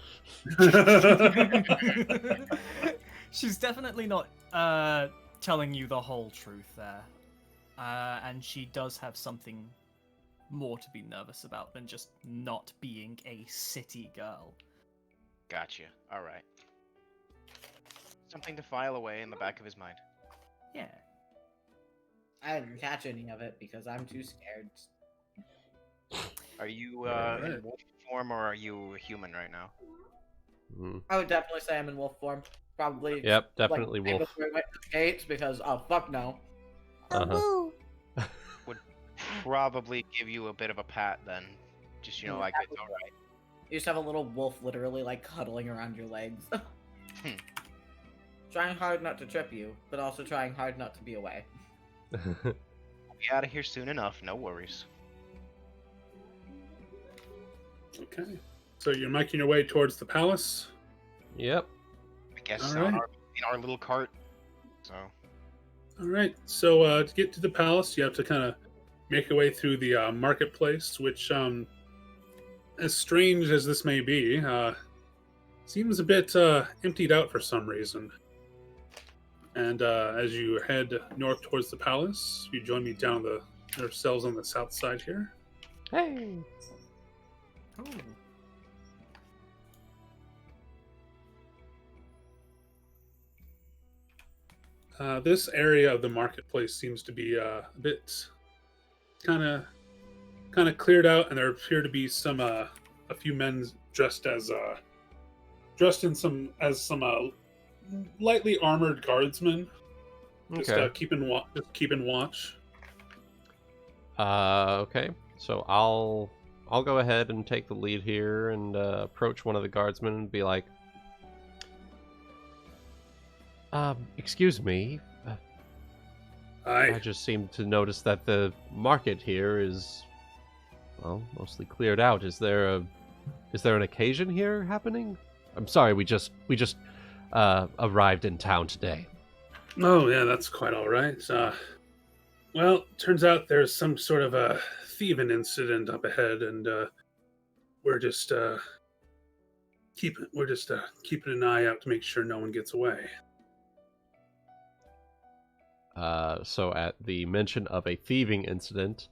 She's definitely not telling you the whole truth there. And she does have something more to be nervous about than just not being a city girl. Gotcha. All right. Something to file away in the back of his mind. Yeah. I didn't catch any of it because I'm too scared. Are you Alright. in wolf form or are you a human right now? Mm. I would definitely say I'm in wolf form. Probably. Yep, definitely like, wolf. before we went to the gates because oh fuck no. Uh-huh. Would probably give you a bit of a pat then. Just, you know, like it's alright. You just have a little wolf literally like cuddling around your legs. Trying hard not to trip you, but also trying hard not to be away. We'll be out of here soon enough, no worries. Okay. So you're making your way towards the palace. Yep. I guess All right. in our little cart. So All right. So to get to the palace, you have to kind of make your way through the marketplace, which, as strange as this may be, seems a bit emptied out for some reason. And as you head north towards the palace, you join me down their cells on the south side here. Hey. Ooh. This area of the marketplace seems to be a bit kind of cleared out, and there appear to be some a few men dressed in some lightly armored guardsmen. Just Okay. keeping watch. Okay. So I'll go ahead and take the lead here and approach one of the guardsmen and be like, excuse me. I Aye. just seem to notice that the market here is, well, mostly cleared out. Is there an occasion here happening? I'm sorry, we just arrived in town today. Oh yeah, that's quite all right. Well, turns out there's some sort of a thieving incident up ahead, and we're just keeping an eye out to make sure no one gets away. So at the mention of a thieving incident,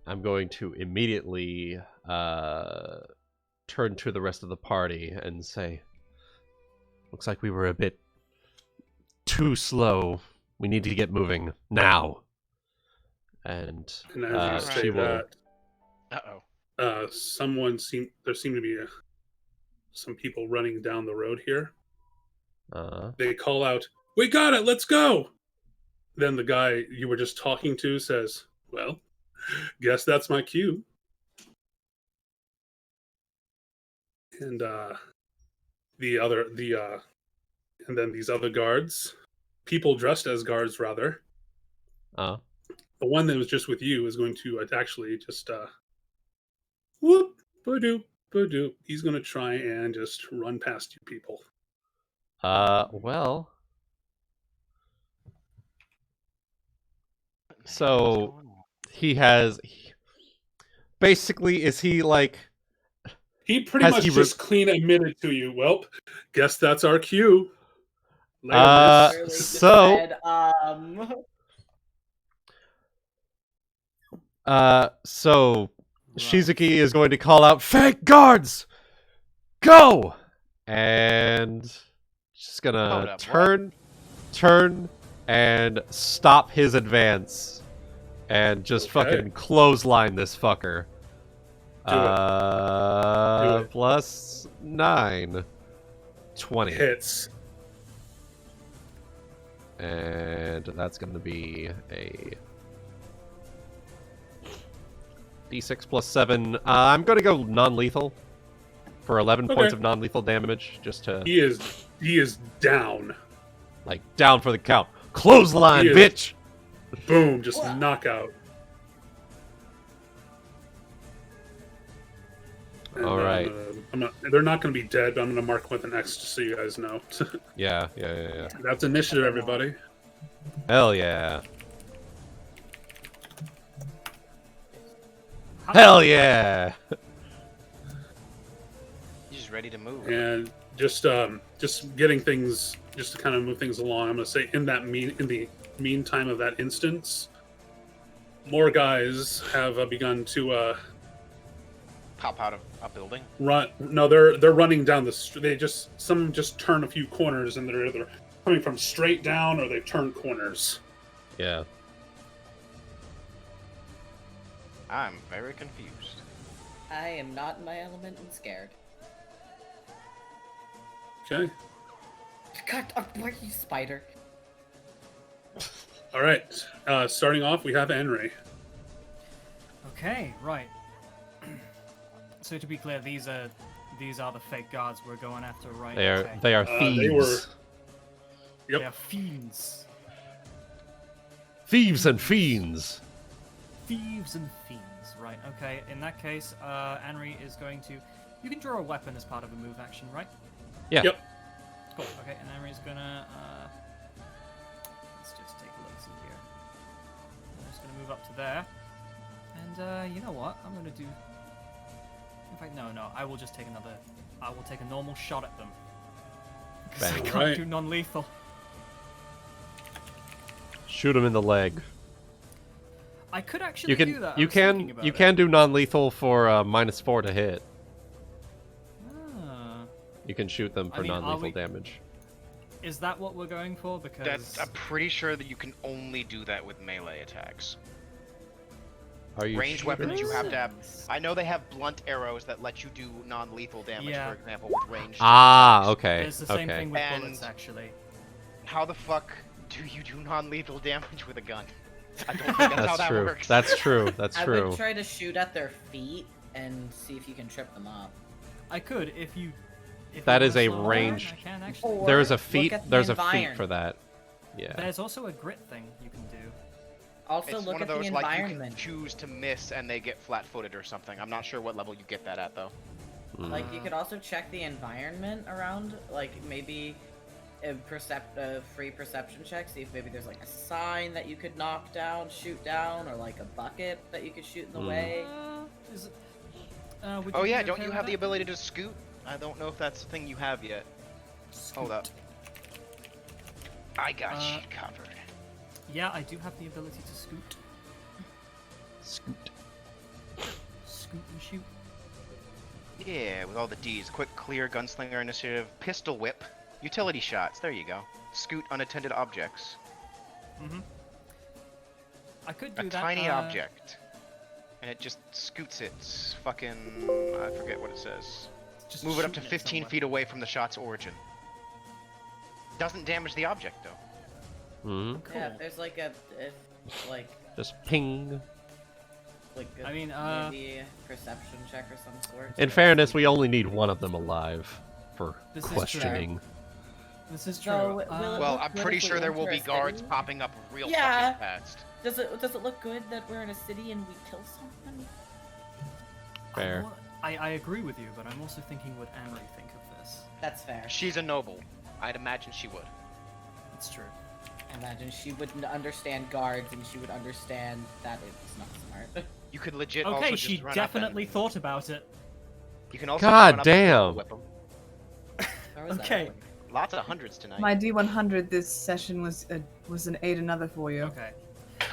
I'm going to immediately turn to the rest of the party and say, looks like we were a bit too slow. We need to get moving now. And as you she will. Uh-oh. There seem to be some people running down the road here. They call out, "We got it! Let's go!" Then the guy you were just talking to says, "Well, guess that's my cue." And and then these other guards, people dressed as guards rather. The one that was just with you is going to actually just whoop, ba-doop, ba-doop. He's going to try and just run past you people. Well. So he has. Basically, is he like? He pretty much just clean admitted to you. Well, guess that's our cue. So Shizuki is going to call out, "Fake guards, go!" And she's gonna turn, and stop his advance, and just fucking clothesline this fucker. Do it. Plus 9. 20. Hits. And that's going to be a D6 plus 7. I'm going to go non-lethal for 11 points of non-lethal damage, just to... He is down. Like, down for the count. Clothesline, bitch! Boom, just knockout. All right. They're not going to be dead, but I'm going to mark with an X just so you guys know. Yeah. That's initiative, everybody. Hell yeah. Hell yeah! He's just ready to move. And just getting things, just to kind of move things along, I'm going to say in the meantime of that instance, more guys have begun to pop out of a building. Run? No, they're running down the street. Some just turn a few corners, and they're either coming from straight down or they've turned corners. Yeah. I'm very confused. I am not in my element and scared. Okay. God, why are you spider? All right. Starting off, we have Anri. Okay, right. So to be clear, these are the fake guards we're going after, right? They are thieves. Yep. They are fiends. Thieves and fiends. Thieves and fiends, right? Okay. In that case, Anri is going to. You can draw a weapon as part of a move action, right? Yeah. Yep. Cool. Okay, and Anri's gonna. Let's just take a look see here. I'm just gonna move up to there, and you know what? I'm gonna do. In fact, no. I will just take another. I will take a normal shot at them. Because I can't do non-lethal. Shoot him in the leg. I could actually do that. You can do non-lethal for -4 to hit. You can shoot them for non-lethal damage. Is that what we're going for? Because I'm pretty sure that you can only do that with melee attacks. Are you Ranged weapons you have to have. I know they have blunt arrows that let you do non-lethal damage, for example, with ranged. Okay. It's the same thing with bullets, actually. How the fuck do you do non-lethal damage with a gun? I don't think that's how that works. That's true. I would try to shoot at their feet and see if you can trip them up. I could if you. That is a range. There is a feat. There's a feat for that. Yeah. There's also a grit thing you can do. Also, it's look one at of those the like environment. you can choose to miss and they get flat-footed or something. I'm not sure what level you get that at though. Like you could also check the environment around, like maybe a free perception check. See if maybe there's like a sign that you could knock down, shoot down, or like a bucket that you could shoot in the way. Oh yeah, don't you have the ability to scoot? I don't know if that's the thing you have yet. Scoot. Hold up. I got you covered. Yeah, I do have the ability to scoot. Scoot. scoot and shoot. Yeah, with all the D's. Quick, clear, gunslinger initiative, pistol whip, utility shots. There you go. Scoot unattended objects. Mm-hmm. I could do A that. tiny object. And it just scoots it. Fucking... I forget what it says. Just Move it up to shooting 15 somewhere. feet away from the shot's origin. Doesn't damage the object, though. Mm-hmm. Cool. Yeah, if there's like like Just ping. a, I mean, maybe a perception check or some sort. In fairness, we only need one of them alive for This is true. questioning. This is true. So, will it Well, look I'm good pretty if we sure there will enter be a guards city? popping up real Yeah. fucking fast. Does it look good that we're in a city and we kill someone? Fair. I agree with you, but I'm also thinking, would Anri think of this? That's fair. She's a noble. I'd imagine she would. It's true. Imagine she wouldn't understand guards and she would understand that it's not smart. You could legit also Okay, just she run up definitely and... thought about it. You can also God run up damn. and whip 'em. Where was that Okay. going? Lots of hundreds tonight. My D100 this session was an aid another for you. Okay.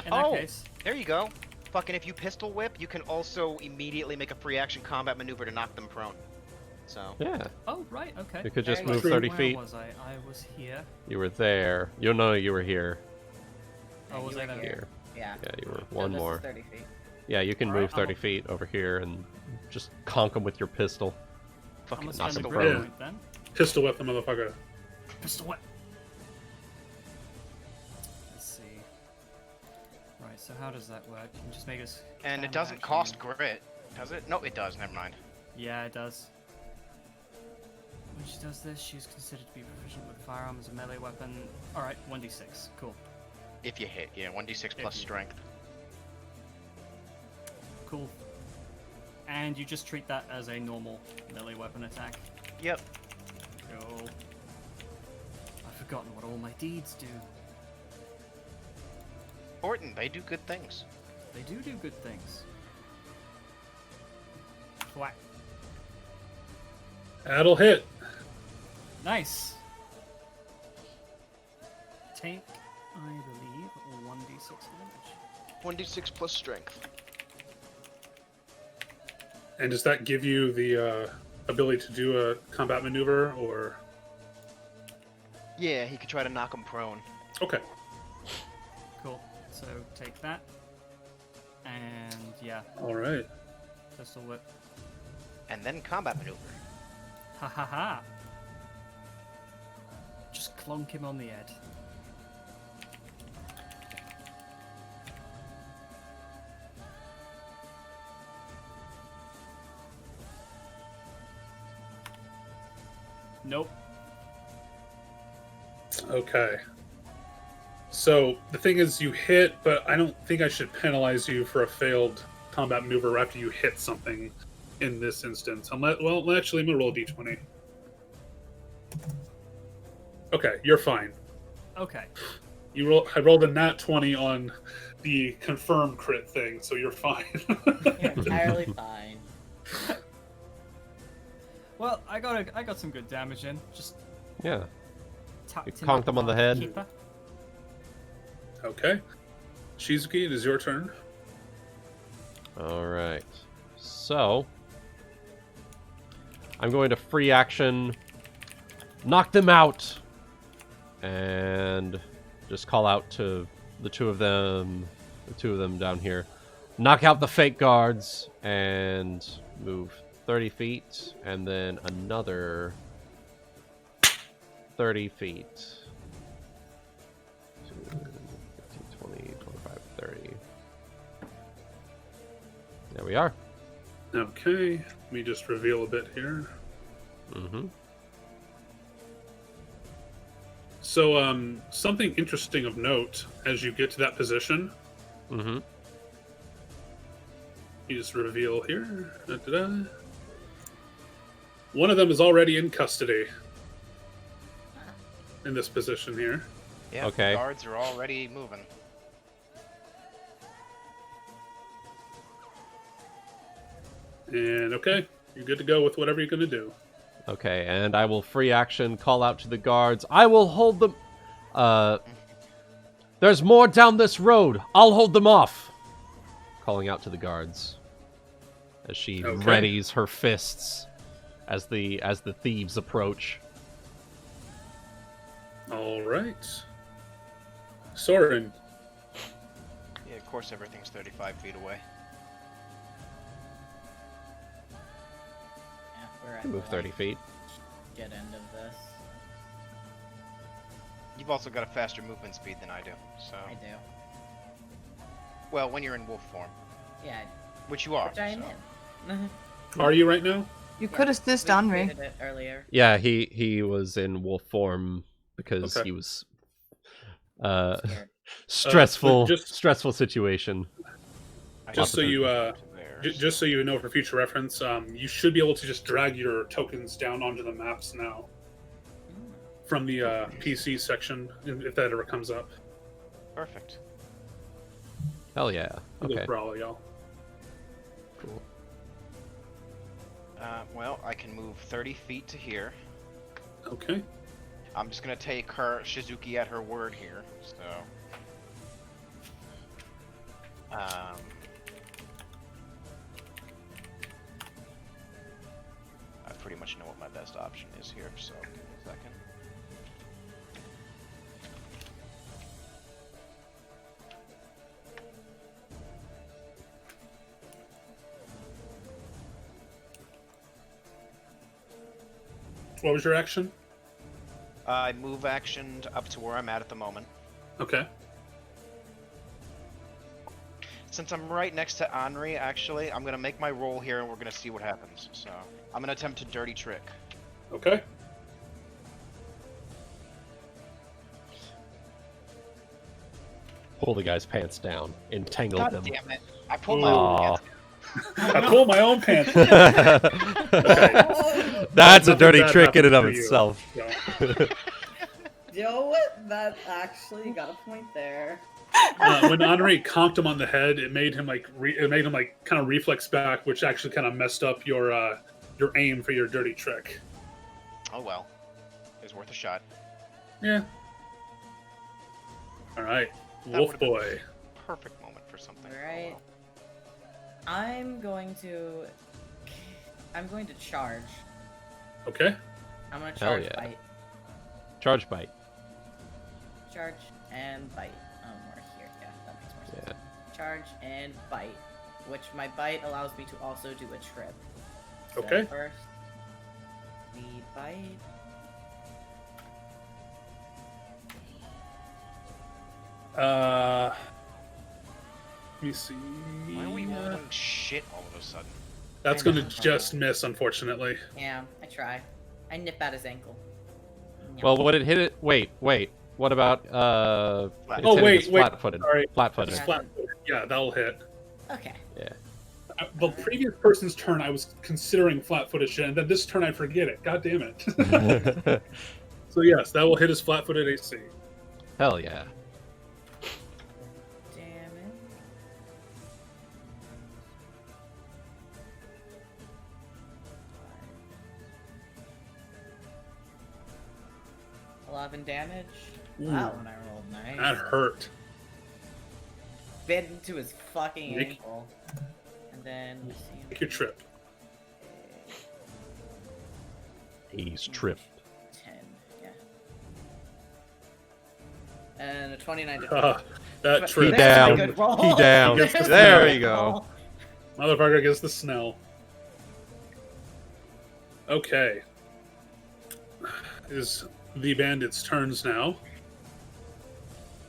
In that Oh! case, There you go. Fucking if you pistol whip, you can also immediately make a free action combat maneuver to knock them prone. So... Yeah, oh right, okay. you could just Very move good. 30 Where feet. was I? I was here. You were there. You'll know you were here. Oh, Yeah, was you I were there? Here. Yeah. Yeah, you were So one this is more. 30 feet. Yeah, you can Alright, move 30 I'll- feet over here and just conk them with your pistol. I'm Fucking gonna knock spend a them grip prone. point then. Pistol whip the motherfucker. Pistol whip. Let's see. Right, so how does that work? You can just make us. And it stand doesn't action. cost grit, does it? No, it does. Never mind. Yeah, it does. When she does this, she's considered to be proficient with firearm as a melee weapon. Alright, 1d6. Cool. If you hit, yeah, 1d6 plus you- strength. Cool. And you just treat that as a normal melee weapon attack. Yep. Cool. I've forgotten what all my deeds do. Important. They do good things. They do good things. Whack. That'll hit. Nice. Take, I believe, 1d6 damage. 1d6 plus strength. And does that give you the ability to do a combat maneuver, or? Yeah, he could try to knock him prone. Okay. Cool. So take that. And yeah, All right. pistol whip. And then combat maneuver. Ha ha ha. Just clonk him on the head. Nope. Okay. So the thing is, you hit, but I don't think I should penalize you for a failed combat maneuver after you hit something in this instance. Well, actually, I'm gonna roll a d20. Okay, you're fine. Okay. I rolled a nat 20 on the confirmed crit thing, so you're fine. You're entirely fine. Well, I got some good damage in. Just Yeah. tapped You him conked up him on the with my head. keeper. Okay. Shizuki, it is your turn. Alright. So, I'm going to free action, knock them out, and just call out to the two of them down here. Knock out the fake guards, and move 30 feet, and then another 30 feet. 15, 20, 25, 30. There we are. Okay. Let me just reveal a bit here. Mm-hmm. So, something interesting of note as you get to that position. Mm-hmm. You just reveal here. Da-da-da. One of them is already in custody. In this position here. Yeah, Okay. the guards are already moving. And okay, you're good to go with whatever you're going to do. Okay, and I will free action, call out to the guards. I will hold them... There's more down this road. I'll hold them off. Calling out to the guards. as she Okay. readies her fists as the thieves approach. All right. Sorren. Yeah, of course everything's 35 feet away. Yeah, we're at Move the, 30 feet. Get end of this. You've also got a faster movement speed than I do, so... I do. Well, when you're in wolf form. Yeah, Which you are. which I am so. in. Are you right now? You could assist We Anri. did it earlier. Yeah, he was in wolf form because Okay. he was Scared. stressful just- stressful situation. Just so you Theirs. just so you know for future reference, you should be able to just drag your tokens down onto the maps now from the PC section if that ever comes up. Perfect. Hell yeah. Okay. Brawler, y'all. Cool. Well, I can move 30 feet to here. Okay. I'm just gonna take her Shizuki at her word here. So, I pretty much know what my best option is here. So, give me a second. What was your action? I move actioned up to where I'm at the moment. Okay. Since I'm right next to Anri, actually, I'm gonna make my roll here, and we're gonna see what happens. So, I'm gonna attempt a dirty trick. Okay. Pull the guy's pants down. Entangle God them. damn it! I pulled my own Aw. pants. I pull my own pants. That's a Nothing dirty bad trick in and of happened to you, itself. so. You know what? That actually got a point there. When Anri conked him on the head, it made him like kind of reflex back, which actually kind of messed up your aim for your dirty trick. Oh well, it was worth a shot. Yeah. All right, That Wolf would've been Boy. Perfect moment for something. Alright. I'm going to charge. Okay. I'm gonna Hell charge yeah. bite. Charge bite. Charge and bite. We're here. Yeah, that makes more sense. Yeah. Charge and bite, which my bite allows me to also do a trip. So Okay. first, the bite. Let me see. Why are we rolling shit all of a sudden? That's I gonna know. just miss, unfortunately. Yeah, I try. I nip at his ankle. Well, would it hit it? Wait. What about it's Oh, hitting wait, us wait. flat-footed. Sorry. Flat-footed. It's flat-footed. Yeah, that'll hit. Okay. The previous person's turn, I was considering flat-footed shit, and then this turn I forget it. God damn it. So yes, that will hit his flat-footed AC. Hell yeah. Damn it. 11 damage. Ooh. That one I rolled nice. That hurt. Bit into his fucking Make- ankle. And then let's see. Make your trip. He's tripped. 10. Yeah. And a 29 to That But trip. He there's my down. good roll. He down. He gets the There smell. we go. Motherfucker gets the Snell. Okay. Is the bandits' turns now.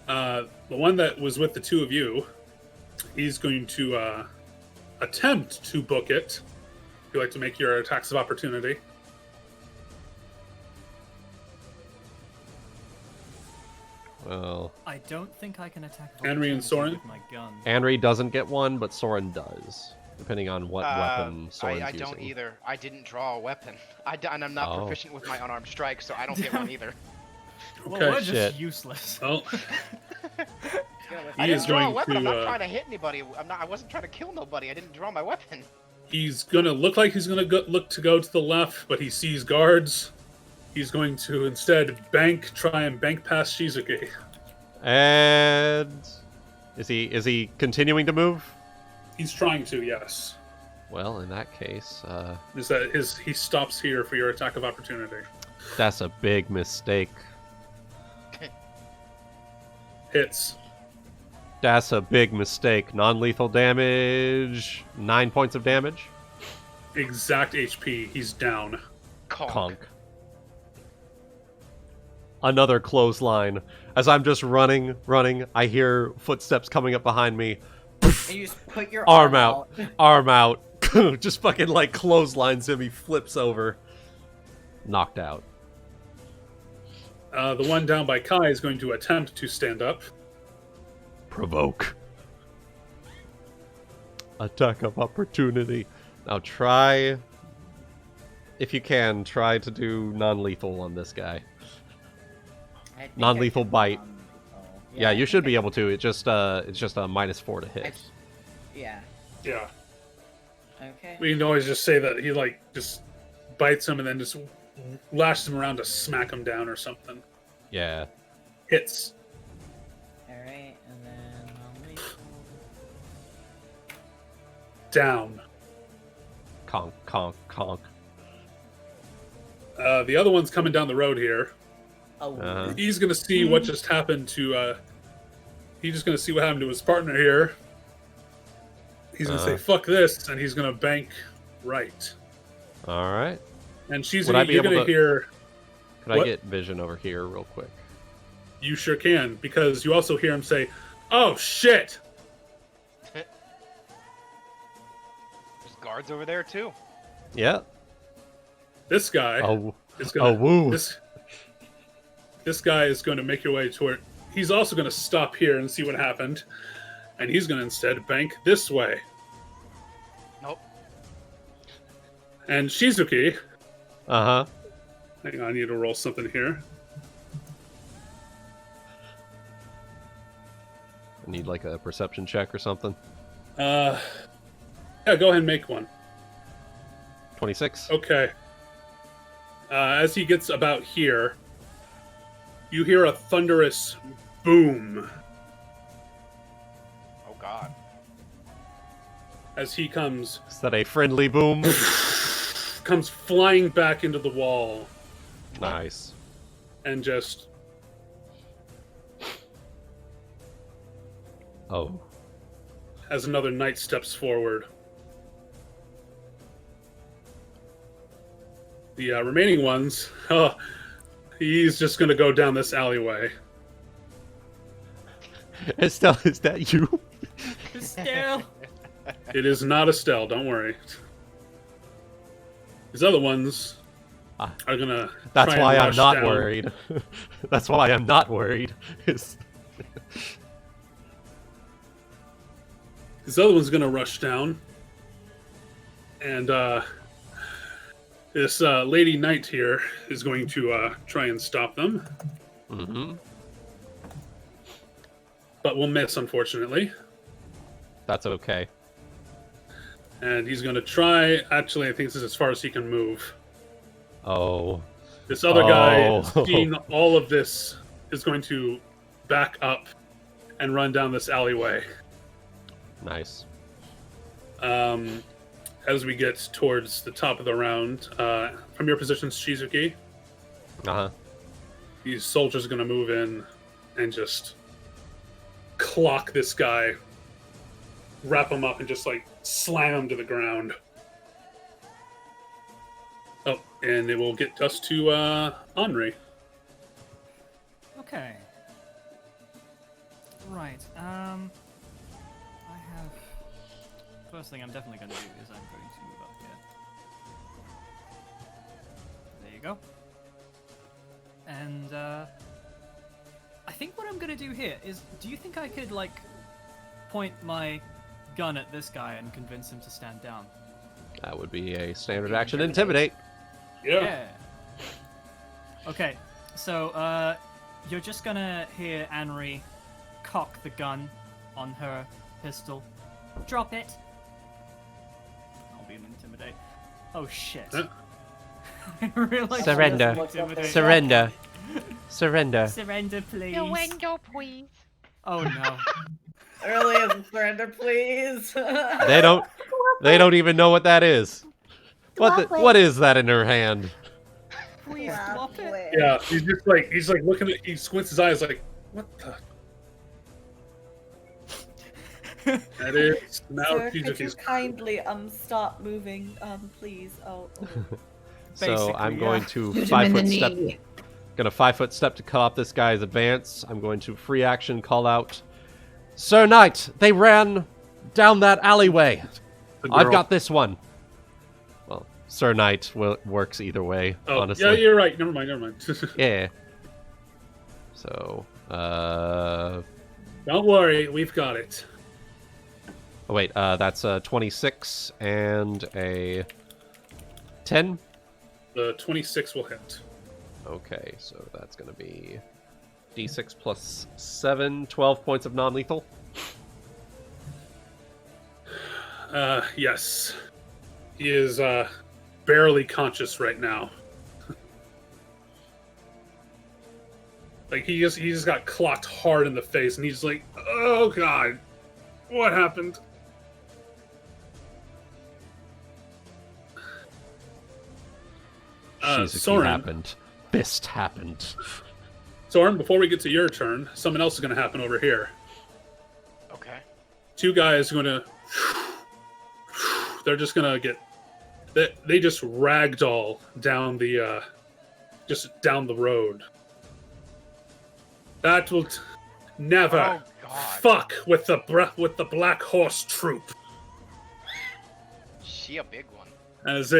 The one that was with the two of you, he's going to attempt to book it. If you'd like to make your attacks of opportunity. Well, I don't think I can attack of Anri and opportunity Sorren? with my gun. Anri doesn't get one, but Sorren does, depending on what weapon Sorren's I using. don't either. I didn't draw a weapon. And I'm not Oh. proficient with my unarmed strike, so I don't get one either. Well, Okay. we're just Shit. useless. Well, I he didn't is draw a going weapon. I'm not to. trying to hit anybody. I wasn't trying to kill nobody. I didn't draw my weapon. He's gonna look like he's gonna look to go to the left, but he sees guards. He's going to instead try and bank past Shizuki. And is he continuing to move? He's trying to, yes. Well, in that case, is that he stops here for your attack of opportunity. that's a big mistake. Hits. That's a big mistake. Non-lethal damage, 9 points of damage. Exact HP. He's down. Conk. Another clothesline. As I'm just running, I hear footsteps coming up behind me. And you just put your arm out. Arm out. Just fucking like clotheslines him. He flips over. Knocked out. The one down by Kai is going to attempt to stand up. Provoke. Attack of opportunity. Now try, if you can, try to do non-lethal on this guy. Non-lethal bite. Yeah, you should be able to. It's just a -4 to hit. Yeah. Yeah. Okay. We can always just say that he like just bites him and then just lashes him around to smack him down or something. Yeah. Hits. Alright, and then down. Conk, conk, conk. The other one's coming down the road here. Oh. He's gonna see what just happened to. He's just gonna see what happened to his partner here. He's gonna say "fuck this," and he's gonna bank right. All right. And you're gonna hear. Can I get vision over here real quick? You sure can, because you also hear him say, "Oh shit!" There's guards over there too. Yeah. This guy is gonna. Oh woo! This guy is going to make your way toward. He's also going to stop here and see what happened, and he's going to instead bank this way. Nope. And Shizuki. Uh-huh. Hang on, I need to roll something here. I need like a perception check or something. Yeah, go ahead and make one. 26. Okay. As he gets about here, you hear a thunderous boom. Oh god. As he comes. Is that a friendly boom? Comes flying back into the wall. Nice. And just. Oh. As another knight steps forward. The remaining ones, he's just going to go down this alleyway. Estelle, is that you? Estelle. It is not Estelle, don't worry. These other ones are going to. That's why I'm not worried. That's why I'm not worried. This other one's going to rush down. And this lady knight here is going to try and stop them. Mm-hmm. But will miss, unfortunately. That's okay. And he's going to try. Actually, I think this is as far as he can move. Oh. This other guy, seeing all of this, is going to back up and run down this alleyway. Nice. As we get towards the top of the round, from your positions, Shizuki, these soldiers are going to move in and just clock this guy, wrap him up, and just like slam him to the ground. Oh, and it will get us to Anri. Okay. Right. I have. First thing I'm definitely going to do is I'm going to move up here. There you go. And I think what I'm going to do here is, do you think I could like point my gun at this guy and convince him to stand down? That would be a standard action. Intimidate. Yeah. Okay, so you're just gonna hear Anri cock the gun on her pistol. Drop it. I'll be an intimidate. Oh shit. I realized Surrender. Surrender. Surrender. Surrender, please. Surrender, please. Oh no. Early as a surrender, please. They don't. They don't even know what that is. What is that in her hand? Please drop it. Yeah, he's like looking at. He squints his eyes like, what the. That is now Sir, could you Shizuki's. kindly stop moving, please? Oh. So I'm going to Shoot him in the 5-foot step. knee. Gonna 5-foot step to cut off this guy's advance. I'm going to free action call out, Sir Knight, they ran down that alleyway. I've got this one. Well, Sir Knight works either way, honestly. Yeah, you're right. Never mind. Yeah. So, Don't worry, we've got it. Oh, wait, that's a 26 and a 10? The 26 will hit. Okay, so that's going to be d6 plus 7, 12 points of non-lethal. Yes. He is barely conscious right now. Like he just got clocked hard in the face, and he's like, "Oh God, what happened?" Shizuki Sorren happened. Fist happened. Sorren, before we get to your turn, something else is going to happen over here. Okay. Two guys are going to... They're just going to get... They just ragdoll down the... just down the road. That will never fuck with the Black Horse troop. She a big one. As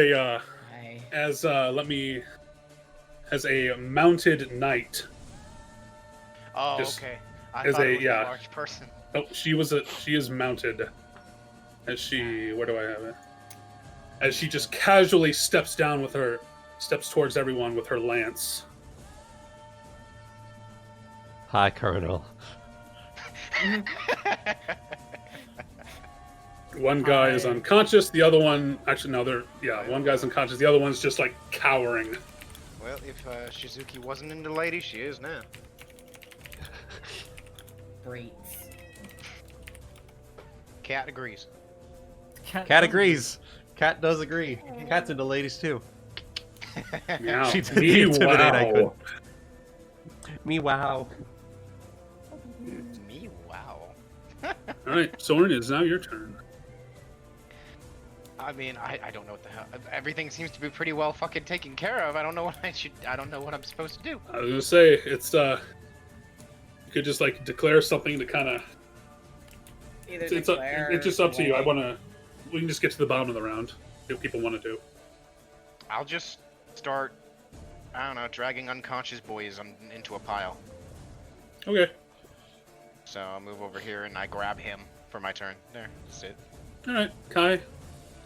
a mounted knight. Oh, Just okay. I as thought a it was a large person. Oh, she is mounted. As she, where do I have it? As she just casually steps towards everyone with her lance. Hi, Colonel. One guy is unconscious, the other one, actually no, one guy's unconscious, the other one's just like cowering. Well, if Shizuki wasn't into ladies, she is now. Great. Cat agrees. Cat agrees. Cat does agree. Cat's into ladies too. Meow. She did the intimidate I could. Me wow. Me wow. Alright, Sorren, it's now your turn. I mean, I don't know what the hell. Everything seems to be pretty well fucking taken care of. I don't know what I don't know what I'm supposed to do. I was gonna say, it's you could just like declare something to kind of. It's just up to you. We can just get to the bottom of the round. See what people want to do. I'll just start, I don't know, dragging unconscious boys into a pile. Okay. So I'll move over here and I grab him for my turn. There, that's it. Alright, Kai.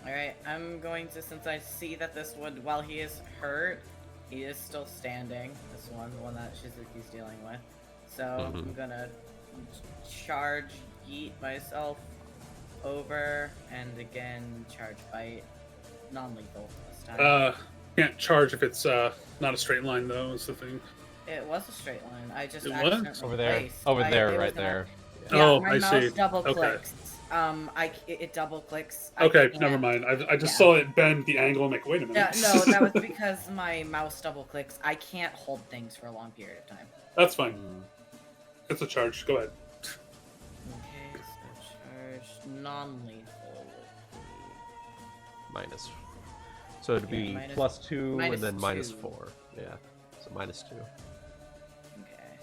Alright, I'm going to, since I see that this would, while he is hurt, he is still standing. This one, the one that Shizuki's dealing with. So I'm gonna charge yeet myself over, and again, charge bite. Non-lethal this time. Can't charge if it's not a straight line though, is the thing. It was a straight line. I just It accidentally was? Over there. placed. Over there, it right was there. Yeah, Oh, my I mouse see. double Okay. clicks. It double clicks. Okay, never mind. I just saw it bend the angle. I'm like, wait a minute. Yeah, no, that was because my mouse double clicks. I can't hold things for a long period of time. That's fine. It's a charge. Go ahead. Okay, so charge non-lethal. Minus. So it'd be minus- +2 and then minus -4. Yeah. So -2. Okay.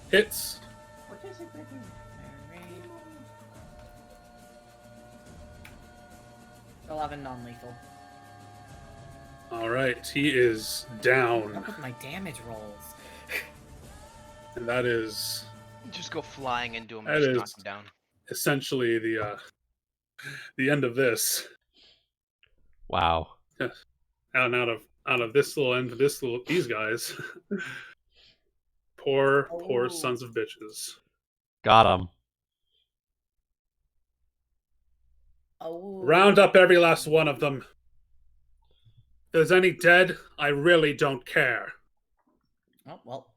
Hits. Alright. 11 non-lethal. All right, he is down, Up with my damage rolls. and that is Just go flying into him That and just is- knock him down. essentially the end of this. Wow. And out of this little end, these guys. Poor Oh. sons of bitches. Got him. Oh. Round up every last one of them. If there's any dead, I really don't care. Oh, well,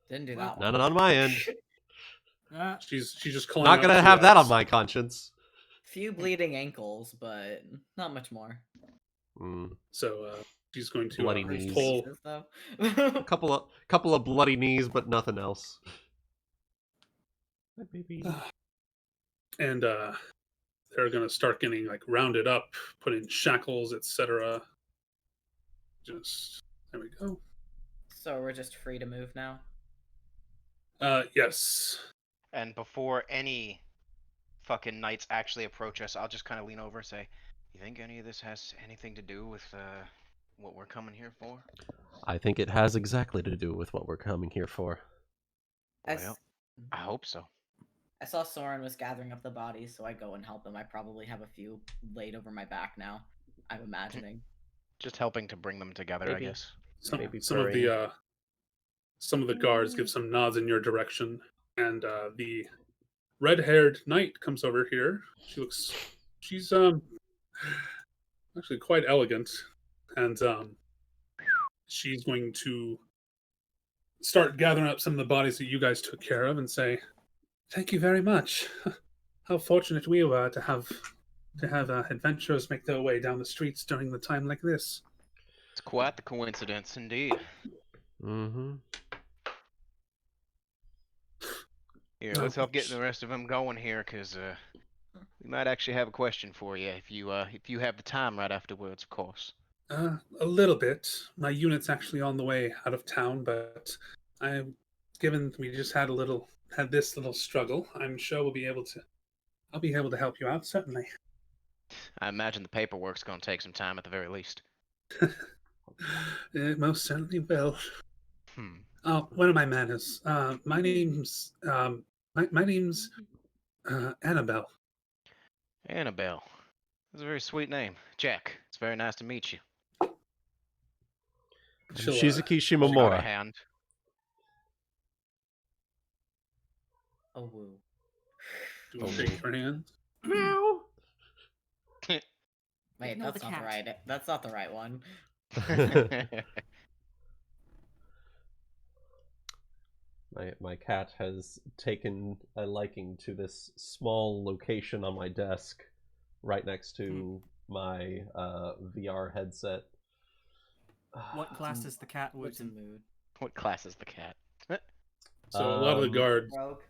didn't do that one. None on my end. She's just calling Not out gonna to have that us. on my conscience. Few bleeding ankles, but not much more. So she's going to Bloody knees. pull a couple of bloody knees, but nothing else. And they're going to start getting like rounded up, put in shackles, etc. Just there we go. So we're just free to move now? Yes. And before any fucking knights actually approach us, I'll just kind of lean over and say, "You think any of this has anything to do with what we're coming here for?" I think it has exactly to do with what we're coming here for. Well, I hope so. I saw Sorren was gathering up the bodies, so I go and help him. I probably have a few laid over my back now, I'm imagining. Just helping to bring them together, Maybe. I guess. Some of the guards give some nods in your direction, and the red-haired knight comes over here. She's actually quite elegant, and she's going to start gathering up some of the bodies that you guys took care of and say, "Thank you very much. How fortunate we were to have adventurers make their way down the streets during the time like this." It's quite the coincidence, indeed. Mm-hmm. Here, let's help getting the rest of them going here, because we might actually have a question for you if you have the time right afterwards, of course. A little bit. My unit's actually on the way out of town, but given we just had this little struggle, I'm sure I'll be able to help you out, certainly. I imagine the paperwork's going to take some time at the very least. It most certainly will. Oh, what are my manners? My name's Annabelle. Annabelle. That's a very sweet name. Jack, it's very nice to meet you. Shizuki She got a Shimomura. hand. Oh, woo. Do we shake her hand? Meow. Wait, Ignore that's the not the cat. right. That's not the right one. My cat has taken a liking to this small location on my desk, right next to my VR headset. What class is the cat, Wuten? Mood. What class is the cat? So a lot of the guards. Rogue.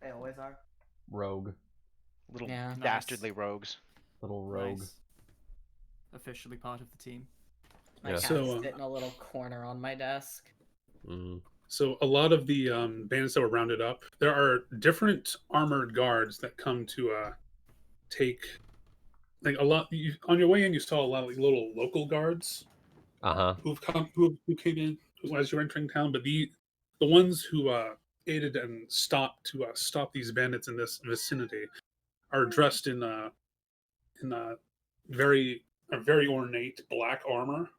They always are. Rogue. Little Yeah. dastardly rogues. Little rogue. Nice. Officially part of the team. My cat's sitting in a little corner on my desk. So a lot of the bandits that were rounded up, there are different armored guards that come to take like a lot. On your way in, you saw a lot of like, little local guards. Who came in as you were entering town, but the ones who aided and stopped to stop these bandits in this vicinity are dressed in very ornate black armor,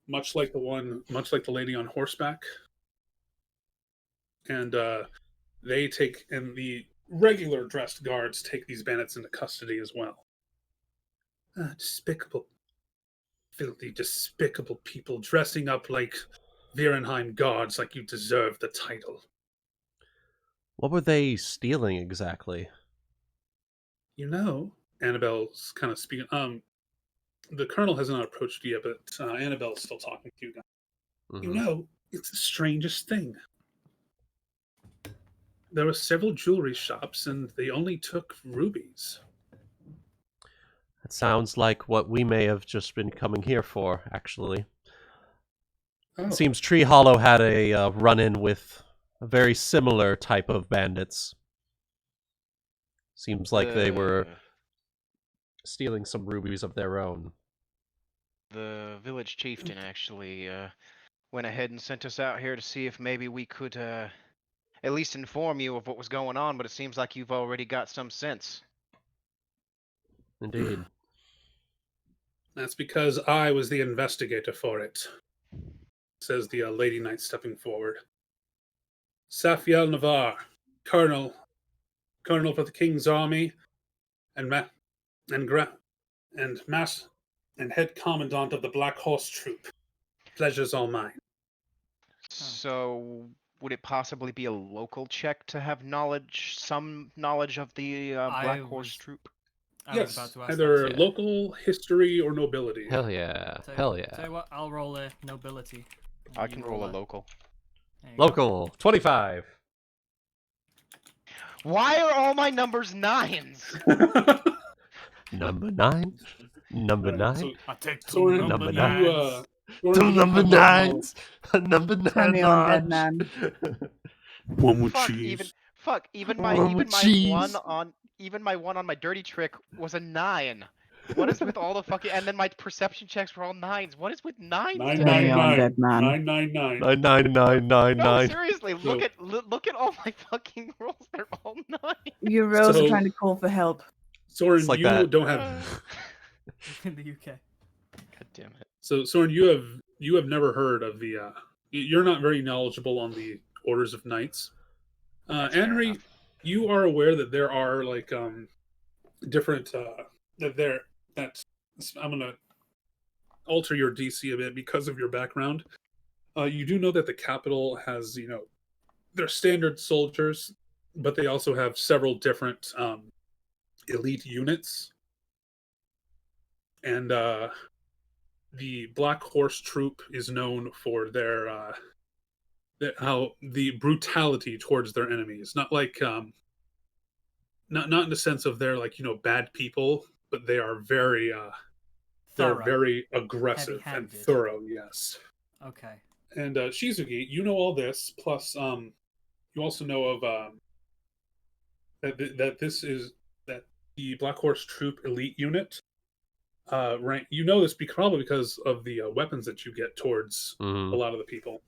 much like the lady on horseback, and the regular dressed guards take these bandits into custody as well. Despicable. Filthy, despicable people dressing up like Virenheim guards like you deserve the title. What were they stealing exactly? You know, Annabelle's kind of speaking. The colonel has not approached you yet, but Annabelle's still talking to you guys. You know, it's the strangest thing. There were several jewelry shops, and they only took rubies. It sounds like what we may have just been coming here for, actually. It seems Tree Hollow had a run-in with a very similar type of bandits. Seems like they were stealing some rubies of their own. The village chieftain actually went ahead and sent us out here to see if maybe we could at least inform you of what was going on, but it seems like you've already got some sense. Indeed. That's because I was the investigator for it, says the lady knight stepping forward. Safiel Navarre, colonel for the king's army, and head commandant of the Black Horse Troop. Pleasure's all mine. So, would it possibly be a local check to have some knowledge of the Black Horse troop? I was about Yes, to ask either that. local, history, or nobility. Hell yeah. Hell yeah. Tell you what, I'll roll a nobility. I can roll a local. Local, 25. Why are all my numbers 9s? Number 9. Number 9. So, I take Sorren, number nines. Two number 9s. Number 9. 20 on dead man. One with Fuck, cheese. even One my with cheese. one on my dirty trick was a 9. What is with all the fucking, and then my perception checks were all 9s. What is with 9s? 999. 999. 99999. No, seriously, look at all my fucking rolls. They're all 9. Your rolls So- are trying to call for help. Sorren, It's like you that. don't have. In the UK. God damn it. So, Sorren, you have never heard of the. You're not very knowledgeable on the orders of knights. That's fair Anri, enough. you are aware that there are like different that I'm gonna alter your DC a bit because of your background. You do know that the capital has their standard soldiers, but they also have several different elite units, and the Black Horse troop is known for their how the brutality towards their enemies. Not like not in the sense of they're like bad people, but they are very they're Thorough. very aggressive and Heavy-handed. thorough. Yes. Okay. And Shizuki, you know all this. Plus, you also know of that the Black Horse Troop elite unit rank. You know this probably because of the weapons that you get towards a lot of the people.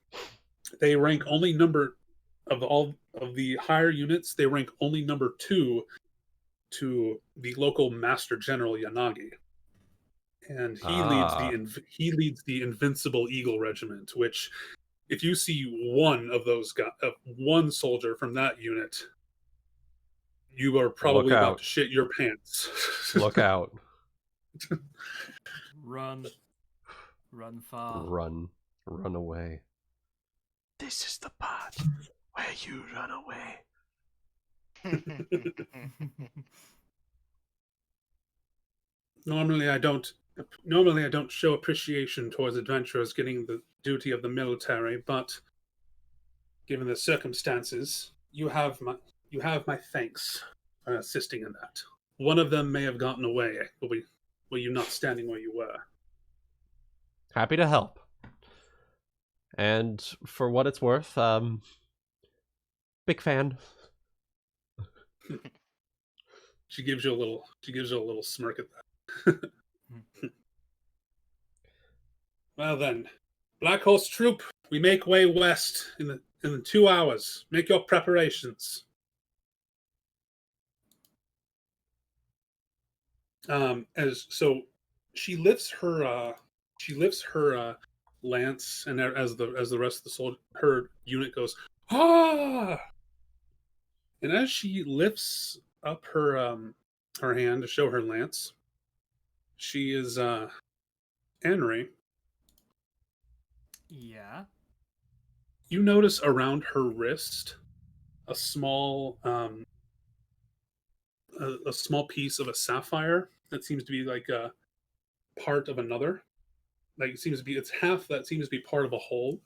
They rank only number of all of the higher units. They rank only number 2 to the local Master General Yanagi. And he leads the Invincible Eagle Regiment, which, if you see one of those one soldier from that unit, you are probably about to shit your pants. Look out. Run far. Run away. This is the part where you run away. Normally I don't show appreciation towards adventurers getting the duty of the military, but given the circumstances, you have my thanks for assisting in that. One of them may have gotten away, were you not standing where you were. Happy to help. And for what it's worth, big fan. She gives you a little smirk at that. Well then, Black Horse Troop, we make way west in 2 hours. Make your preparations. She lifts her lance, and as the rest of her unit goes, ah! And as she lifts up her hand to show her lance, she is Anri. Yeah. You notice around her wrist a small piece of a sapphire that seems to be like a part of another. Like it's half that seems to be part of a whole.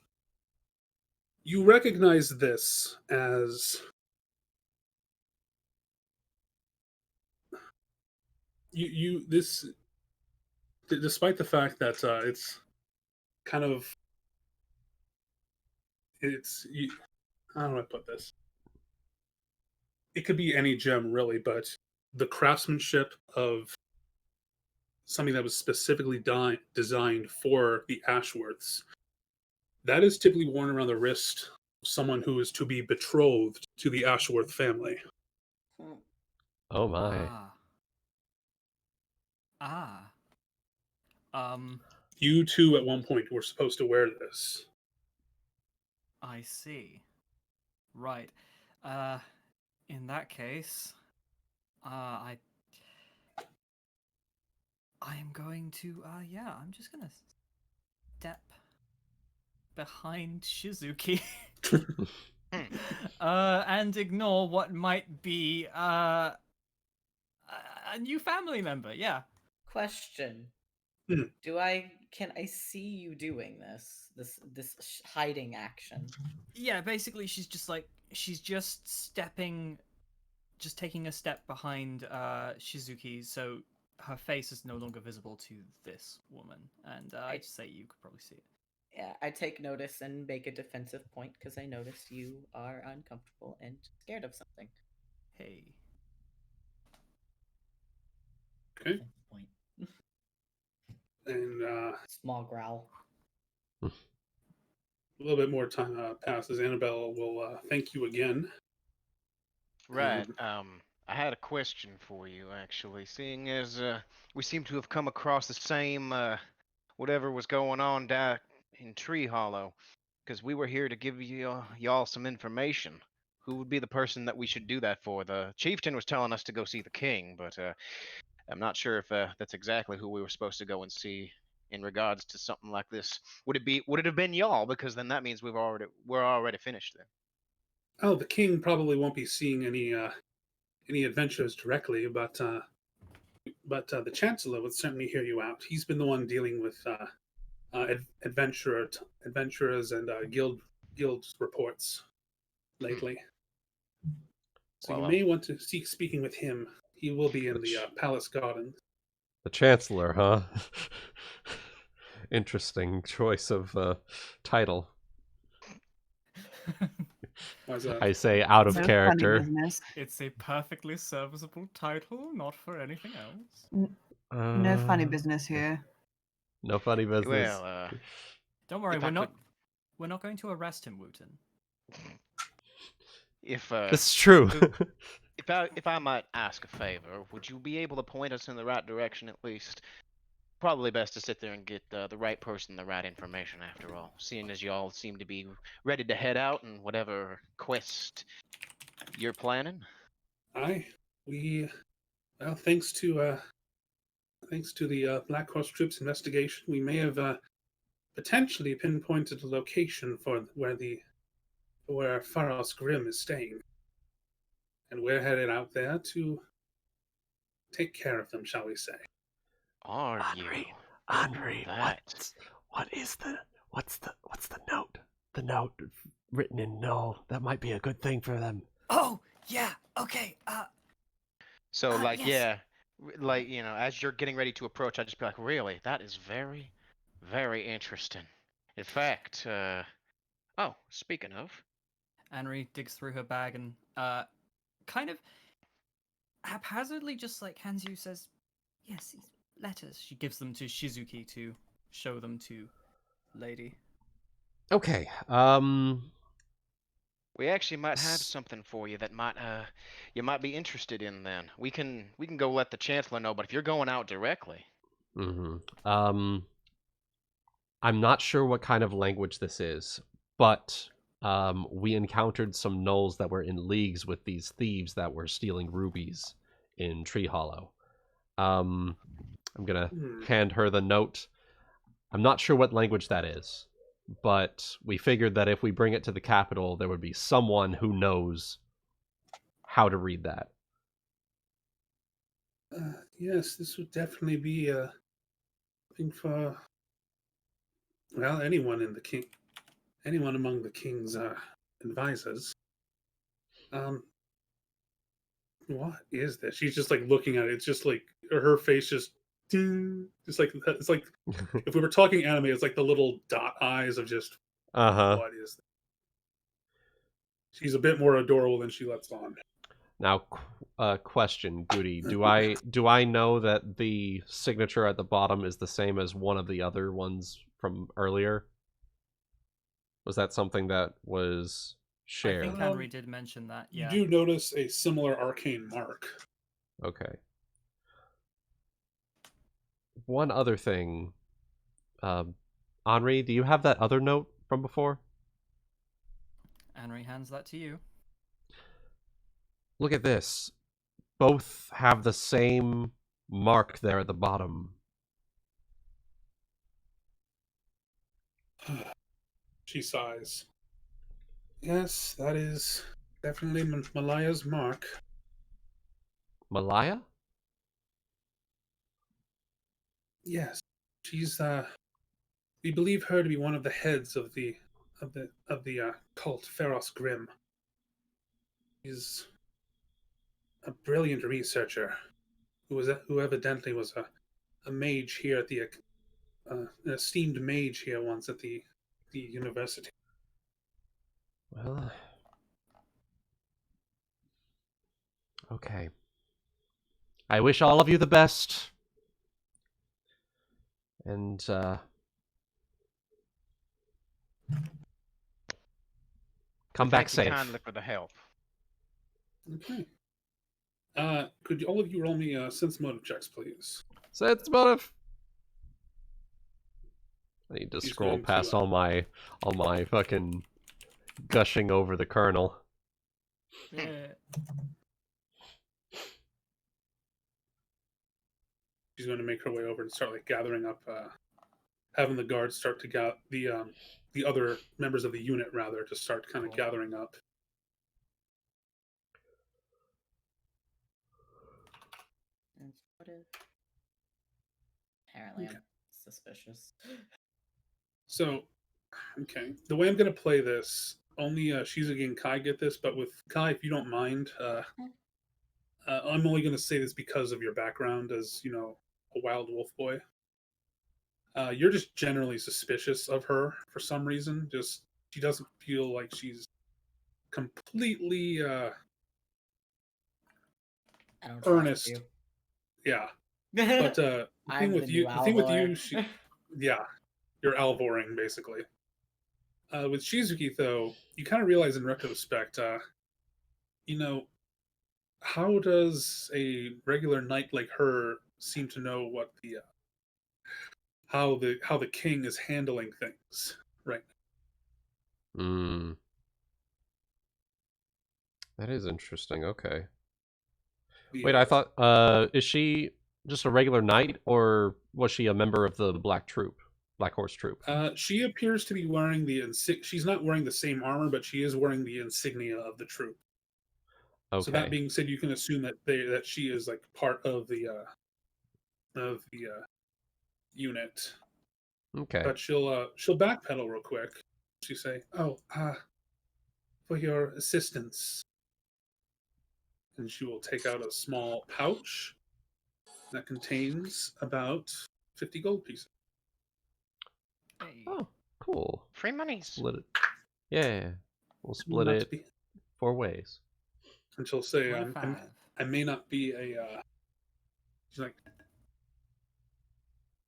You recognize this as despite the fact that it's kind of how do I put this? It could be any gem really, but the craftsmanship of something that was specifically designed for the Ashworths, that is typically worn around the wrist of someone who is to be betrothed to the Ashworth family. Oh my. You two at one point were supposed to wear this. I see. Right. In that case, I'm going to, I'm just gonna step behind Shizuki. and ignore what might be a new family member. Yeah. Question. Hmm. Can I see you doing this hiding action? Yeah, basically she's just taking a step behind Shizuki, so her face is no longer visible to this woman, and I'd say you could probably see it. Yeah, I take notice and make a defensive point because I notice you are uncomfortable and scared of something. Hey. Okay. Defensive point. And Small growl. a little bit more time passes. Annabelle will thank you again. Right. I had a question for you, actually. Seeing as we seem to have come across the same whatever was going on down in Tree Hollow, because we were here to give y'all some information. Who would be the person that we should do that for? The chieftain was telling us to go see the king, but I'm not sure if that's exactly who we were supposed to go and see in regards to something like this. Would it have been y'all? Because then that means we're already finished then. Oh, the king probably won't be seeing any adventures directly, but the chancellor would certainly hear you out. He's been the one dealing with adventurers and guild reports lately. So Well, you may want to seek speaking with him. He will be in the palace garden. The chancellor, huh? Interesting choice of title. I say out of No character. funny business. It's a perfectly serviceable title, not for anything else. No funny business here. No funny business. well, Don't worry, if we're not going to arrest him, Wuten. If This is true. if I might ask a favor, would you be able to point us in the right direction at least? Probably best to sit there and get the right person the right information after all, seeing as y'all seem to be ready to head out in whatever quest you're planning. Well, thanks to the Black Horse Troops investigation, we may have potentially pinpointed a location for where Faros Grimm is staying, and we're headed out there to take care of them, shall we say? Are you? Anri, That. what's the note? The note written in Null. That might be a good thing for them. Oh, yeah, okay, So, like, yes. yeah, like, you know, as you're getting ready to approach, I'd just be like, really? That is very, very interesting. In fact, oh, speaking of, Anri digs through her bag and kind of haphazardly just hands you, says, yes, these letters. She gives them to Shizuki to show them to Lady. Okay. we actually might have something for you that you might be interested in. Then we can go let the chancellor know. But if you're going out directly, I'm not sure what kind of language this is, but we encountered some gnolls that were in leagues with these thieves that were stealing rubies in Tree Hollow. I'm gonna hand her the note. I'm not sure what language that is, but we figured that if we bring it to the capital, there would be someone who knows how to read that. Yes, this would definitely be a thing for, well, anyone among the king's advisors. What is this? She's just looking at it. It's just like her face just it's like if we were talking anime, it's like the little dot eyes of just what is that? She's a bit more adorable than she lets on. Now, question, Goody, do I know that the signature at the bottom is the same as one of the other ones from earlier? Was that something that was shared? I think Henry did mention that. Yeah. You do notice a similar arcane mark. Okay. One other thing, Anri, do you have that other note from before? Anri hands that to you. Look at this. Both have the same mark there at the bottom. She sighs. Yes, that is definitely Malaya's mark. Malaya? Yes, she's we believe her to be one of the heads of the cult Feros Grimm. She's a brilliant researcher who evidently was a mage here at the an esteemed mage here once at the university. Well, okay. I wish all of you the best. And, come back safe. Thank you kindly for the help. Okay. Could all of you roll me sense motive checks, please? Sense motive. I need to He's scroll going past to, all my fucking gushing over the Colonel. Yeah. She's going to make her way over and start like gathering up, having the guards start to get the other members of the unit rather to start kind of gathering up. Apparently, Okay. I'm suspicious. So, okay, the way I'm going to play this, only Shizuki and Kai get this, but with Kai, if you don't mind, I'm only going to say this because of your background as, you know, a wild wolf boy. You're just generally suspicious of her for some reason. Just she doesn't feel like she's completely I don't earnest. trust you. Yeah, but the thing with you, she, yeah, you're Alvoring basically. With Shizuki, though, you kind of realize in retrospect, you know, how does a regular knight like her seem to know what the how the king is handling things right now? Hmm. That is interesting. Okay. Wait, I thought, is she just a regular knight, or was she a member of the Black Horse Troop? She appears to be wearing she's not wearing the same armor, but she is wearing the insignia of the troop. Okay. So that being said, you can assume that she is like part of the unit. Okay. But she'll backpedal real quick. She say, "Oh, for your assistance," and she will take out a small pouch that contains about 50 gold pieces. Hey. Oh, cool. Free monies. Split it. Yeah, we'll split it 4 ways. And she'll say, I may not be she's like,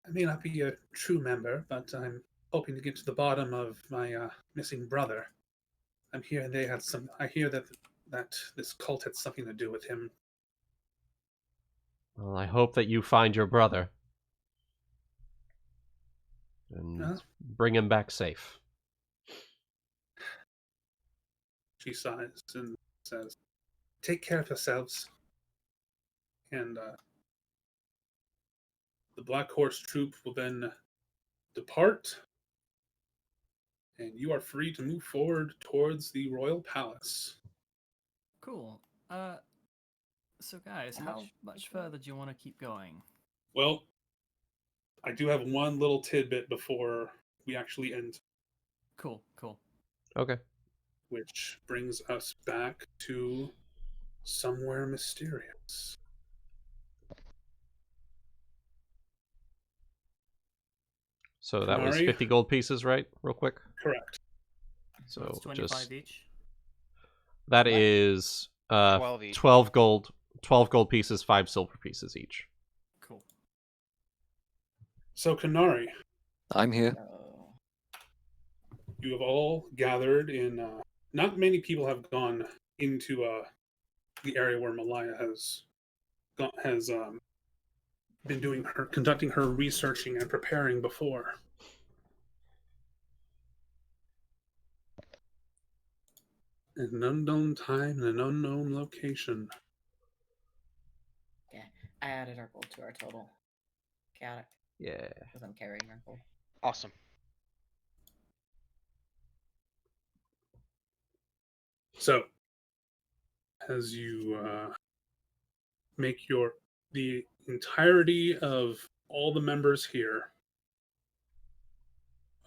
I may not be a true member, but I'm hoping to get to the bottom of my missing brother. I hear that this cult had something to do with him. Well, I hope that you find your brother and bring him back safe. She sighs and says, "Take care of yourselves." And the Black Horse troop will then depart, and you are free to move forward towards the royal palace. Cool. So guys, how much further do you want to keep going? Well, I do have one little tidbit before we actually end. Cool. Okay. Which brings us back to somewhere mysterious. So that was 50 gold pieces, right? Real quick. Correct. So that's 25 each. That is 12 each. 12 gold pieces, 5 silver pieces each. Cool. So Kanari, I'm here. You have all gathered in. Not many people have gone into the area where Malaya has been conducting her researching and preparing before. In an unknown time and an unknown location. Yeah, I added our gold to our total. Got it. Yeah. Because I'm carrying our gold. Awesome. So, as you make the entirety of all the members here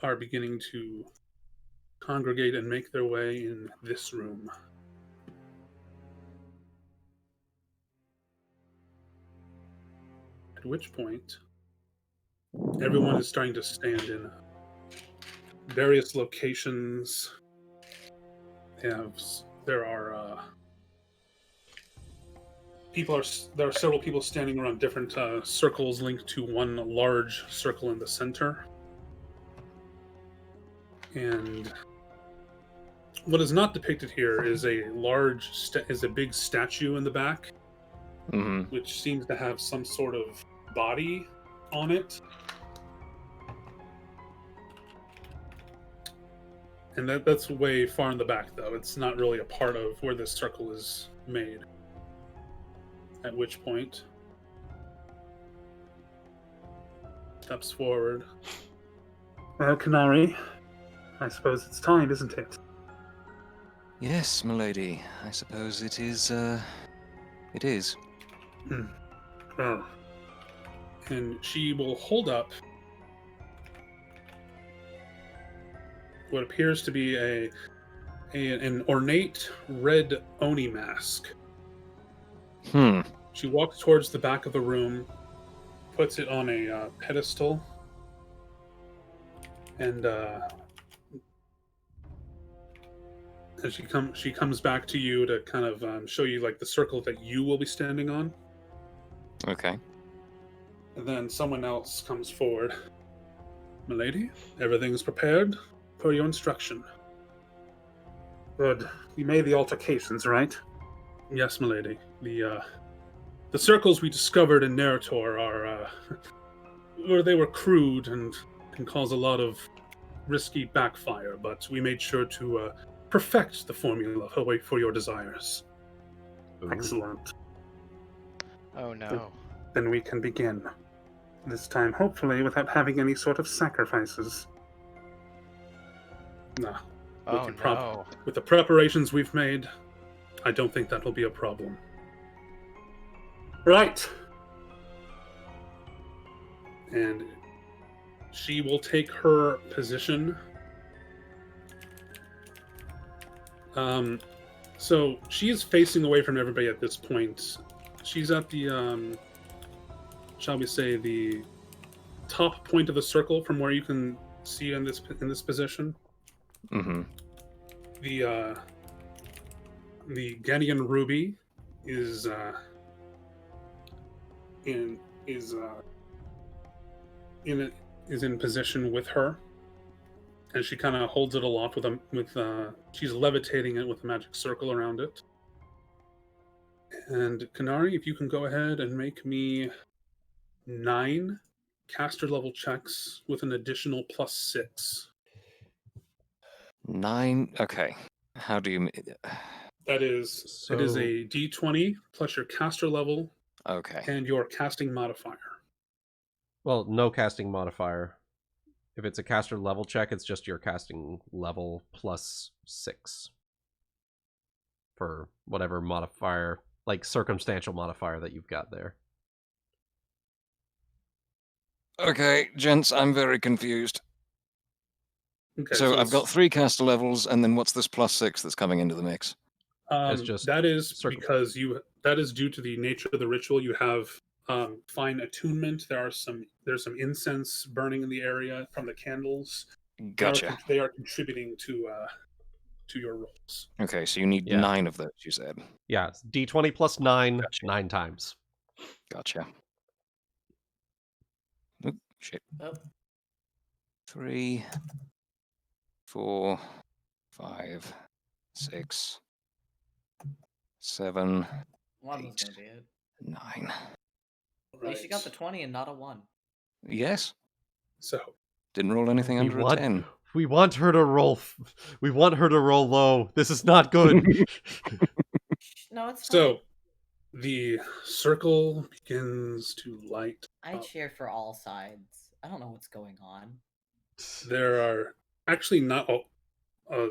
are beginning to congregate and make their way in this room. At which point, everyone is starting to stand in various locations. There are several people standing around different circles linked to one large circle in the center. And what is not depicted here is a big statue in the back, which seems to have some sort of body on it. And that's way far in the back, though. It's not really a part of where this circle is made. At which point, steps forward. Well, Kanari, I suppose it's time, isn't it? Yes, milady. I suppose it is, it is. Oh. And she will hold up what appears to be an ornate red Oni mask. She walks towards the back of the room, puts it on a pedestal, and as she comes back to you to kind of show you like the circle that you will be standing on. Okay. And then someone else comes forward. Milady, everything's prepared per your instruction. Good. You made the altercations, right? Yes, milady. The circles we discovered in Nerator are they were crude and can cause a lot of risky backfire, but we made sure to perfect the formula for your desires. Ooh. Excellent. Oh no. Then we can begin. This time, hopefully, without having any sort of sacrifices. No. With the preparations we've made, I don't think that'll be a problem. Right. And she will take her position. So she is facing away from everybody at this point. She's at the, shall we say, the top point of the circle from where you can see in this position. Mm-hmm. The Genian Ruby is in position with her, and she kind of holds it aloft she's levitating it with a magic circle around it. And Kanari, if you can go ahead and make me 9 caster level checks with an additional +6. 9. Okay. How do you? It is a D20 plus your caster level. Okay. And your casting modifier. Well, no casting modifier. If it's a caster level check, it's just your casting level +6 for whatever modifier, like circumstantial modifier that you've got there. Okay, gents, I'm very confused. Okay, so I've got 3 caster levels, and then what's this +6 that's coming into the mix? That is because that is due to the nature of the ritual. You have fine attunement. There's some incense burning in the area from the candles. Gotcha. They are contributing to your rolls. Okay, so you need 9 of those, you said. Yeah, it's D20 plus 9, gotcha. 9 times. Gotcha. Oop, shit. 3, 4, 5, 6, 7, 8, 9. At least you got the 20 and not a 1. Yes. So didn't roll anything under a 10. We want her to roll. We want her to roll low. This is not good. No, it's fine. So the circle begins to light. I cheer for all sides. I don't know what's going on. There are actually not a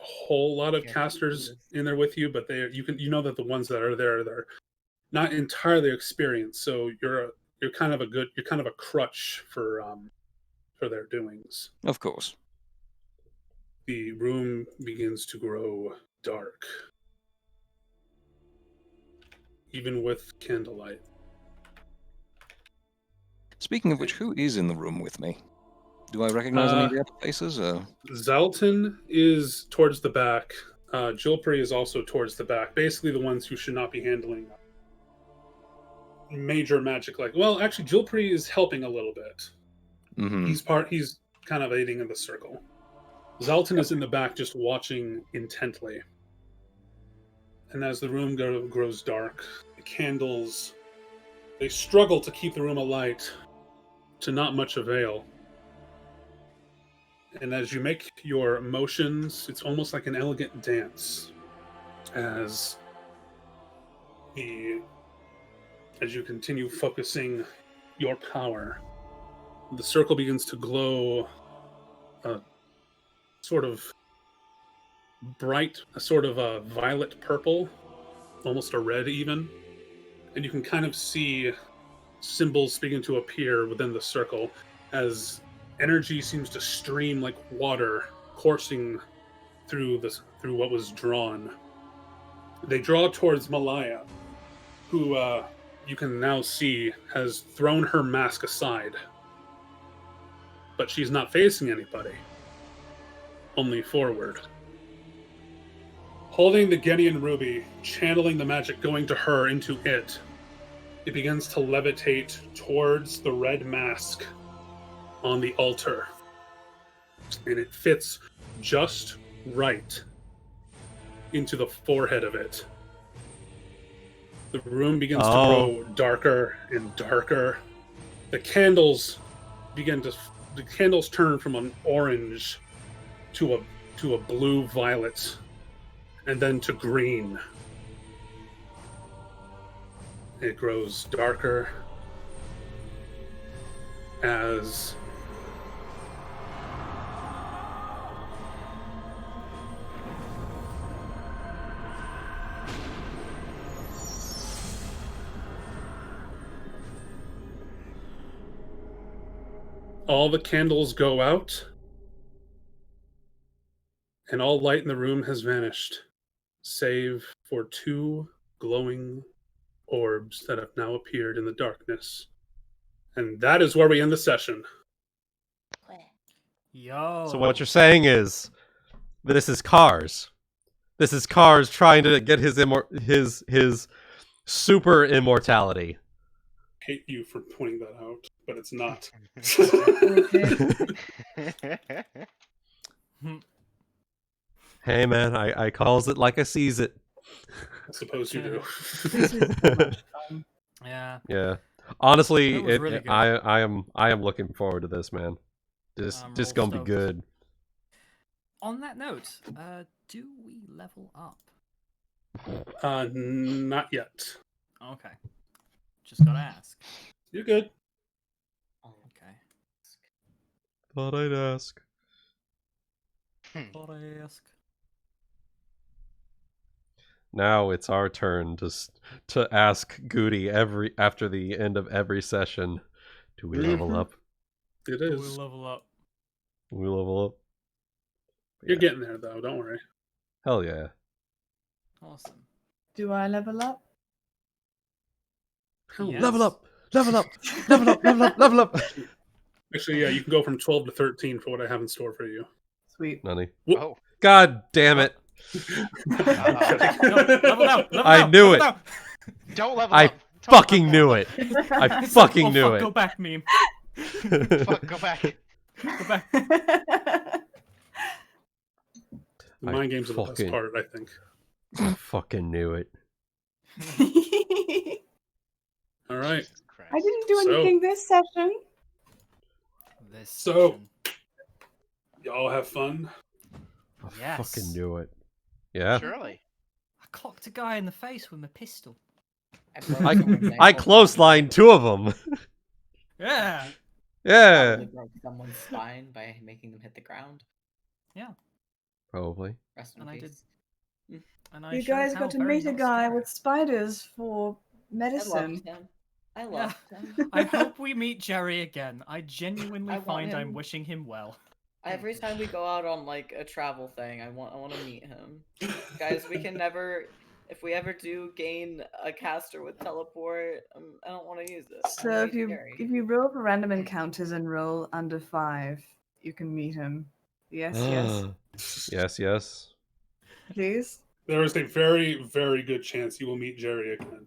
whole lot of casters in there with you, but you know that the ones that are there, they're not entirely experienced. So you're kind of a crutch for their doings. Of course. The room begins to grow dark, even with candlelight. Speaking of which, who is in the room with me? Do I recognize any of the other faces? Zalton is towards the back. Jilpri is also towards the back. Basically, the ones who should not be handling major magic. Actually, Jilpri is helping a little bit. Mm-hmm. He's kind of aiding in the circle. Zalton is in the back, just watching intently. And as the room grows dark, the candles, they struggle to keep the room alight, to not much avail. And as you make your motions, it's almost like an elegant dance. As you continue focusing your power, the circle begins to glow a sort of bright, a sort of a violet purple, almost a red even. And you can kind of see symbols begin to appear within the circle as energy seems to stream like water coursing through what was drawn. They draw towards Malaya, who you can now see has thrown her mask aside. But she's not facing anybody, only forward. Holding the Genian ruby, channeling the magic going to her into it, it begins to levitate towards the red mask on the altar. And it fits just right into the forehead of it. The room begins to grow darker and darker. The candles turn from an orange to a blue violet, and then to green. It grows darker as all the candles go out, and all light in the room has vanished, save for two glowing orbs that have now appeared in the darkness. And that is where we end the session. Yo. So what you're saying is, this is Cars. This is Cars trying to get his super immortality. I hate you for pointing that out, but it's not. Hey man, I calls it like I sees it. I suppose you do. Yeah. Yeah. Honestly, really good. I am looking forward to this, man. Just gonna be good. On that note, do we level up? Not yet. Okay. Just gotta ask. You're good. Okay. Thought I'd ask. Thought I'd ask. Now it's our turn to ask Goody after the end of every session. Do we level up? It Do is. we level up? We level up. You're getting there, though. Don't worry. Hell yeah. Awesome. Do I level up? Yes. Level up! Level up! Level up! Level up! Level up! Actually, yeah, you can go from 12 to 13 for what I have in store for you. Sweet. Nani. Oh. God damn it. Level out! I knew it. Don't level I up. fucking knew it. I fucking knew fuck, it. Go back, meme. Fuck, go back. Go back. The mind games are the best part, I think. I fucking knew it. All right. I didn't do anything this session. Y'all have fun. I fucking knew it. Yeah. Surely. I clocked a guy in the face with my pistol. I clotheslined two of them. Yeah. Yeah. Probably broke someone's spine by making them hit the ground. Yeah. Probably. Rest in And I did. peace. And I You showed guys how got to very meet a not guy scary. with spiders for I medicine. loved him. I loved him. I hope we meet Jerry again. I genuinely I want find I'm him- wishing him well. Every time we go out on like a travel thing, I want to meet him. Guys, we can never. If we ever do gain a caster with teleport, I don't want to use it. So if you roll for random encounters and roll under 5, you can meet him. Yes, yes. Yes. Please. There is a very, very good chance you will meet Jerry again.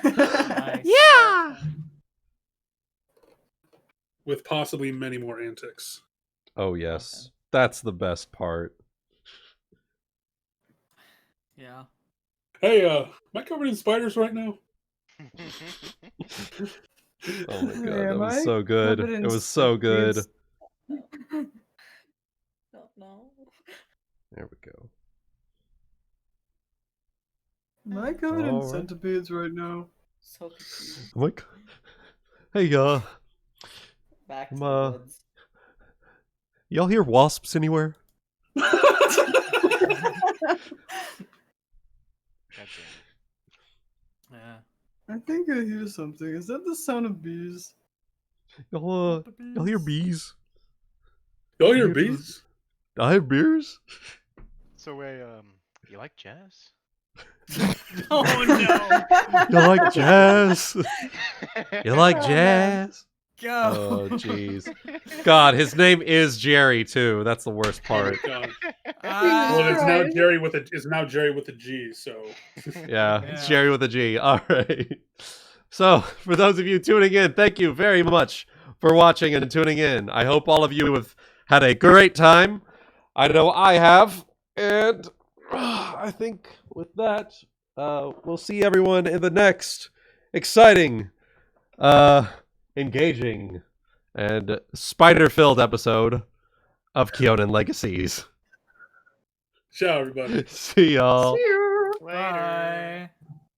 Nice. Yeah! With possibly many more antics. Oh, yes. That's the best part. Yeah. Hey, am I covered in spiders right now? Oh my god, Am that was I so good. covered in It was so good. centipedes? No. There we go. Am I covered in Alright. centipedes right now? So confused. Oh my god. Hey, Back to I'm, the woods. y'all hear wasps anywhere? Yeah. I think I hear something. Is that the sound of bees? Y'all hear bees? Y'all hear bees? I hear beers? So, you like jazz? Oh no! You like jazz? You like jazz? Go! Oh, jeez. God, his name is Jerry, too. That's the worst part. God. Ah, Well, it's now Christ. Jerry with a G, so Yeah, it's Yeah. Jerry with a G. All right. So, for those of you tuning in, thank you very much for watching and tuning in. I hope all of you have had a great time. I know I have. And I think with that, we'll see everyone in the next exciting, engaging, and spider-filled episode of Kyonin Legacies. ciao, everybody. See y'all. See you.